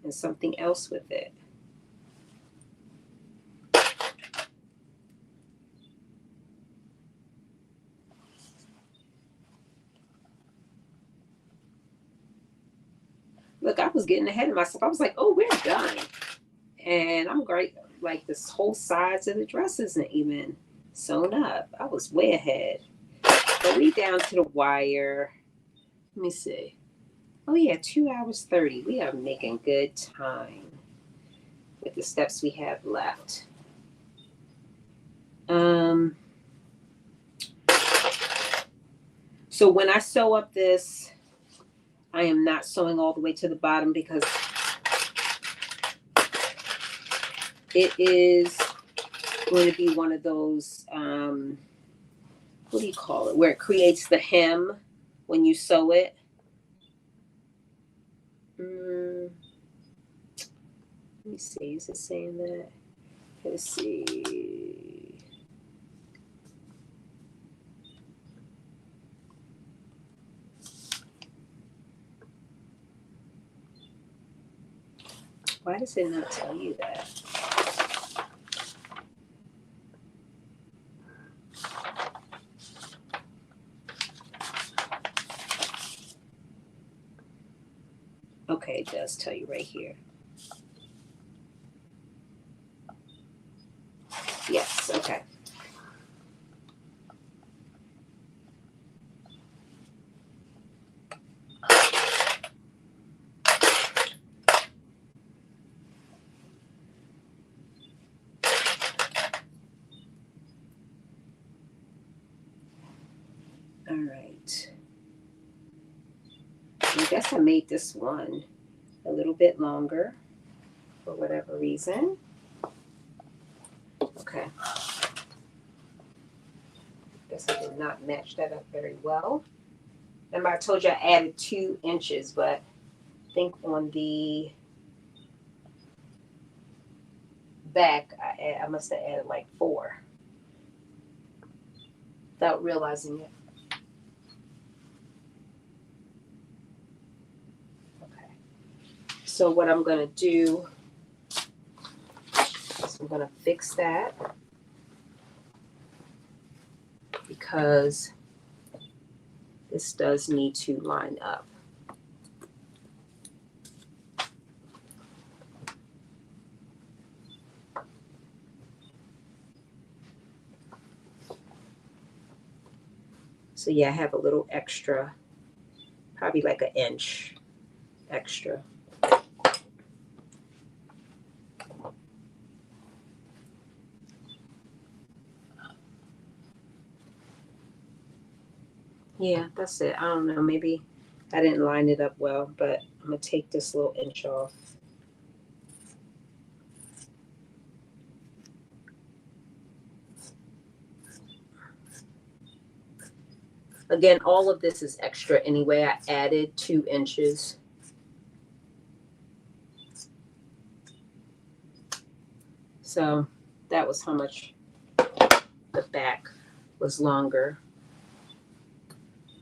and something else with it. Look, I was getting ahead of myself. I was like, oh, we're done. And I'm great. Like, this whole sides of the dress isn't even sewn up. I was way ahead. But we down to the wire. Let me see. Oh, yeah, 2 hours 30. We are making good time with the steps we have left. So when I sew up this, I am not sewing all the way to the bottom because it is going to be one of those, what do you call it, where it creates the hem when you sew it. Let me see, is it saying that? Let's see. Why does it not tell you that? Okay, it does tell you right here. Yes, okay. All right. I guess I made this one a little bit longer for whatever reason. Okay. guess I did not match that up very well. Remember I told you I added 2 inches, but I think on the back I must have added like 4 without realizing it. Okay. So what I'm going to do is I'm going to fix that because this does need to line up. So yeah, I have a little extra, probably like an inch extra. Yeah, that's it. I don't know, maybe I didn't line it up well, but I'm gonna take this little inch off. Again, all of this is extra anyway. I added 2 inches. So that was how much the back was longer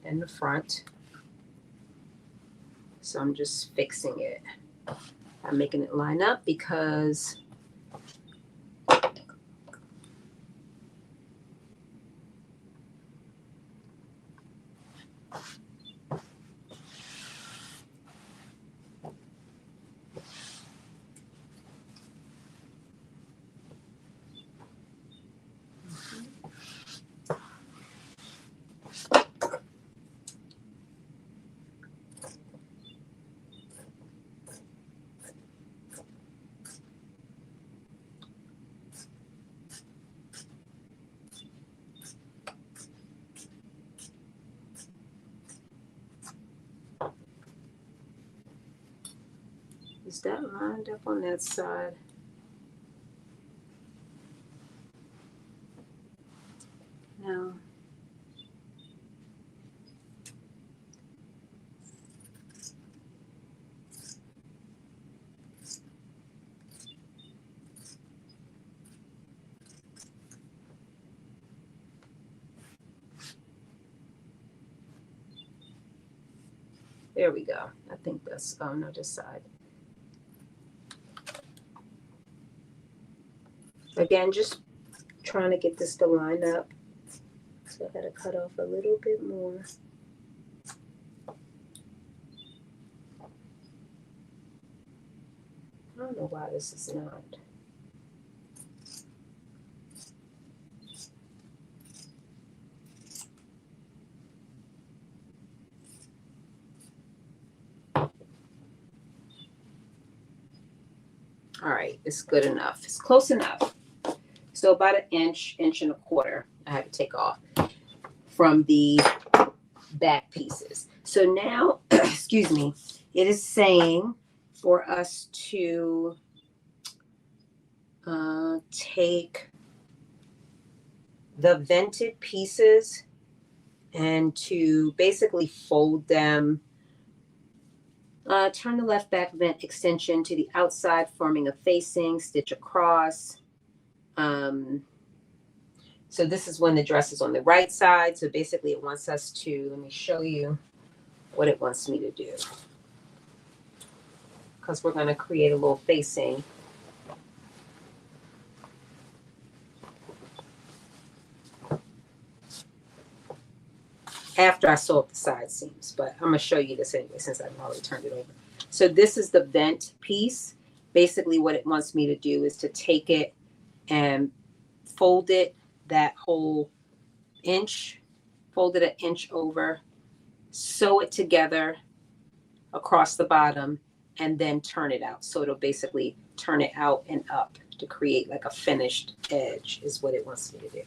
than the front. So I'm just fixing it. I'm making it line up because is that lined up on that side? No. There we go. I think that's, oh no, this side. Again, just trying to get this to line up. So I gotta cut off a little bit more. I don't know why this is not. All right, it's good enough. It's close enough. So about an inch, inch and a quarter, I had to take off from the back pieces. So now, excuse me, it is saying for us to take the vented pieces and to basically fold them. Turn the left back vent extension to the outside, forming a facing, stitch across. So this is when the dress is on the right side. So basically it wants us to, let me show you what it wants me to do. Because we're going to create a little facing. After I sew up the side seams, but I'm going to show you this anyway since I've already turned it over. So this is the vent piece. Basically what it wants me to do is to take it and fold it that whole inch, fold it an inch over, sew it together across the bottom, and then turn it out. So it'll basically turn it out and up to create like a finished edge is what it wants me to do.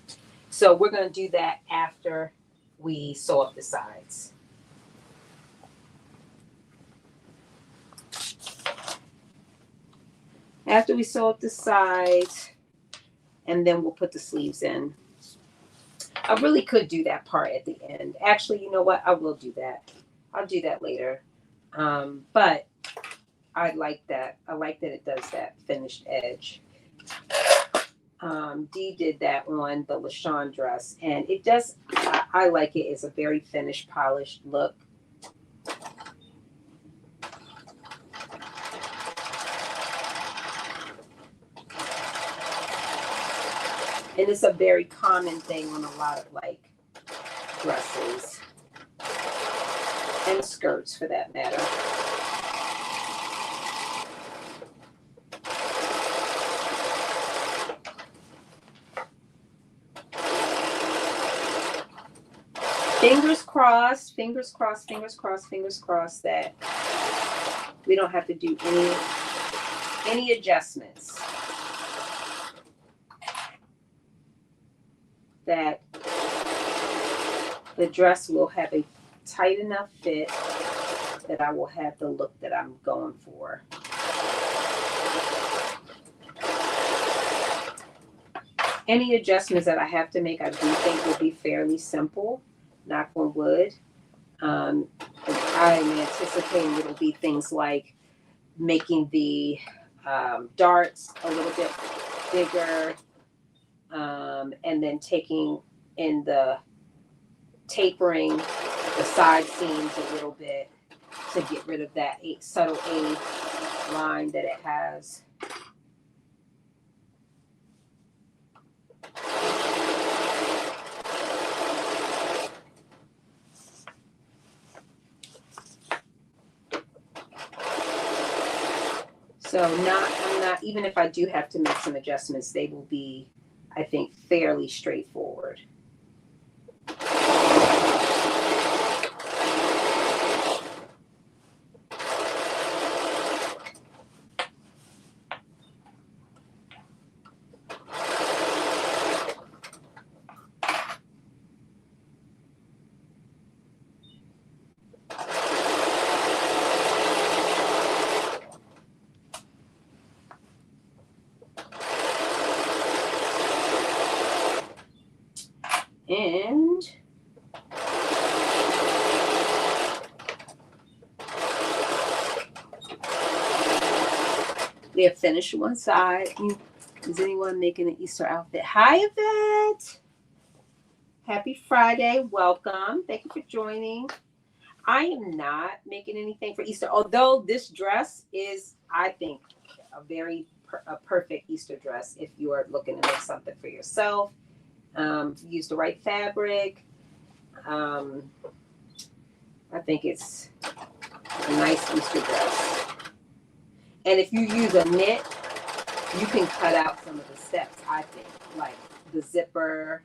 So we're going to do that after we sew up the sides. After we sew up the sides, and then we'll put the sleeves in. I really could do that part at the end. Actually, you know what? I will do that. I'll do that later. But I like that. I like that it does that finished edge. Dee did that on the LaShawn dress, and it does. I like it. It's a very finished, polished look. And it's a very common thing on a lot of like dresses and skirts for that matter. Fingers crossed, fingers crossed, fingers crossed, fingers crossed that we don't have to do any adjustments. That the dress will have a tight enough fit that I will have the look that I'm going for. Any adjustments that I have to make, I do think will be fairly simple, knock on wood. I'm anticipating it'll be things like making the darts a little bit bigger, and then taking in the tapering the side seams a little bit to get rid of that subtle A line that it has. So I'm not, even if I do have to make some adjustments, they will be, I think, fairly straightforward. And we have finished one side. Is anyone making an Easter outfit? Hi, Yvette. Happy Friday. Welcome. Thank you for joining. I am not making anything for Easter, although this dress is, I think, a perfect Easter dress if you are looking to make something for yourself. Use the right fabric. I think it's a nice Easter dress. And if you use a knit, you can cut out some of the steps, I think, like the zipper.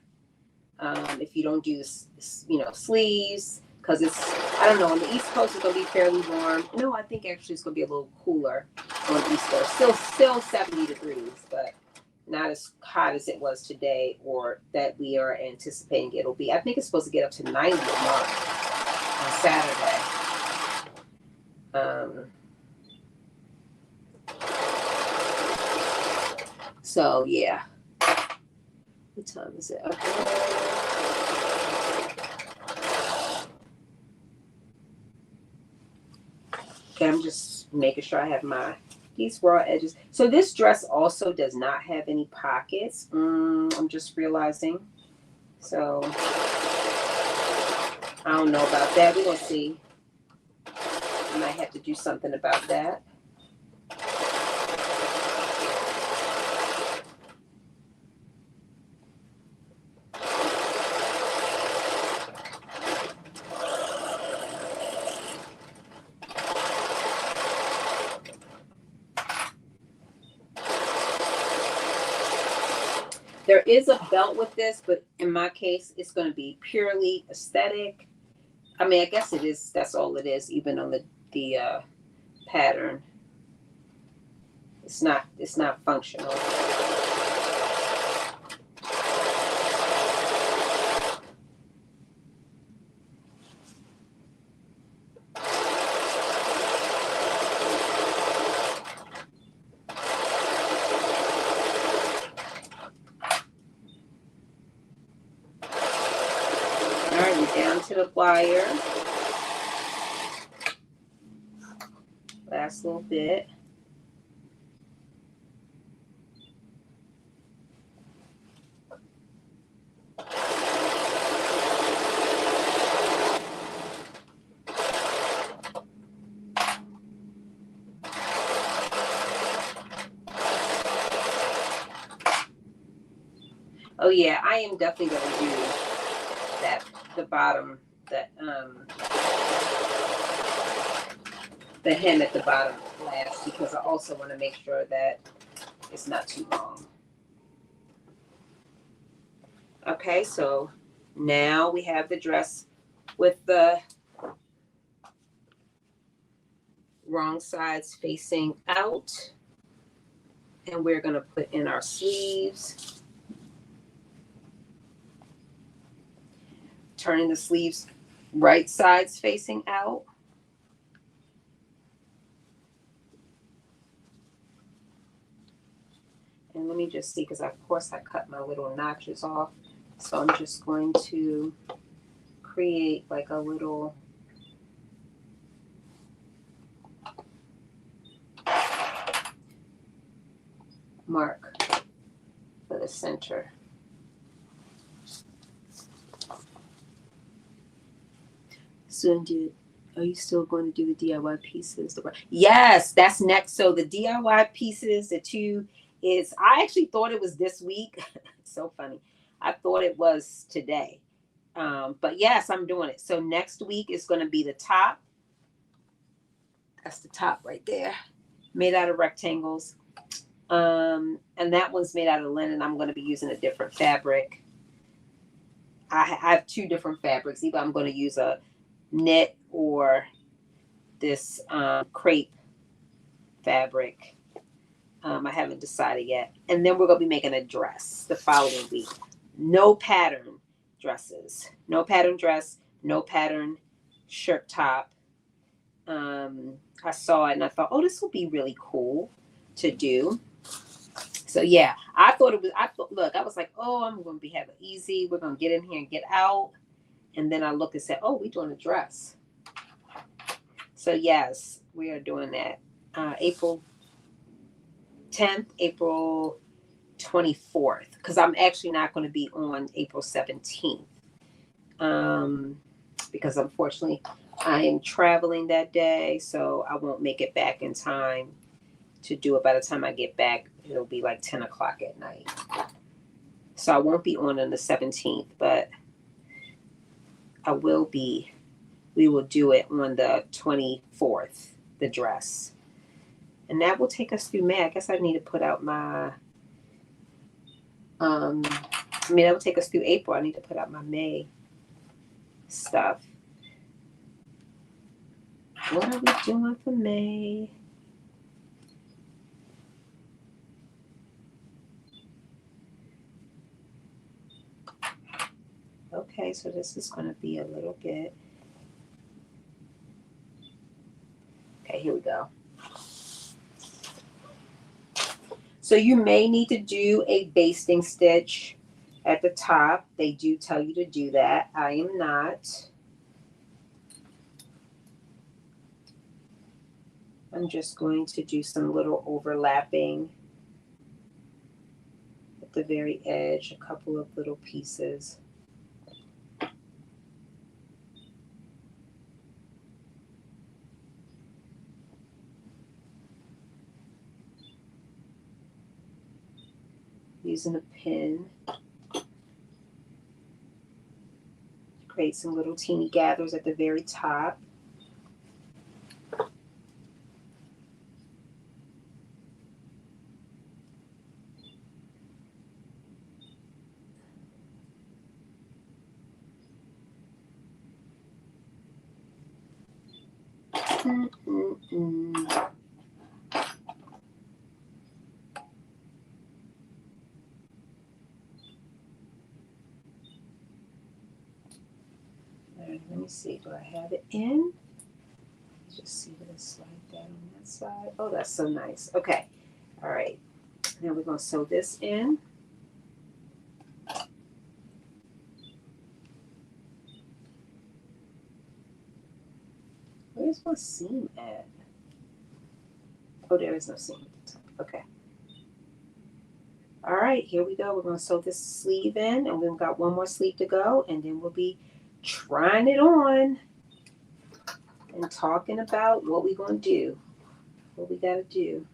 If you don't do, sleeves, because it's, I don't know, on the East Coast it's going to be fairly warm. No, I think actually it's going to be a little cooler on Easter. Still 70 degrees, but not as hot as it was today or that we are anticipating it'll be. I think it's supposed to get up to 90 tomorrow on Saturday. So yeah. What time is it? Okay, I'm just making sure I have these raw edges. So this dress also does not have any pockets. I'm just realizing. So I don't know about that. We're gonna see. I might have to do something about that. There is a belt with this, but in my case, it's going to be purely aesthetic. I mean, I guess it is. That's all it is, even on the pattern. It's not functional. and down to the wire. Last little bit. Oh yeah, I am definitely gonna do that, the bottom, the hem at the bottom last, because I also want to make sure that it's not too long. Okay, so now we have the dress with the wrong sides facing out, and we're going to put in our sleeves, turning the sleeves right sides facing out. And let me just see, because of course I cut my little notches off, so I'm just going to create like a little mark for the center. Soon, are you still going to do the DIY pieces? Yes, that's next. So the DIY pieces, the two is, I actually thought it was this week. So funny. I thought it was today. But yes, I'm doing it. So next week is going to be the top. That's the top right there, made out of rectangles. And that one's made out of linen. I'm going to be using a different fabric. I have two different fabrics. Either I'm going to use a knit or this crepe fabric. I haven't decided yet. And then we're going to be making a dress the following week. No pattern dresses. No pattern dress. No pattern shirt top. I saw it and I thought, oh, this will be really cool to do. So yeah, I thought, look, I was like, oh, I'm going to have it easy. We're going to get in here and get out. And then I looked and said, oh, we're doing a dress. So yes, we are doing that. April 10th, April 24th, because I'm actually not going to be on April 17th. Because unfortunately I am traveling that day, so I won't make it back in time to do it. By the time I get back, it'll be like 10 o'clock at night. So I won't be on the 17th, but we will do it on the 24th, the dress. And that will take us through May. I guess I need to put out my, that will take us through April. I need to put out my May stuff. What are we doing for May? Okay, so this is going to be a little bit. Okay, here we go. So you may need to do a basting stitch at the top. They do tell you to do that. I am not. I'm just going to do some little overlapping at the very edge, a couple of little pieces. Using a pin. Create some little teeny gathers at the very top. Let me see, do I have it in? Let's just see what it's like that on that side. Oh, that's so nice. Okay. All right. Now we're going to sew this in. Where's my seam at? Oh, there is no seam. Okay. All right, here we go. We're going to sew this sleeve in, and we've got one more sleeve to go, and then we'll be trying it on and talking about what we're going to do, what we got to do.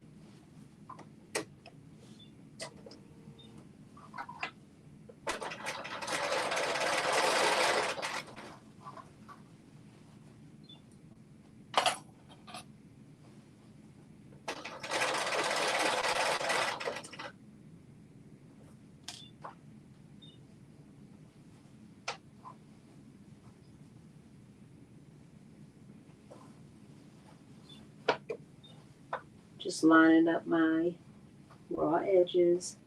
Just lining up my raw edges.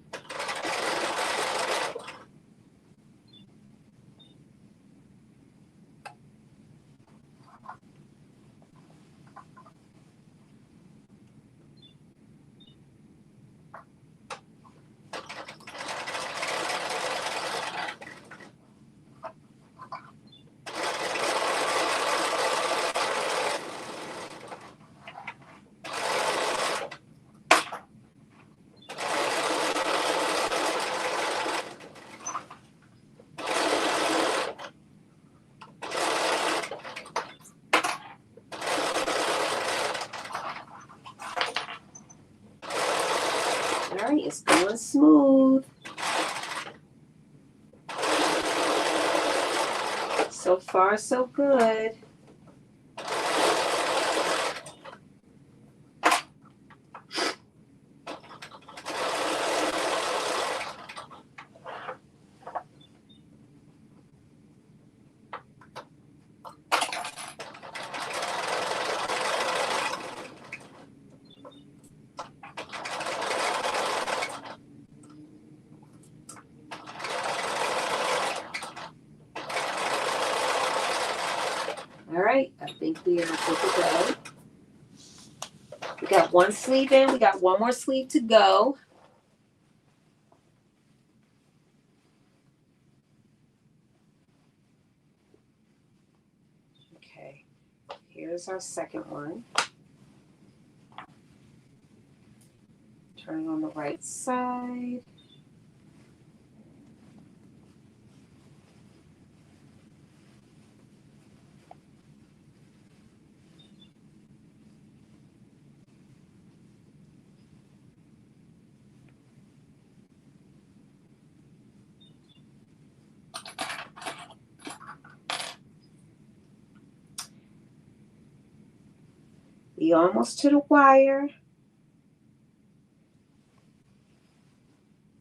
All right, it's going smooth. So far, so good. All right, I think we are good to go. We got one sleeve in. We got one more sleeve to go. Okay, here's our second one. Turn on the right side. We almost to the wire.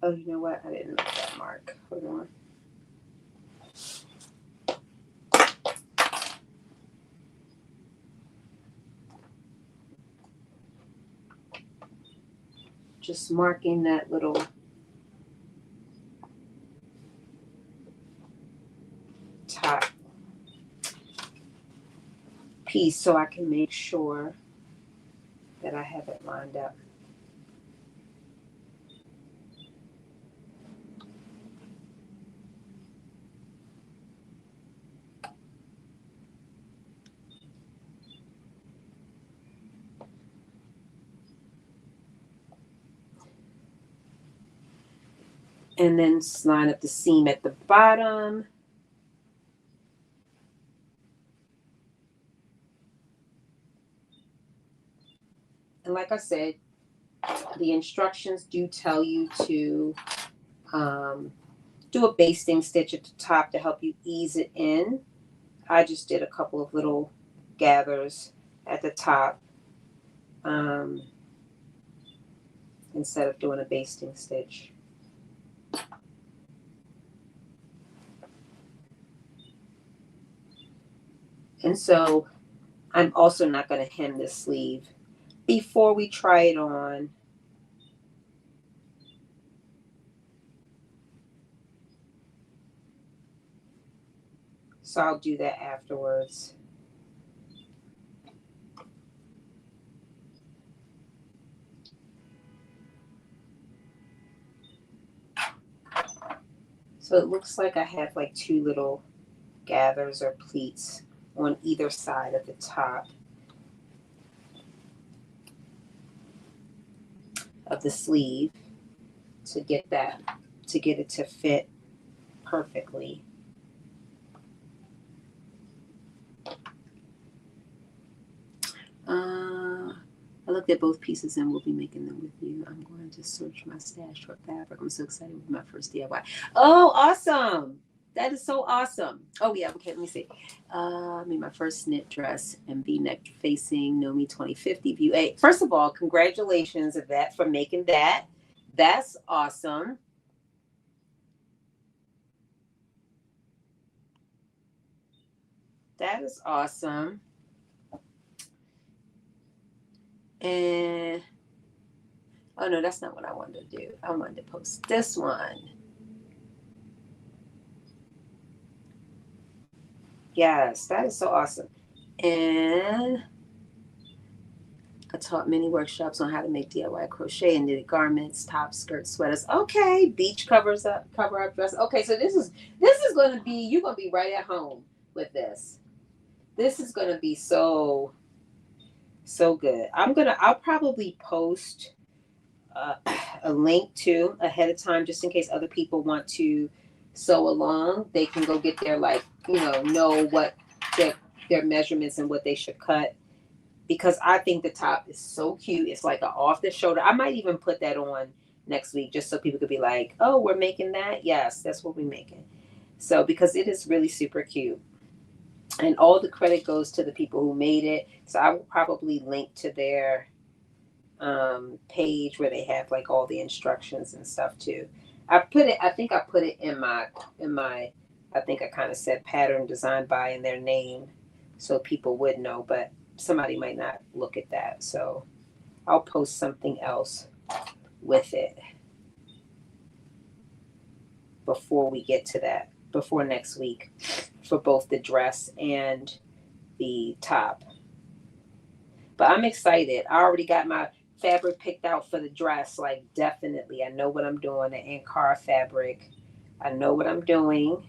Oh, you know what? I didn't make that mark. Hold on. Just marking that little top piece so I can make sure that I have it lined up. And then line up the seam at the bottom. And like I said, the instructions do tell you to do a basting stitch at the top to help you ease it in. I just did a couple of little gathers at the top instead of doing a basting stitch. And so I'm also not going to hem this sleeve before we try it on. So I'll do that afterwards. So it looks like I have like two little gathers or pleats on either side of the top. of the sleeve to get it to fit perfectly. I looked at both pieces and will be making them with you. I'm going to search my stash for fabric. I'm so excited with my first DIY. Oh, awesome. That is so awesome. Oh, yeah. Okay, let me see. I made my first knit dress and V-neck facing Nomi 2050 View 8. First of all, congratulations, Yvette, for making that. That's awesome. That is awesome. And oh no, that's not what I wanted to do. I wanted to post this one. Yes, that is so awesome. And I taught many workshops on how to make DIY crochet and knitted garments, tops, skirts, sweaters. Okay, beach cover up dress. Okay, so this is going to be, you're going to be right at home with this. This is going to be so good. I'll probably post a link to ahead of time just in case other people want to sew along. They can go get their know what their measurements and what they should cut, because I think the top is so cute. It's like an off the shoulder. I might even put that on next week just so people could be like, oh, we're making that. Yes, that's what we're making. So because it is really super cute. And all the credit goes to the people who made it. So I will probably link to their page where they have like all the instructions and stuff too. I think I put it in my I think I kind of said pattern designed by in their name so people would know, but somebody might not look at that. So I'll post something else with it before we get to that, before next week, for both the dress and the top. But I'm excited. I already got my fabric picked out for the dress. Like, definitely. I know what I'm doing. The Ankara fabric. I know what I'm doing.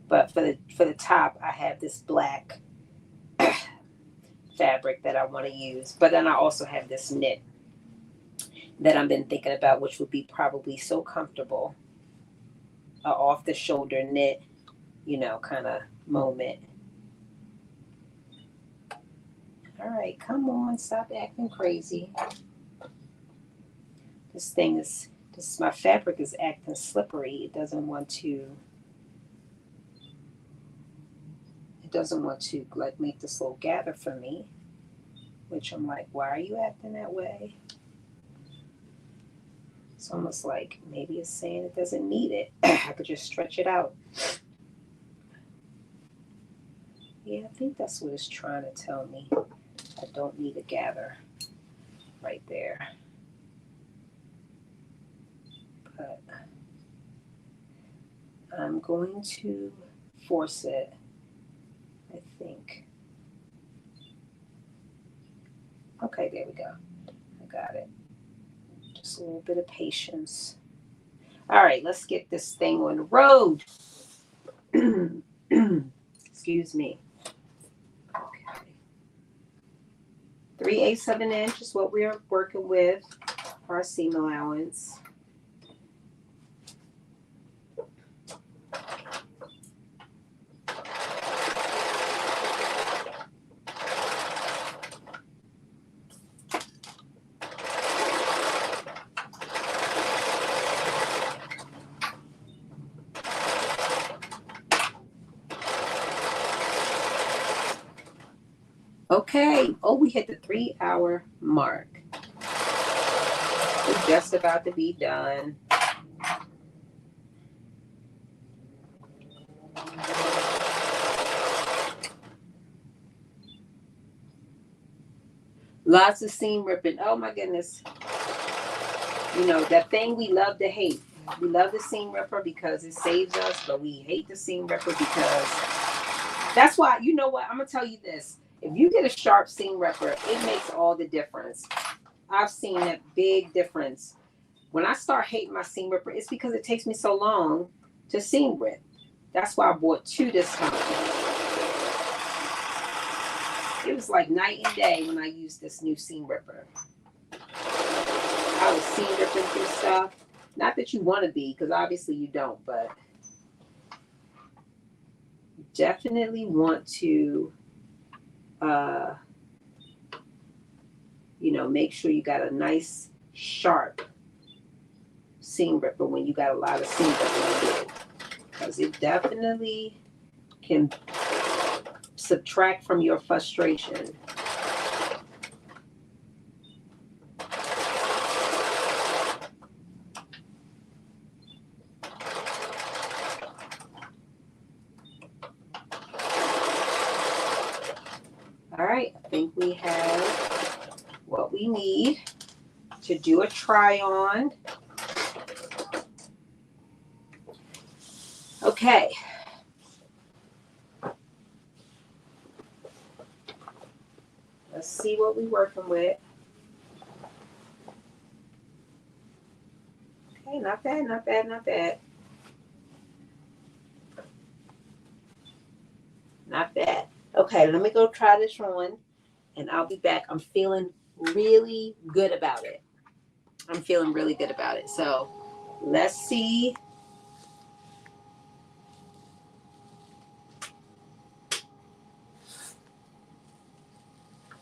But for the top, I have this black fabric that I want to use. But then I also have this knit that I've been thinking about, which would be probably so comfortable. Off the shoulder knit, kind of moment. All right, come on, stop acting crazy. My fabric is acting slippery. It doesn't want to like make this little gather for me, which I'm like, why are you acting that way? It's almost like maybe it's saying it doesn't need it. I could just stretch it out. Yeah, I think that's what it's trying to tell me. I don't need a gather right there. But I'm going to force it, I think. Okay, there we go. I got it. Just a little bit of patience. All right, let's get this thing on the road. Excuse me. Okay. 3/8 of an inch is what we're working with, our seam allowance. Okay. Oh, we hit the 3-hour mark. We're just about to be done. Lots of seam ripping. Oh my goodness. That thing we love to hate. We love the seam ripper because it saves us, but we hate the seam ripper because that's why, you know what? I'm going to tell you this. If you get a sharp seam ripper, it makes all the difference. I've seen a big difference. When I start hating my seam ripper, it's because it takes me so long to seam rip. That's why I bought 2 this time. It was like night and day when I used this new seam ripper. I was seam ripping through stuff. Not that you want to be, because obviously you don't, but you definitely want to, make sure you got a nice, sharp seam ripper when you got a lot of seam ripping, because it definitely can subtract from your frustration. All right, I think we have what we need to do a try on. Okay. Let's see what we're working with. Okay, not bad, not bad, not bad. Not bad. Okay, let me go try this on and I'll be back. I'm feeling really good about it. I'm feeling really good about it. So let's see.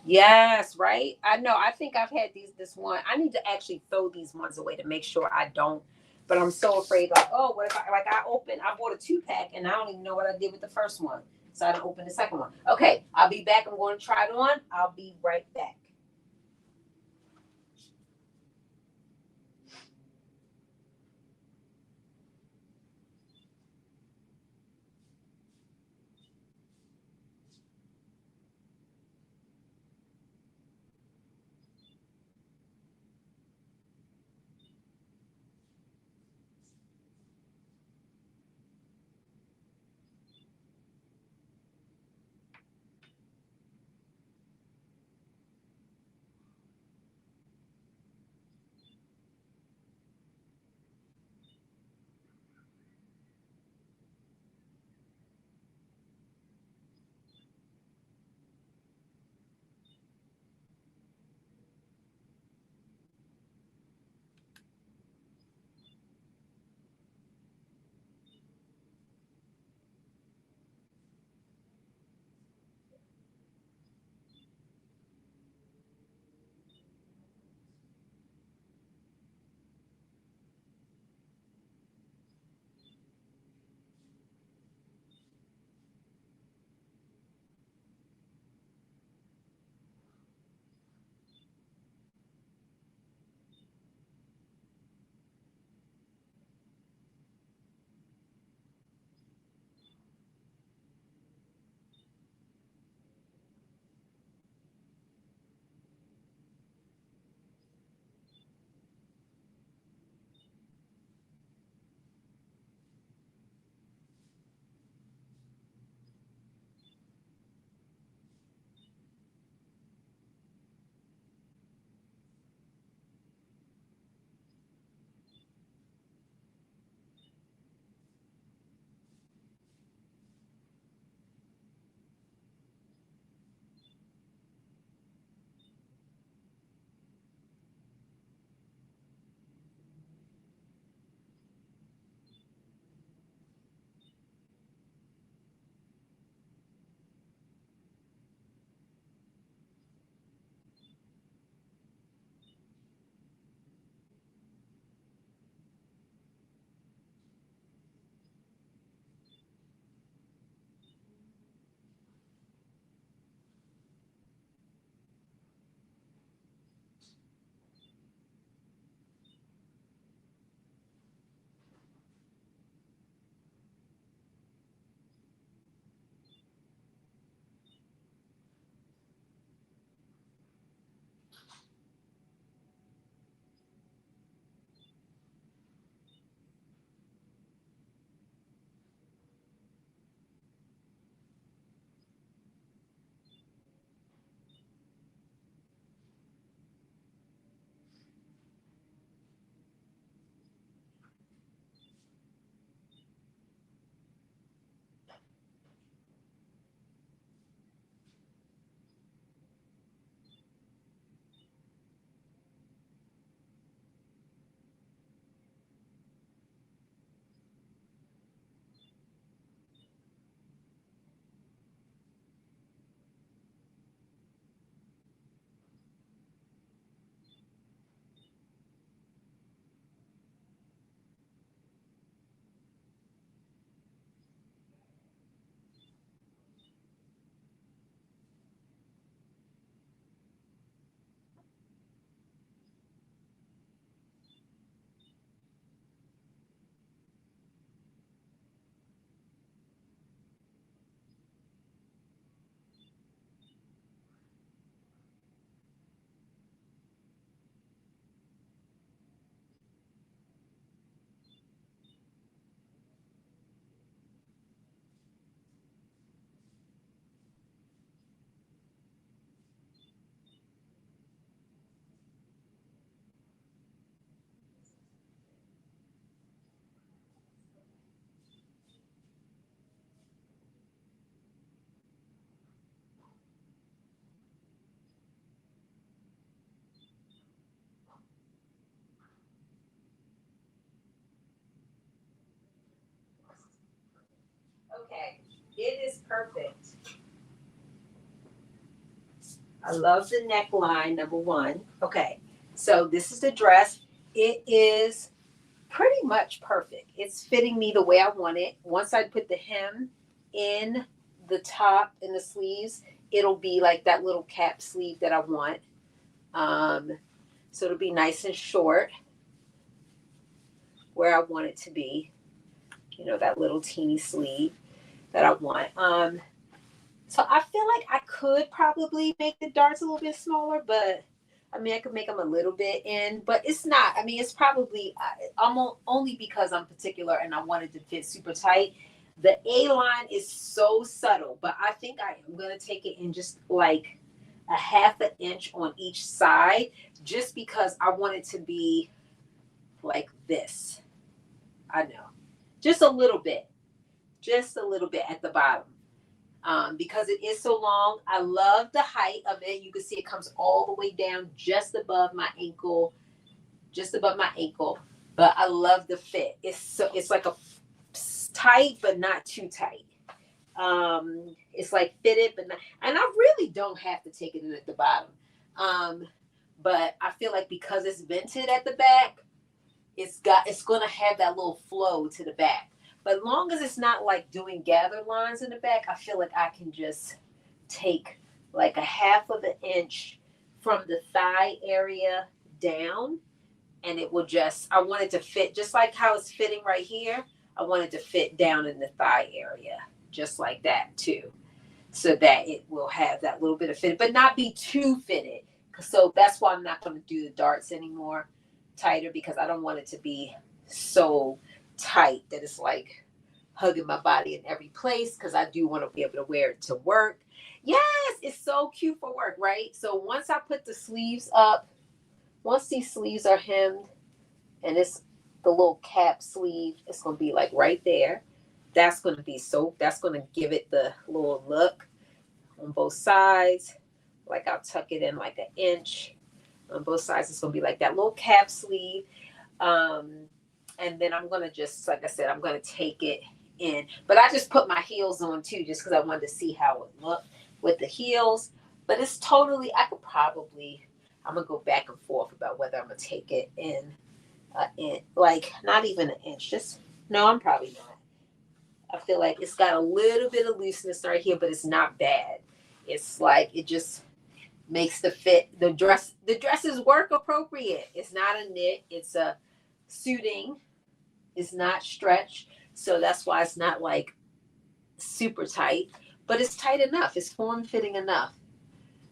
Yes, right. I know. I think I've had this one. I need to actually throw these ones away to make sure I don't. But I'm so afraid, like, oh, what if I bought a 2-pack and I don't even know what I did with the first one. So I didn't open the second one. Okay, I'll be back. I'm going to try it on. I'll be right back. Okay, it is perfect. I love the neckline, number one. Okay, so this is the dress. It is pretty much perfect. It's fitting me the way I want it. Once I put the hem in the top and the sleeves, it'll be like that little cap sleeve that I want. So it'll be nice and short where I want it to be. You know, that little teeny sleeve that I want. So I feel like I could probably make the darts a little bit smaller, but I mean, I could make them a little bit in, but it's not. I mean, it's probably, only because I'm particular and I wanted to fit super tight. The A line is so subtle, but I think I am going to take it in just like a half an inch on each side, just because I want it to be like this. I know. Just a little bit. Just a little bit at the bottom. Because it is so long. I love the height of it. You can see it comes all the way down just above my ankle, But I love the fit. It's like a tight, but not too tight. It's like fitted, but not, and I really don't have to take it in at the bottom. But I feel like because it's vented at the back, it's going to have that little flow to the back. But long as it's not like doing gather lines in the back, I feel like I can just take like a half of an inch from the thigh area down, and it will just, I want it to fit just like how it's fitting right here. I want it to fit down in the thigh area, just like that too, so that it will have that little bit of fit, but not be too fitted. So that's why I'm not going to do the darts anymore tighter, because I don't want it to be so tight that it's like hugging my body in every place, because I do want to be able to wear it to work. Yes, it's so cute for work, right? So once I put the sleeves up, once these sleeves are hemmed and it's the little cap sleeve, it's going to be like right there. That's going to be that's going to give it the little look on both sides. Like I'll tuck it in like an inch on both sides. It's going to be like that little cap sleeve. And then I'm going to just, like I said, I'm going to take it in. But I just put my heels on too, just because I wanted to see how it looked with the heels. But it's totally, I'm going to go back and forth about whether I'm going to take it in, like not even an inch. No, I'm probably not. I feel like it's got a little bit of looseness right here, but it's not bad. It's like, it just makes the fit. The dresses work appropriate. It's not a knit. It's a suiting. It's not stretch. So that's why it's not like super tight, but it's tight enough. It's form fitting enough.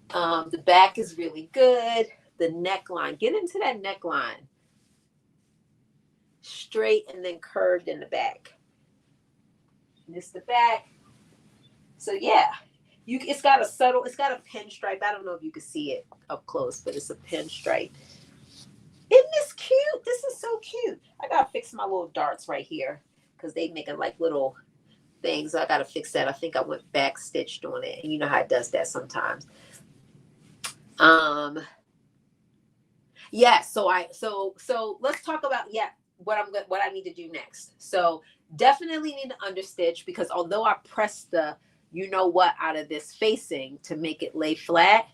The back is really good. The neckline, get into that neckline. Straight and then curved in the back. This the back. So yeah, it's got a pinstripe. I don't know if you can see it up close, but it's a pinstripe. Isn't this cute? This is so cute. I gotta fix my little darts right here because they making like little things. I gotta fix that. I think I went back stitched on it, and you know how it does that sometimes. Yeah. So let's talk about what I need to do next. So definitely need to understitch, because although I pressed the out of this facing to make it lay flat,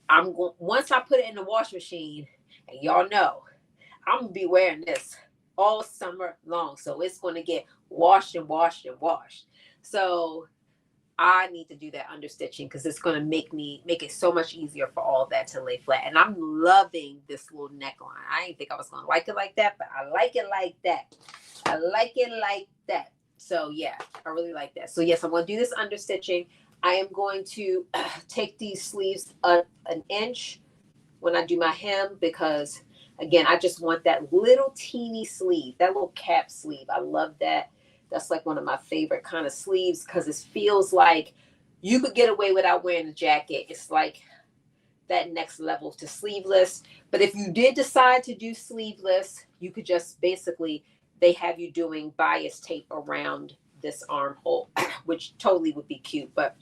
once I put it in the wash machine, and y'all know I'm gonna be wearing this all summer long, so it's gonna get washed and washed and washed. So I need to do that understitching, because it's gonna make it so much easier for all that to lay flat. And I'm loving this little neckline. I didn't think I was gonna like it like that, but I like it like that. I like it like that. So yeah, I really like that. So yes, I'm gonna do this understitching. I am going to take these sleeves up an inch when I do my hem, because again, I just want that little teeny sleeve, that little cap sleeve. I love that. That's like one of my favorite kind of sleeves, because it feels like you could get away without wearing a jacket. It's like that next level to sleeveless. But if you did decide to do sleeveless, you could just basically, they have you doing bias tape around this armhole, which totally would be cute. But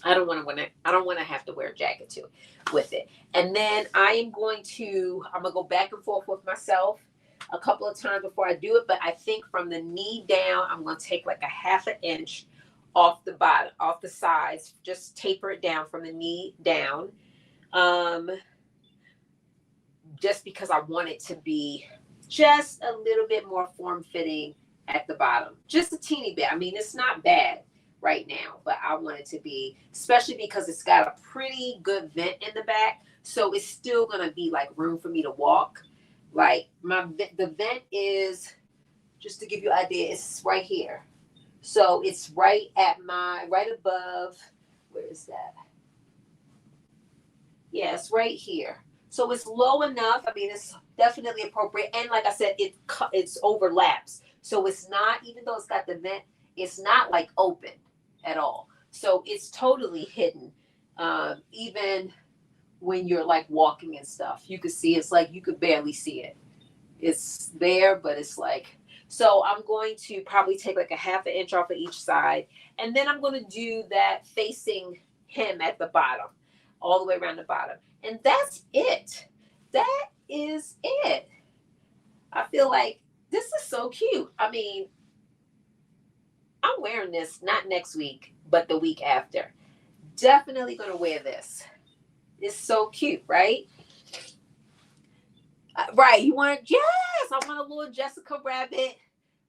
I don't want to have to wear a jacket with it. And then I'm gonna go back and forth with myself a couple of times before I do it, but I think from the knee down, I'm going to take like a half an inch off the bottom, off the sides, just taper it down from the knee down. Just because I want it to be just a little bit more form-fitting at the bottom. Just a teeny bit. I mean, it's not bad right now, but I want it to be, especially because it's got a pretty good vent in the back, so it's still going to be like room for me to walk. Like the vent is, just to give you an idea, it's right here. So it's right above, where is that? Yeah, it's right here. So it's low enough. I mean, it's definitely appropriate. And like I said, it's overlaps. So it's not, even though it's got the vent, it's not like open at all. So it's totally hidden. Even when you're like walking and stuff, you could see, it's like you could barely see it. It's there, but it's like, so I'm going to probably take like a half an inch off of each side. And then I'm going to do that facing him at the bottom, all the way around the bottom. And that's it. That is it. I feel like this is so cute. I mean, I'm wearing this not next week, but the week after. Definitely going to wear this. It's so cute, right? Right. You want, yes, I want a little Jessica Rabbit,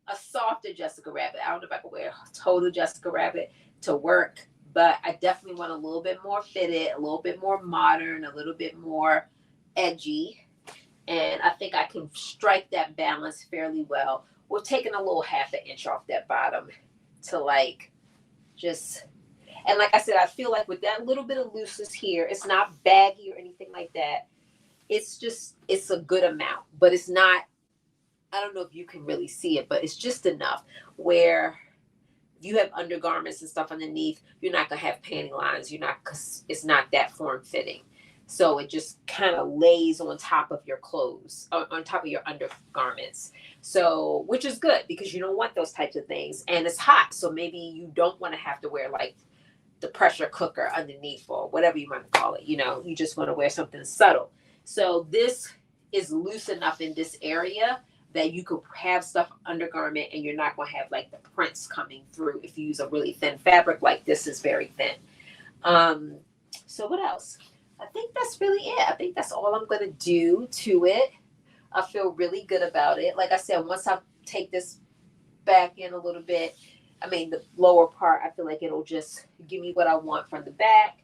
a softer Jessica Rabbit. I don't know if I can wear a total Jessica Rabbit to work, but I definitely want a little bit more fitted, a little bit more modern, a little bit more edgy. And I think I can strike that balance fairly well. We're taking a little half an inch off that bottom to like just, and like I said, I feel like with that little bit of looseness here, it's not baggy or anything like that. It's just, it's a good amount, but it's not, I don't know if you can really see it, but it's just enough where you have undergarments and stuff underneath, you're not going to have panty lines. You're not, because it's not that form fitting. So it just kind of lays on top of your clothes, on top of your undergarments. So, which is good because you don't want those types of things. And it's hot. So maybe you don't want to have to wear like the pressure cooker underneath or whatever you want to call it. You know, you just want to wear something subtle. So this is loose enough in this area that you could have stuff undergarment and you're not going to have like the prints coming through if you use a really thin fabric like this is very thin. So what else? I think that's really it. I think that's all I'm going to do to it. I feel really good about it. Like I said, once I take this back in a little bit, I mean the lower part, I feel like it'll just give me what I want from the back,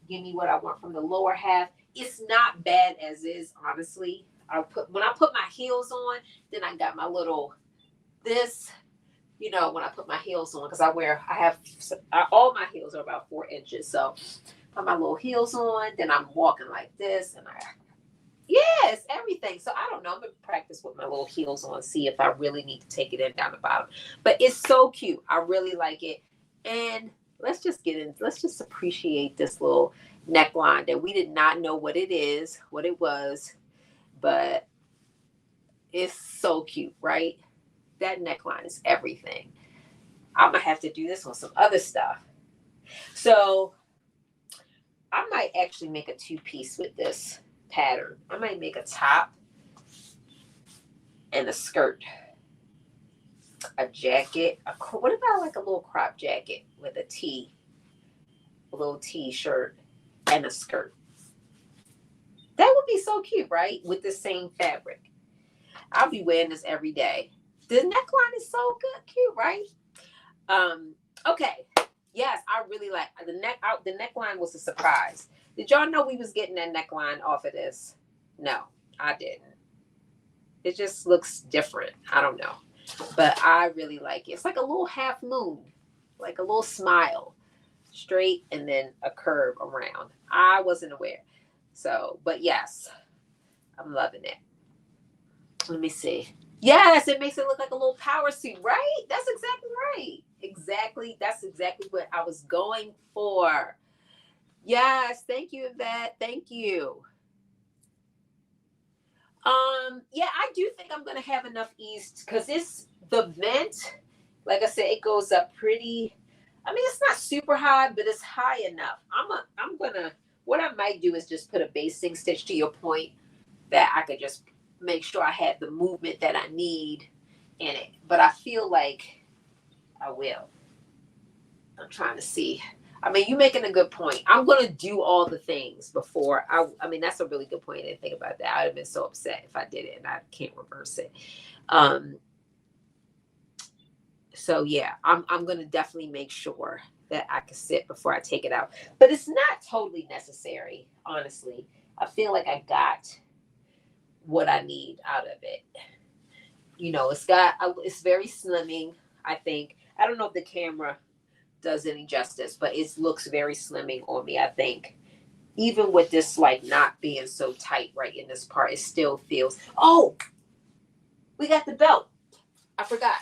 give me what I want from the lower half. It's not bad as is, honestly. When I put my heels on, then I got my little, this, you know, when I put my heels on, because all my heels are about 4 inches. So put my little heels on, then I'm walking like this, and yes, everything. So I don't know. I'm going to practice with my little heels on, see if I really need to take it in down the bottom. But it's so cute. I really like it. And let's just appreciate this little neckline that we did not know what it was. But it's so cute, right? That neckline is everything. I'm going to have to do this on some other stuff. So I might actually make a 2-piece with this pattern. I might make a top and a skirt, a jacket. What about like a little crop jacket with a little t-shirt and a skirt? That would be so cute, right? With the same fabric. I'll be wearing this every day. The neckline is so good, cute, right? Okay. Yes, I really like the neckline was a surprise. Did y'all know we was getting that neckline off of this? No, I didn't. It just looks different. I don't know. But I really like it. It's like a little half moon, like a little smile, straight and then a curve around. I wasn't aware. So, but yes, I'm loving it. Let me see. Yes, it makes it look like a little power suit, right? That's exactly right. Exactly. That's exactly what I was going for. Yes. Thank you, Yvette. Thank you. Yeah, I do think I'm going to have enough ease because the vent, like I said, it goes up pretty. I mean, it's not super high, but it's high enough. What I might do is just put a basting stitch to your point that I could just make sure I have the movement that I need in it. But I feel like I will. I'm trying to see. I mean, you're making a good point. I'm going to do all the things before. I mean, that's a really good point. I didn't think about that. I'd have been so upset if I did it and I can't reverse it. So yeah, I'm going to definitely make sure that I can sit before I take it out. But it's not totally necessary, honestly. I feel like I got what I need out of it. You know, it's very slimming, I think. I don't know if the camera does any justice, but it looks very slimming on me, I think. Even with this like not being so tight right in this part, it still feels. Oh, we got the belt. I forgot.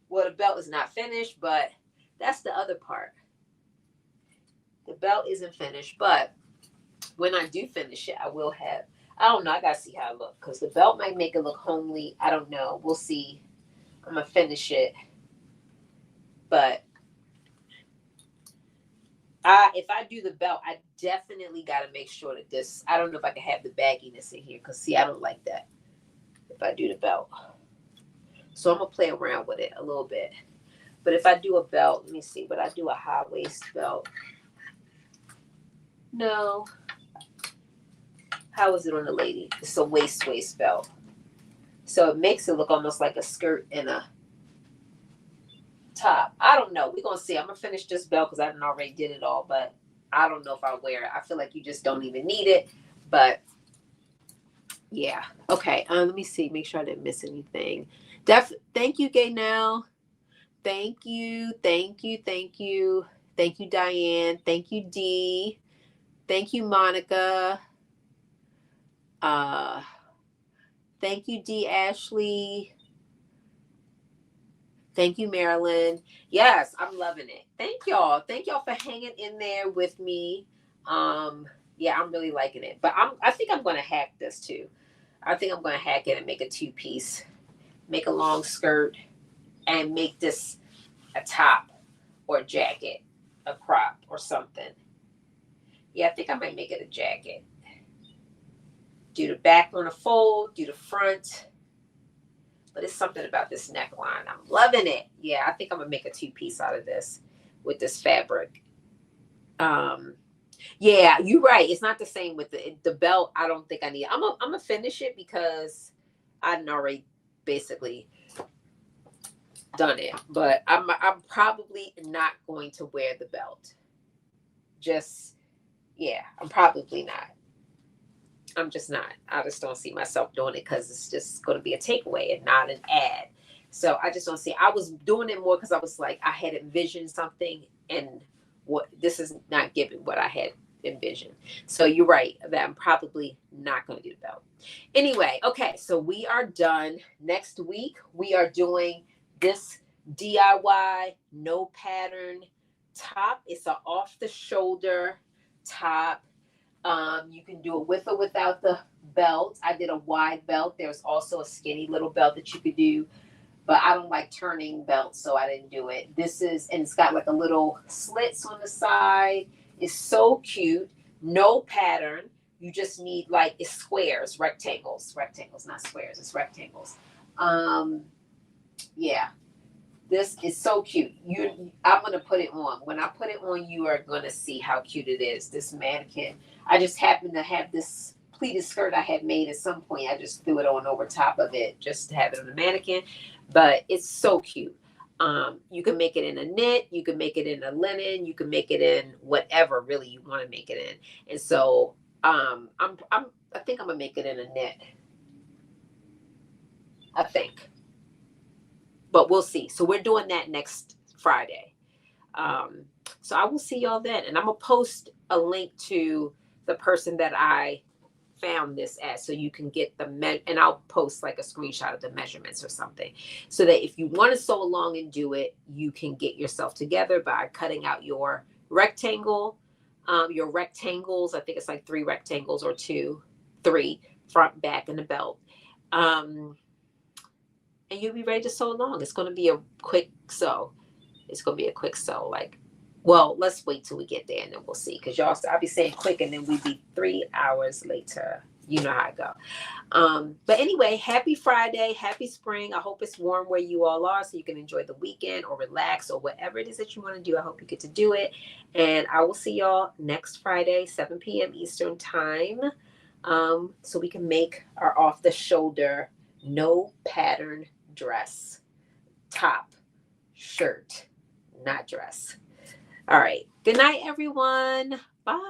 Well, the belt is not finished, but that's the other part. The belt isn't finished, but when I do finish it, I will have. I don't know. I gotta see how it looks because the belt might make it look homely. I don't know. We'll see. I'm gonna finish it, but if I do the belt, I definitely gotta make sure that this. I don't know if I can have the bagginess in here because see, I don't like that. If I do the belt, so I'm gonna play around with it a little bit. But if I do a belt, let me see. But I do a high waist belt. No. How is it on the lady? It's a waist belt. So it makes it look almost like a skirt and a top. I don't know. We're going to see. I'm going to finish this belt because I didn't already did it all. But I don't know if I'll wear it. I feel like you just don't even need it. But yeah. Okay. Let me see. Make sure I didn't miss anything. Thank you, Gaynell. Thank you. Thank you. Thank you. Thank you, Diane. Thank you, Dee. Thank you, Monica. Thank you, D. Ashley. Thank you, Marilyn. Yes, I'm loving it. Thank y'all. Thank y'all for hanging in there with me. Yeah, I'm really liking it. But I think I'm going to hack this too. I think I'm going to hack it and make a 2-piece, make a long skirt, and make this a top or a jacket, a crop or something. Yeah, I think I might make it a jacket. Do the back on a fold, do the front. But it's something about this neckline. I'm loving it. Yeah, I think I'm going to make a 2-piece out of this with this fabric. Yeah, you're right. It's not the same with the belt. I don't think I need it. I'm going to finish it because I've already basically done it. But I'm probably not going to wear the belt. Yeah, I'm probably not. I'm just not. I just don't see myself doing it because it's just going to be a takeaway and not an ad. So I just don't see. I was doing it more because I was like, I had envisioned something and this is not giving what I had envisioned. So you're right that I'm probably not going to do the belt. Anyway, okay, so we are done. Next week, we are doing this DIY no pattern top. It's an off the shoulder top. You can do it with or without the belt. I did a wide belt. There's also a skinny little belt that you could do, but I don't like turning belts, so I didn't do it. And it's got like a little slits on the side. It's so cute. No pattern. You just need it's squares, rectangles, not squares. It's rectangles. Yeah. This is so cute. I'm going to put it on. When I put it on, you are going to see how cute it is. This mannequin. I just happened to have this pleated skirt I had made at some point. I just threw it on over top of it just to have it on the mannequin. But it's so cute. You can make it in a knit. You can make it in a linen. You can make it in whatever really you want to make it in. And so I think I'm going to make it in a knit. I think. But we'll see. So we're doing that next Friday. So I will see y'all then. And I'm going to post a link to the person that I found this at so you can get and I'll post like a screenshot of the measurements or something so that if you want to sew along and do it, you can get yourself together by cutting out your rectangles. I think it's like 3 rectangles or 3 front, back, and the belt. And you'll be ready to sew along. It's going to be a quick sew. Well, let's wait till we get there and then we'll see. Because I'll be saying quick and then we'd be 3 hours later. You know how I go. But anyway, happy Friday, happy spring. I hope it's warm where you all are so you can enjoy the weekend or relax or whatever it is that you want to do. I hope you get to do it. And I will see y'all next Friday, 7 p.m. Eastern time. So we can make our off the shoulder, no pattern dress, top, shirt, not dress. All right. Good night, everyone. Bye.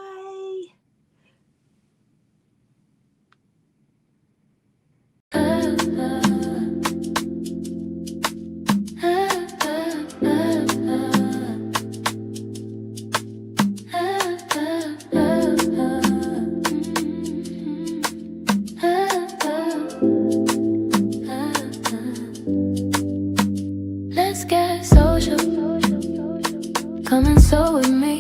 Let's get social. Come and sew with me.